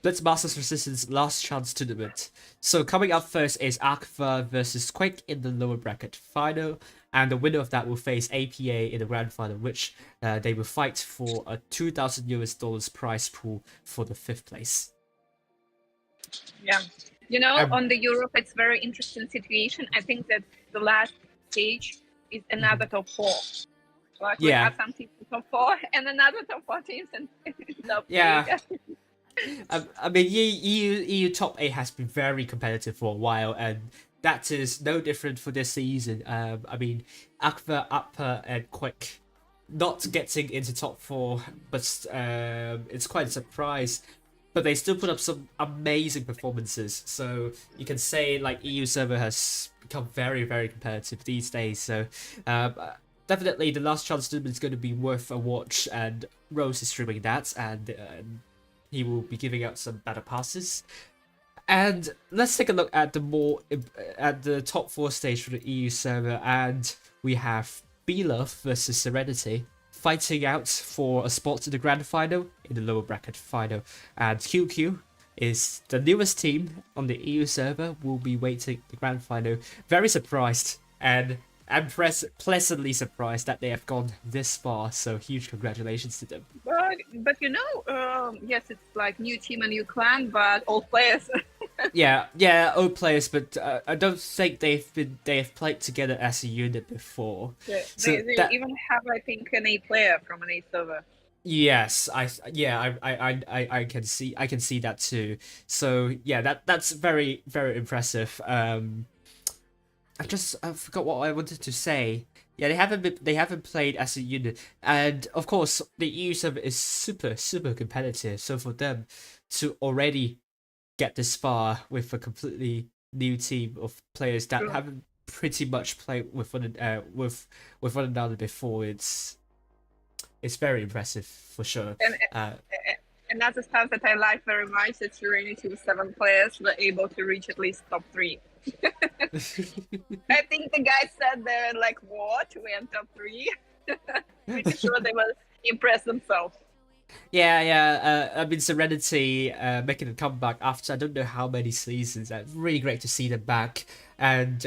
Blitz Masters Resistance Last Chance Tournament. So coming up first is ARWV versus Quake in the lower bracket final, and the winner of that will face APA in the grand final, which they will fight for a $2,000 prize pool for the 5th place. Yeah. On the Europe, it's very interesting situation. I think that the last stage is another top 4. Like we have some teams in top 4 and another top 4 teams in top 3. Yeah. I mean, EU top 8 has been very competitive for a while, and that is no different for this season. I mean, ARWV, APA, and Quake not getting into top 4, but it's quite a surprise. But they still put up some amazing performances. So you can say like EU server has become very, very competitive these days. So definitely the last chance tournament is going to be worth a watch, and Rose is streaming that, and he will be giving out some battle passes. And let's take a look at the top 4 stage for the EU server, and we have B-Love versus Serenity fighting out for a spot in the grand final in the lower bracket final. And QQ is the newest team on the EU server, will be waiting the grand final. Very surprised, and I'm pleasantly surprised that they have gone this far, so huge congratulations to them. But yes, it's like new team and new clan, but old players. yeah, old players, but I don't think they have played together as a unit before. Yeah, so they even have, I think, an A player from an A server. Yes, I can see that too. So yeah, that's very, very impressive. I forgot what I wanted to say. Yeah, they haven't played as a unit, and of course the EU server is super, super competitive. So for them to already get this far with a completely new team of players that haven't pretty much played with one another before, it's very impressive for sure. And that's the stuff that I like very much. That Serenity with 7 players were able to reach at least top 3. I think the guys said they're like, what? We are top 3. Pretty sure they will impress themselves. Yeah. I mean, Serenity making a comeback after I don't know how many seasons. Really great to see them back. And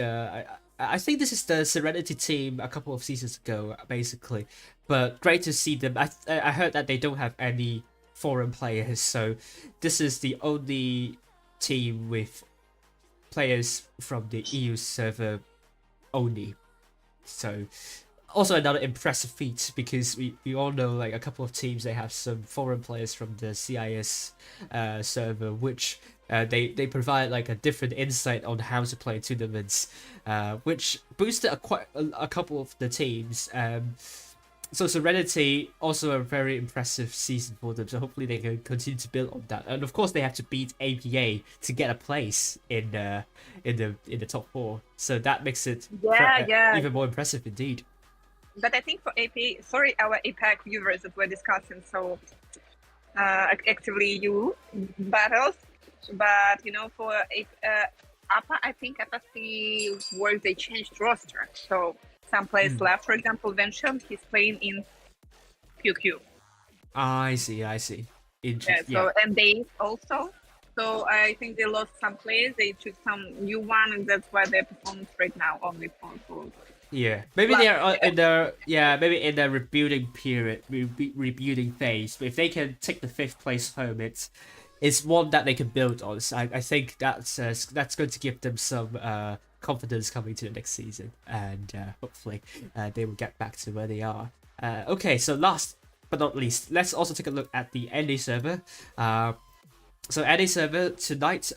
I think this is the Serenity team a couple of seasons ago, basically. But great to see them. I heard that they don't have any foreign players, so this is the only team with players from the EU server only. So also another impressive feat, because we all know like a couple of teams, they have some foreign players from the CIS server, which they provide like a different insight on how to play tournaments, which boosted a couple of the teams. So Serenity, also a very impressive season for them. So hopefully they can continue to build on that. And of course they have to beat APA to get a place in the top 4. So that makes it even more impressive indeed. But I think for APA, sorry, our APAC viewers that were discussing so actively EU battles, but for APA, I think FSC where they changed roster. So some players left. For example, Venture, he's playing in QQ. I see. And they also. So I think they lost some players. They took some new one, and that's why their performance right now only for. Yeah, maybe they are in the rebuilding period, rebuilding phase. But if they can take the 5th place home, it's one that they can build on. So I think that's going to give them some confidence coming to the next season, and hopefully they will get back to where they are. Okay, so last but not least, let's also take a look at the NA server. So NA server tonight,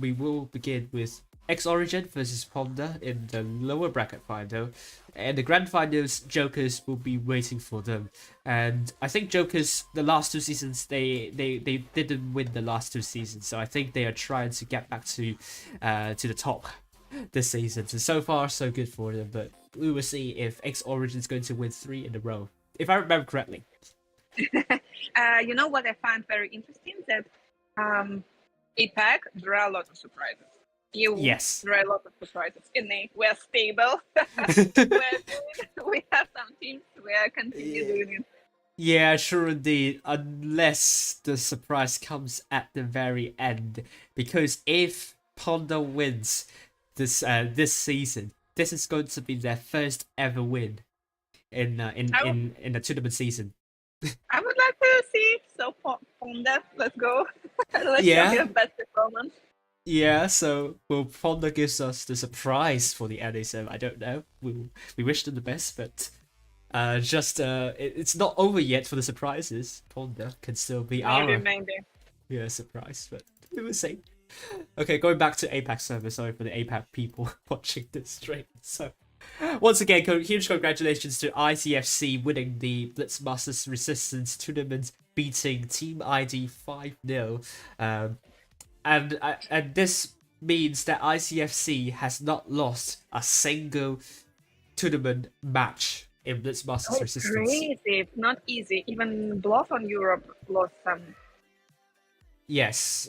we will begin with X Origin versus Ponda in the lower bracket final, and the grand finals, Jokers will be waiting for them. And I think Jokers, the last 2 seasons, they didn't win the last 2 seasons, so I think they are trying to get back to the top this season. So far so good for them, but we will see if X Origin is going to win 3 in a row, if I remember correctly. You know what I find very interesting, that APAC, there are a lot of surprises. Yes, there are a lot of surprises. We're stable. We're good. We have some teams. We are continue doing it. Yeah, sure indeed. Unless the surprise comes at the very end, because if Panda wins this season, this is going to be their first ever win in in the tournament season. I would like to see. So Fonda, let's go. Let's show Yeah. your best performance. Yeah, so well, Fonda gives us the surprise for the NA7. I don't know. We wish them the best, but it's not over yet for the surprises. Fonda can still be our Maybe. surprise, but we will see. Okay, going back to APAC server. Sorry for the APAC people watching this stream. So once again, huge congratulations to ICFC winning the Blitz Masters Resistance tournament, beating Team ID 5-0. And this means that ICFC has not lost a single tournament match in Blitz Masters Resistance. Crazy. It's not easy. Even Bluff on Europe lost some. Yes,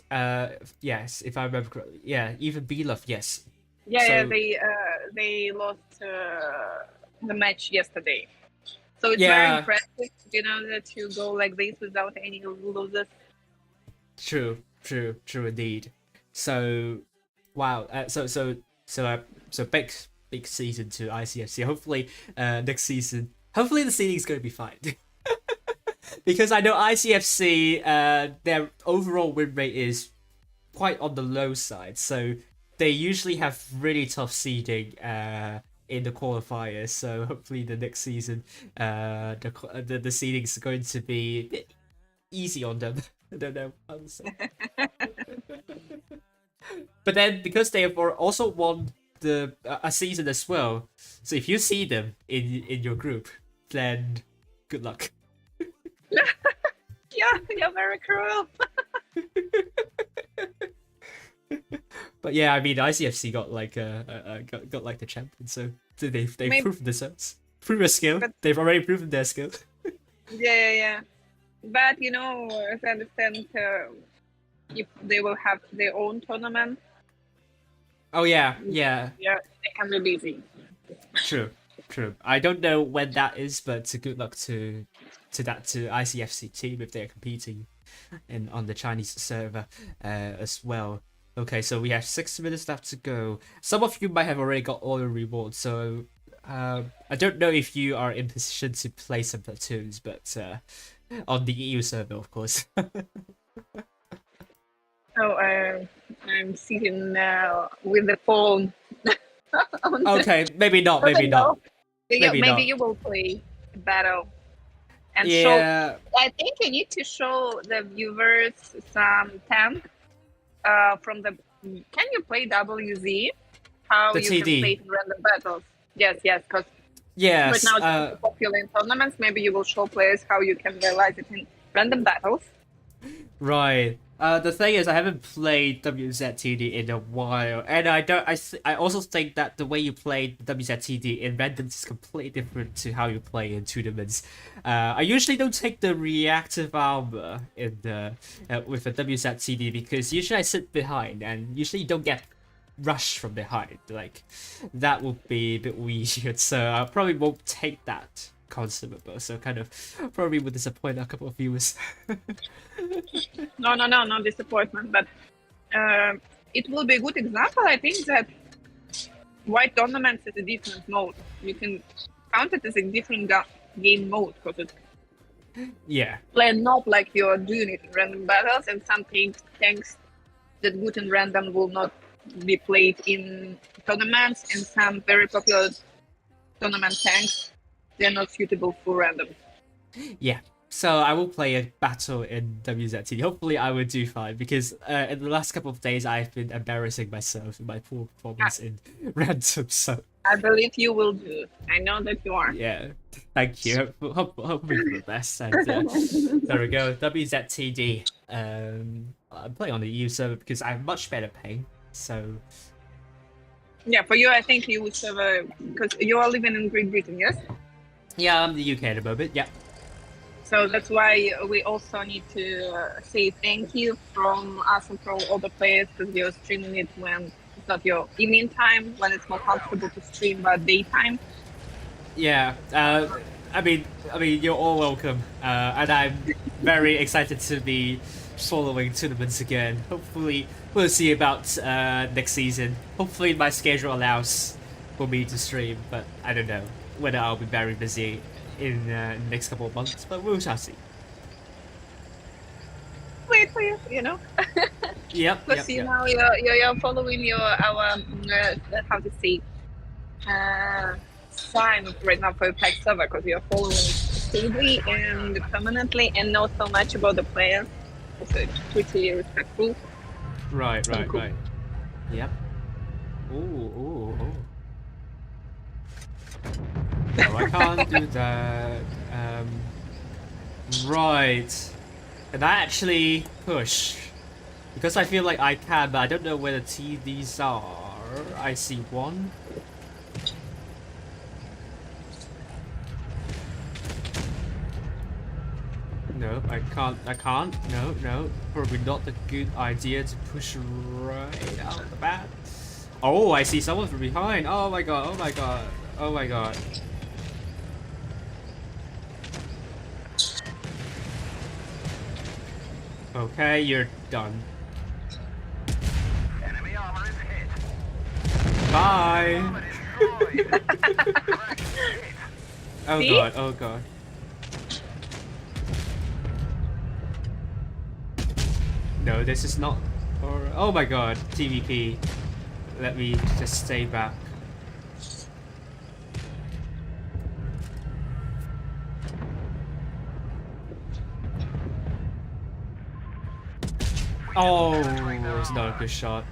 yes, if I remember correctly. Yeah, even Belov, yes. Yeah, So- they lost the match yesterday. So it's Yeah. very impressive, that you go like this without any losers. True indeed. So, wow. So big season to ICFC. Hopefully, next season. Hopefully the seeding is going to be fine. Because I know ICFC, their overall win rate is quite on the low side. So they usually have really tough seeding in the qualifiers. So hopefully the next season, the seeding is going to be a bit easy on them. I don't know how to say. But then because they have also won a season as well, so if you see them in your group, then good luck. Yeah, you're very cruel. But yeah, I mean ICFC got like got like the champion, so they've Maybe- proven themselves, proven their skill. But- They've already proven their skill. Yeah. But as I understand, if they will have their own tournament, Oh yeah, they can be busy. true. I don't know when that is, but good luck to ICFC team if they're competing on the Chinese server as well. Okay, so we have 6 minutes left to go. Some of you might have already got all the rewards, so I don't know if you are in position to play some platoons, but on the EU server, of course. So I'm sitting with the phone. Okay, maybe not. Maybe not. Maybe Maybe not. you will play battle and show. Yeah, I think you need to show the viewers some tank from the. Can you play WZ? How The you TD. can play in random battles? Yes, because yes. right now it's popular in tournaments. Maybe you will show players how you can realize it in random battles. Right. The thing is, I haven't played WZTD in a while, and I also think that the way you play WZTD in randoms is completely different to how you play in tournaments. I usually don't take the reactive armor in the with a WZTD because usually I sit behind, and usually you don't get rushed from behind. Like that would be a bit weird. So I probably won't take that consumable. So kind of probably would disappoint a couple of viewers. No disappointment, but it will be a good example. I think that why tournaments is a different mode. You can count it as a different game mode because it's Yeah. played not like you're doing it in random battles, and some tanks that good in random will not be played in tournaments, and some very popular tournament tanks they're not suitable for random. Yeah. So I will play a battle in WZT. Hopefully I will do fine because in the last couple of days I've been embarrassing myself in my poor performance in random. So I believe you will do. I know that you are. yeah, thank you. Hopefully for the best. And there we go. WZTD. I'm playing on the EU server because I have much better ping. So Yeah, for you, I think you would have because you are living in Great Britain, yes? yeah, I'm the UK at the moment. Yeah. So that's why we also need to say thank you from us and from all the players because you're streaming it when it's not your evening time, when it's more comfortable to stream but daytime. Yeah, I mean, you're all welcome, and I'm very excited to be following tournaments again. Hopefully, we'll see about next season. Hopefully, my schedule allows for me to stream, but I don't know whether I'll be very busy in the next couple of months. But we shall see. Wait for you, you know. Yep. Because you know you're following our how to say sign right now for APAC server, because you're following stably and permanently and know so much about the players. So it's pretty respectful. Right. Cool. Yep. Ooh. No, I can't do that. Right. Can I actually push? Because I feel like I can, but I don't know where the TVs are. I see one. No, I can't. No. Probably not a good idea to push right out the bat. Oh, I see someone from behind. Oh my god. Okay, you're done. Enemy armor is hit. Bye. Armor destroyed. Crack hit. Oh See? god, oh god. No, this is not. Or oh my god, TVP. Let me just stay back. Oh, it's not a good shot.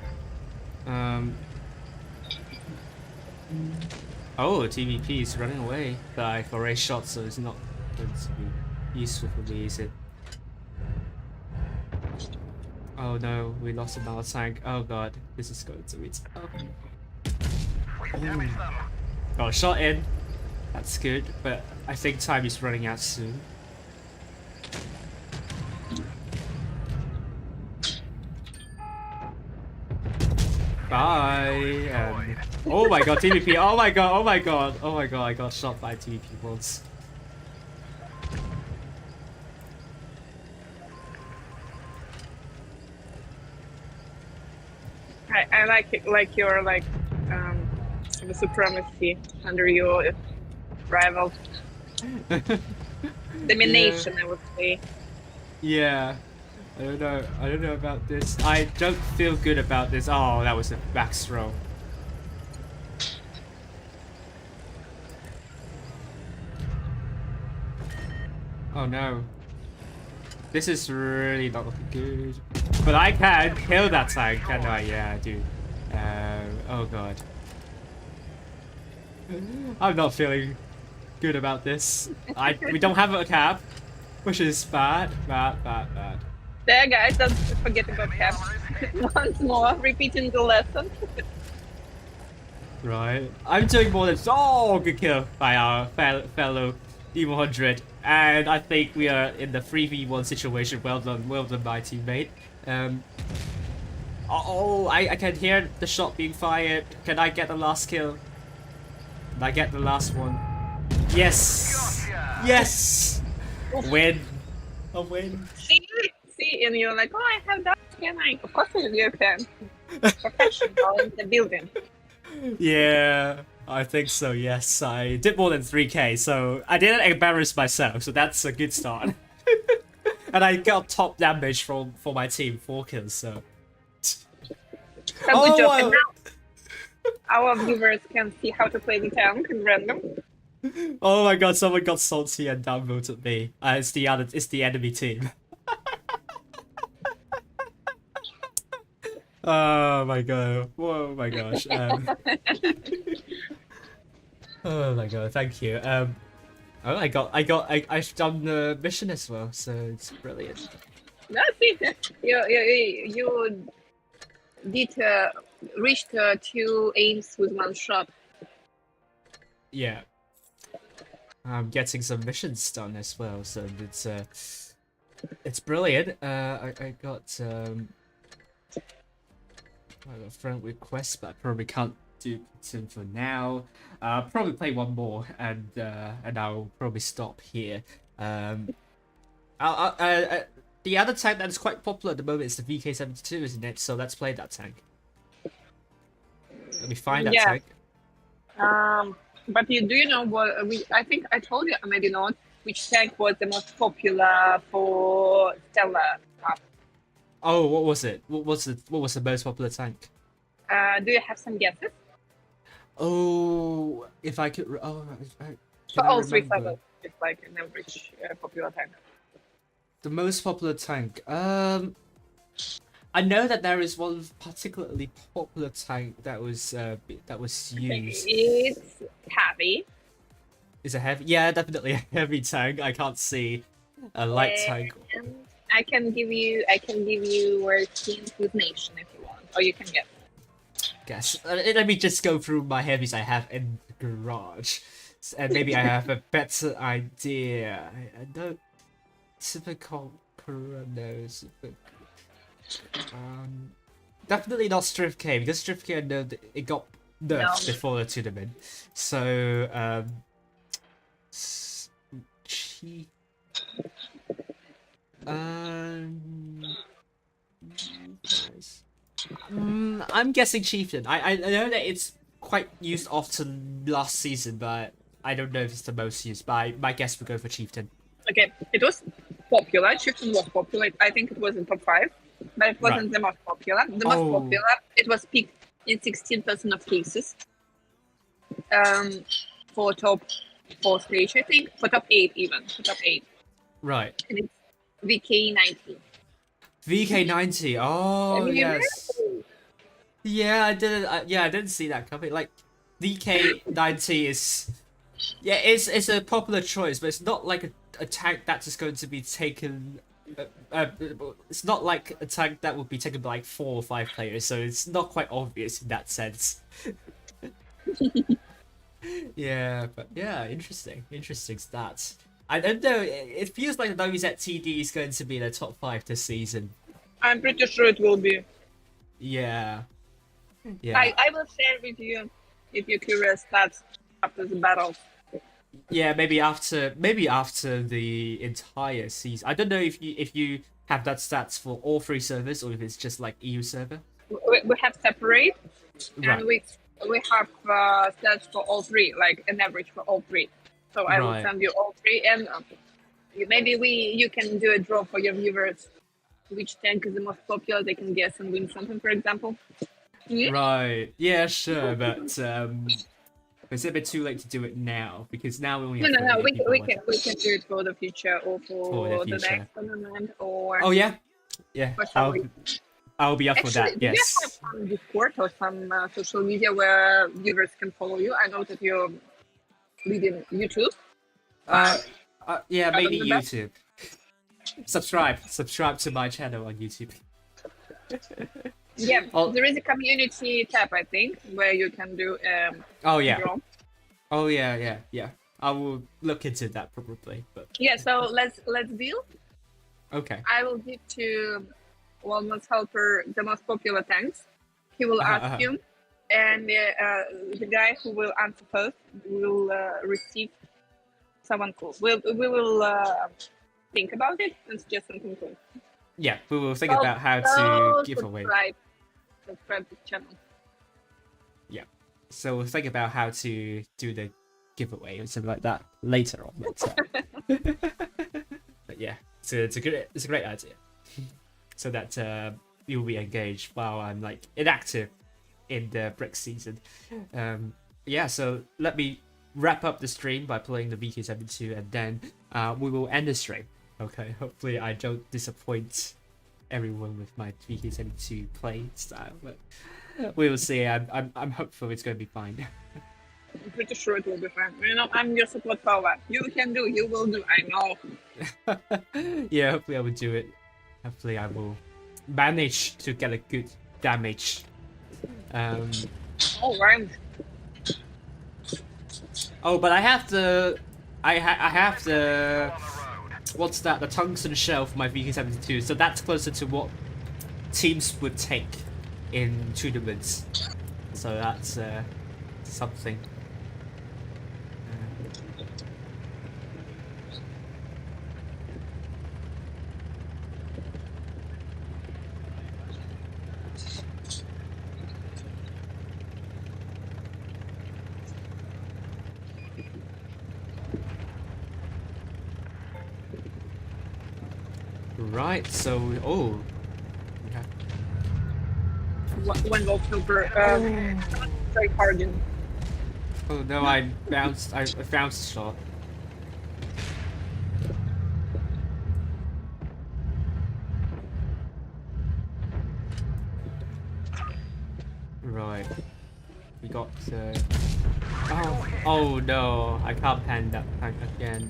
Oh, TVP is running away. But I've already shot, so it's not going to be useful for me, is it? Oh no, we lost another tank. Oh god, this is going to be tough. We've damaged them. Oh, shot in. That's good, but I think time is running out soon. Bye. Oh my god, TVP. Oh my god. I got shot by TVP once. I like it, like your the supremacy under your rival domination. I would say. Yeah. I don't know about this. I don't feel good about this. Oh, that was a back throw. Oh no. This is really not looking good. But I can kill that tank, can I? Yeah, I do. Oh god. I'm not feeling good about this. We don't have a cap, which is bad. There, guys, don't forget about caps. Once more, repeating the lesson. Right. I'm doing more than... Oh, good kill by our fellow D100. And I think we are in the 3v1 situation. Well done, my teammate. I can hear the shot being fired. Can I get the last kill? Can I get the last one? Yes! Gotcha. Yes! Win. A win. See, and you're like, oh, I have that, can I? Of course you can. Professional in the building. Yeah, I think so, yes. I did more than 3k, so I didn't embarrass myself, so that's a good start. And I got top damage for my team, 4 kills, so... So good job. And now our viewers can see how to play the tank in random. Oh my god, someone got salty and downvoted me. It's the enemy team. Oh my god. Whoa my gosh. Oh my god, thank you. I've done the mission as well, so it's brilliant. No, see, you did reach 2 aims with 1 shot. Yeah. I'm getting some missions done as well, so it's brilliant. I got a friend request, but I probably can't Duketon for now. Probably play one more, and I'll probably stop here. The other tank that is quite popular at the moment is the VK72, isn't it? So let's play that tank. Let me find that tank. But do you know what? I think I told you, maybe not, which tank was the most popular for Stellar Cup. Oh, what was it? What was the most popular tank? Do you have some guesses? Oh, if I could. For all three servers, it's like an average popular tank. The most popular tank. I know that there is one particularly popular tank that was used. It's heavy. Is it heavy? Yeah, definitely a heavy tank. I can't see a light tank. And I can give you a hint with nation if you want, or you can guess. Let me just go through my heavies I have in the garage, and maybe I have a better idea. I don't. Typical Chronos. Definitely not Strip K, because Strip K I know that it got nerfed before the tournament. So I'm guessing Chieftain. I know that it's quite used often last season, but I don't know if it's the most used. But my guess would go for Chieftain. Okay, it was popular. Chieftain was popular. I think it was in top 5, but it wasn't the most popular. The most popular, it was picked in 16% of cases. For top 4 stage, I think. For top 8 even. For top 8. Right. And it's VK90. VK90. Oh yes. Yeah, I didn't see that coming. Like VK90 is. Yeah, it's a popular choice, but it's not like a tank that is going to be taken. It's not like a tank that would be taken by like 4 or 5 players, so it's not quite obvious in that sense. Yeah, but yeah, interesting stats. I don't know. It feels like the WZTD is going to be in the top 5 this season. I'm pretty sure it will be. Yeah. I will share with you if you're curious stats after the battle. Yeah, maybe after the entire season. I don't know if you have that stats for all 3 servers or if it's just like EU server. We have separate, Right. and we have stats for all 3, like an average for all 3. So I will send you all 3, and maybe you can do a draw for your viewers. Which tank is the most popular? They can guess and win something, for example. Right. Yeah, sure, but it's a bit too late to do it now because now we only have No. We can watching. do it for the future or for the next tournament or. Oh yeah. Or I'll be up for that. Do Yes. you have some Discord or some social media where viewers can follow you? I know that you're leading YouTube. Yeah, maybe than that? YouTube. Subscribe to my channel on YouTube. Yeah, Oh. there is a community tab, I think, where you can do Oh yeah. draw. Oh yeah. I will look into that probably, but Yeah, so let's deal. okay. I will give to Walnut's helper the most popular tanks. He will ask you, and the guy who will answer first will receive someone cool. We will think about it and suggest something cool. Yeah, we will think about how to give away. Subscribe to the channel. Yeah, so we'll think about how to do the giveaway or something like that later on. But yeah, it's a great idea. So that you'll be engaged while I'm like inactive in the brick season. Yeah, so let me wrap up the stream by playing the VK72 and then we will end the stream. Okay, hopefully I don't disappoint everyone with my VK72 play style, but we will see. I'm hopeful it's going to be fine. I'm pretty sure it will be fine. You know, I'm your support power. You can do, you will do, I know. Yeah, hopefully I will do it. Hopefully I will manage to get a good damage. All right. Oh, but I have the what's that? The tungsten shell for my VK72. So that's closer to what teams would take in tournaments. so that's something. Right, so we have One October. Sorry, pardon. oh no, I bounced shot. Right. We got oh no, I can't pan that tank again.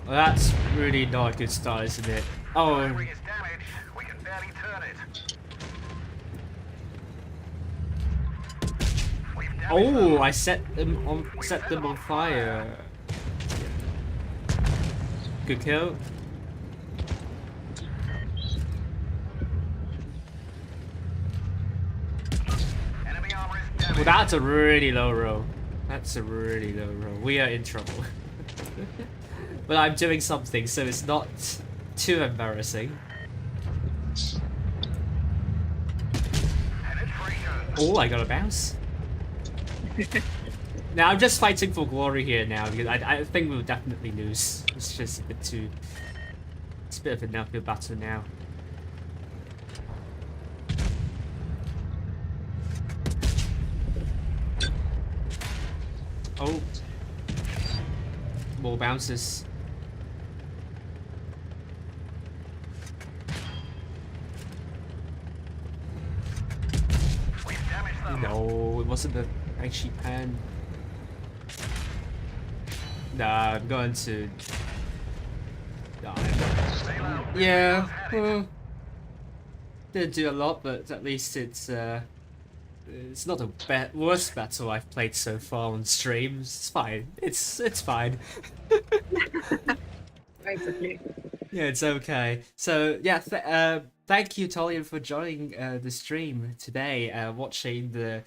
Well, that's really not a good start, isn't it? Oh, Battery is damaged. We can barely turn it. We've damaged oh, them. I set them on fire. Good kill. Enemy armor is damaged. Well, that's a really low roll. That's a really low roll. We are in trouble. But I'm doing something, so it's not too embarrassing. Penetration. Oh, I got a bounce. Now I'm just fighting for glory here now because I think we'll definitely lose. It's just a bit too. It's a bit of an uphill battle now. Oh, more bounces. We've damaged them. No, it wasn't the actually pan. Nah, I'm going to die. Sail out. Yeah, Had it. well, didn't do a lot, but at least it's not the worst battle I've played so far on streams. It's fine. It's fine. It's okay. Yeah, it's okay. So yeah, thank you, Tolyan, for joining the stream today, watching the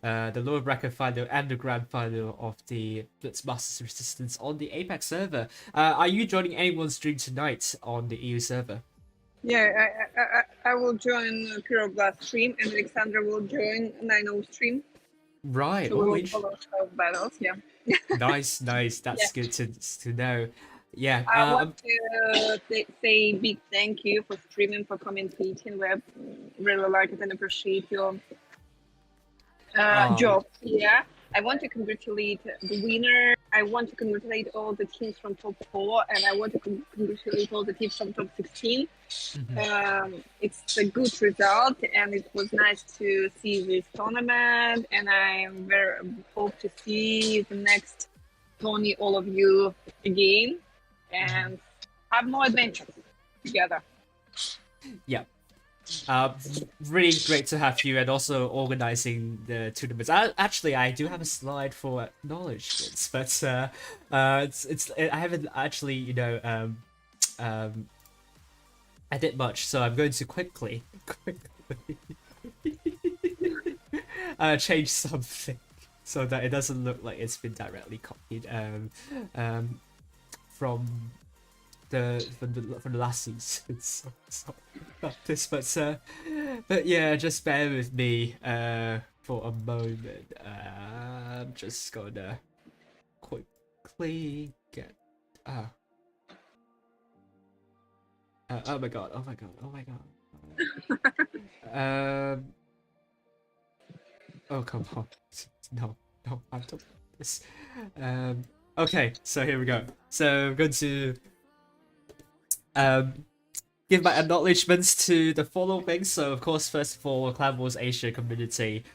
lower bracket final and the grand final of the Blitz Masters Resistance on the APAC server. Are you joining anyone's stream tonight on the EU server? Yeah, I will join Pyroblast stream, and Alexandra will join 9 stream. Right. So we Oh, will follow our battles. Yeah. nice. That's Yeah. good to know. Yeah. I want to say big thank you for streaming, for commentating. We really like it and appreciate your job. Yeah. I want to congratulate the winner. I want to congratulate all the teams from top 4, and I want to congratulate all the teams from top 16. It's a good result, and it was nice to see this tournament. And I very hope to see the next Tony, all of you again, and have more adventures together. Yeah. Really great to have you, and also organizing the tournaments. I do have a slide for acknowledgements, but I haven't actually I did much, so I'm going to quickly change something so that it doesn't look like it's been directly copied from the last season. So about this, but yeah, just bear with me for a moment. I'm just gonna quickly get oh my god. Oh come on. No, I don't want this. Okay, so here we go. So I'm going to give my acknowledgements to the following. So of course, first of all, Clan Wars Asia community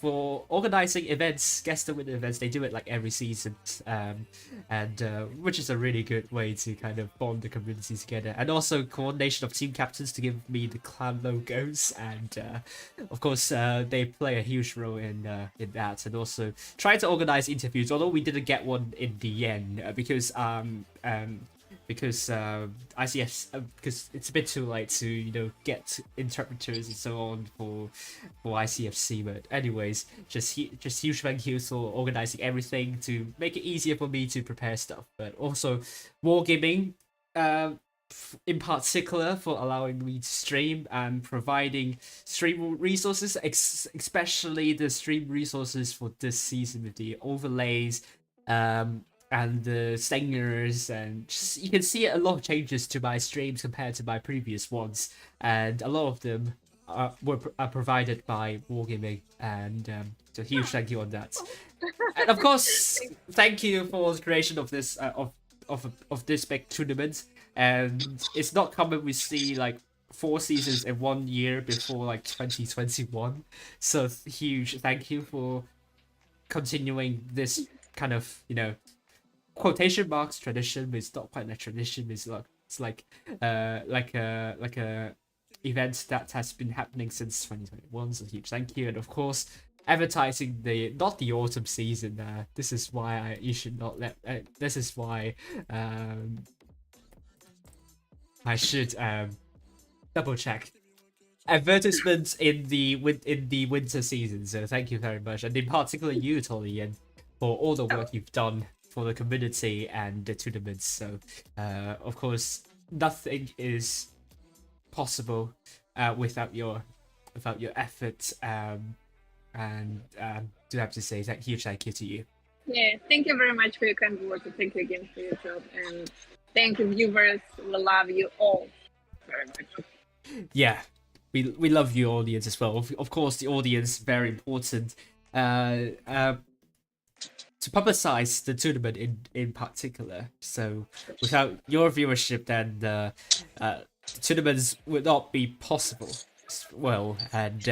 for organizing events, guest and winner events. They do it like every season, and which is a really good way to kind of bond the community together. And also coordination of team captains to give me the clan logos, and of course they play a huge role in that. And also trying to organize interviews, although we didn't get one in the end because because because it's a bit too late to get interpreters and so on for ICFC. But anyways, just huge thank you for organizing everything to make it easier for me to prepare stuff, but also Wargaming in particular for allowing me to stream and providing stream resources, especially the stream resources for this season with the overlays and the singers, and just, you can see a lot of changes to my streams compared to my previous ones, and a lot of them are provided by Wargaming, and so huge thank you on that. And of course, thank you for the creation of this of this big tournament. And it's not common we see like 4 seasons in 1 year before like 2021. So huge thank you for continuing this kind of quotation marks tradition. But it's not quite a tradition. It's like a event that has been happening since 2021. So huge thank you, and of course advertising not the autumn season. This is why you should not let. This is why I should double check advertisements in the winter season. So thank you very much, and in particular you, Tolyan, for all the work you've done for the community and the tournaments. So of course nothing is possible without your effort. And do have to say huge thank you to you. Yeah, thank you very much for your kind words, and thank you again for your job. And thank you, viewers. We love you all very much. Yeah, we love you, audience, as well. Of course, the audience very important. To publicize the tournament in particular. So without your viewership, then the tournaments would not be possible. Well, and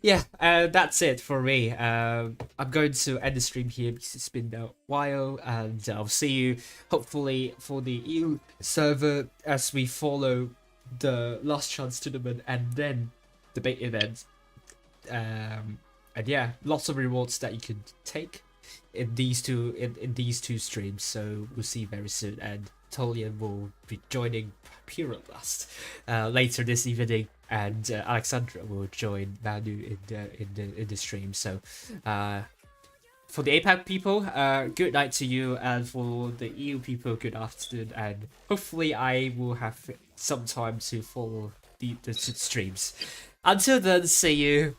yeah, that's it for me. I'm going to end the stream here because it's been a while, and I'll see you hopefully for the EU server as we follow the Last Chance tournament and then the big event. And yeah, lots of rewards that you can take in these two streams. So we'll see you very soon, and Tolyan will be joining Pyroblast later this evening, and Alexandra will join Manu in the stream. So for the APAC people, good night to you, and for the EU people, good afternoon, and hopefully I will have some time to follow the streams. Until then, see you.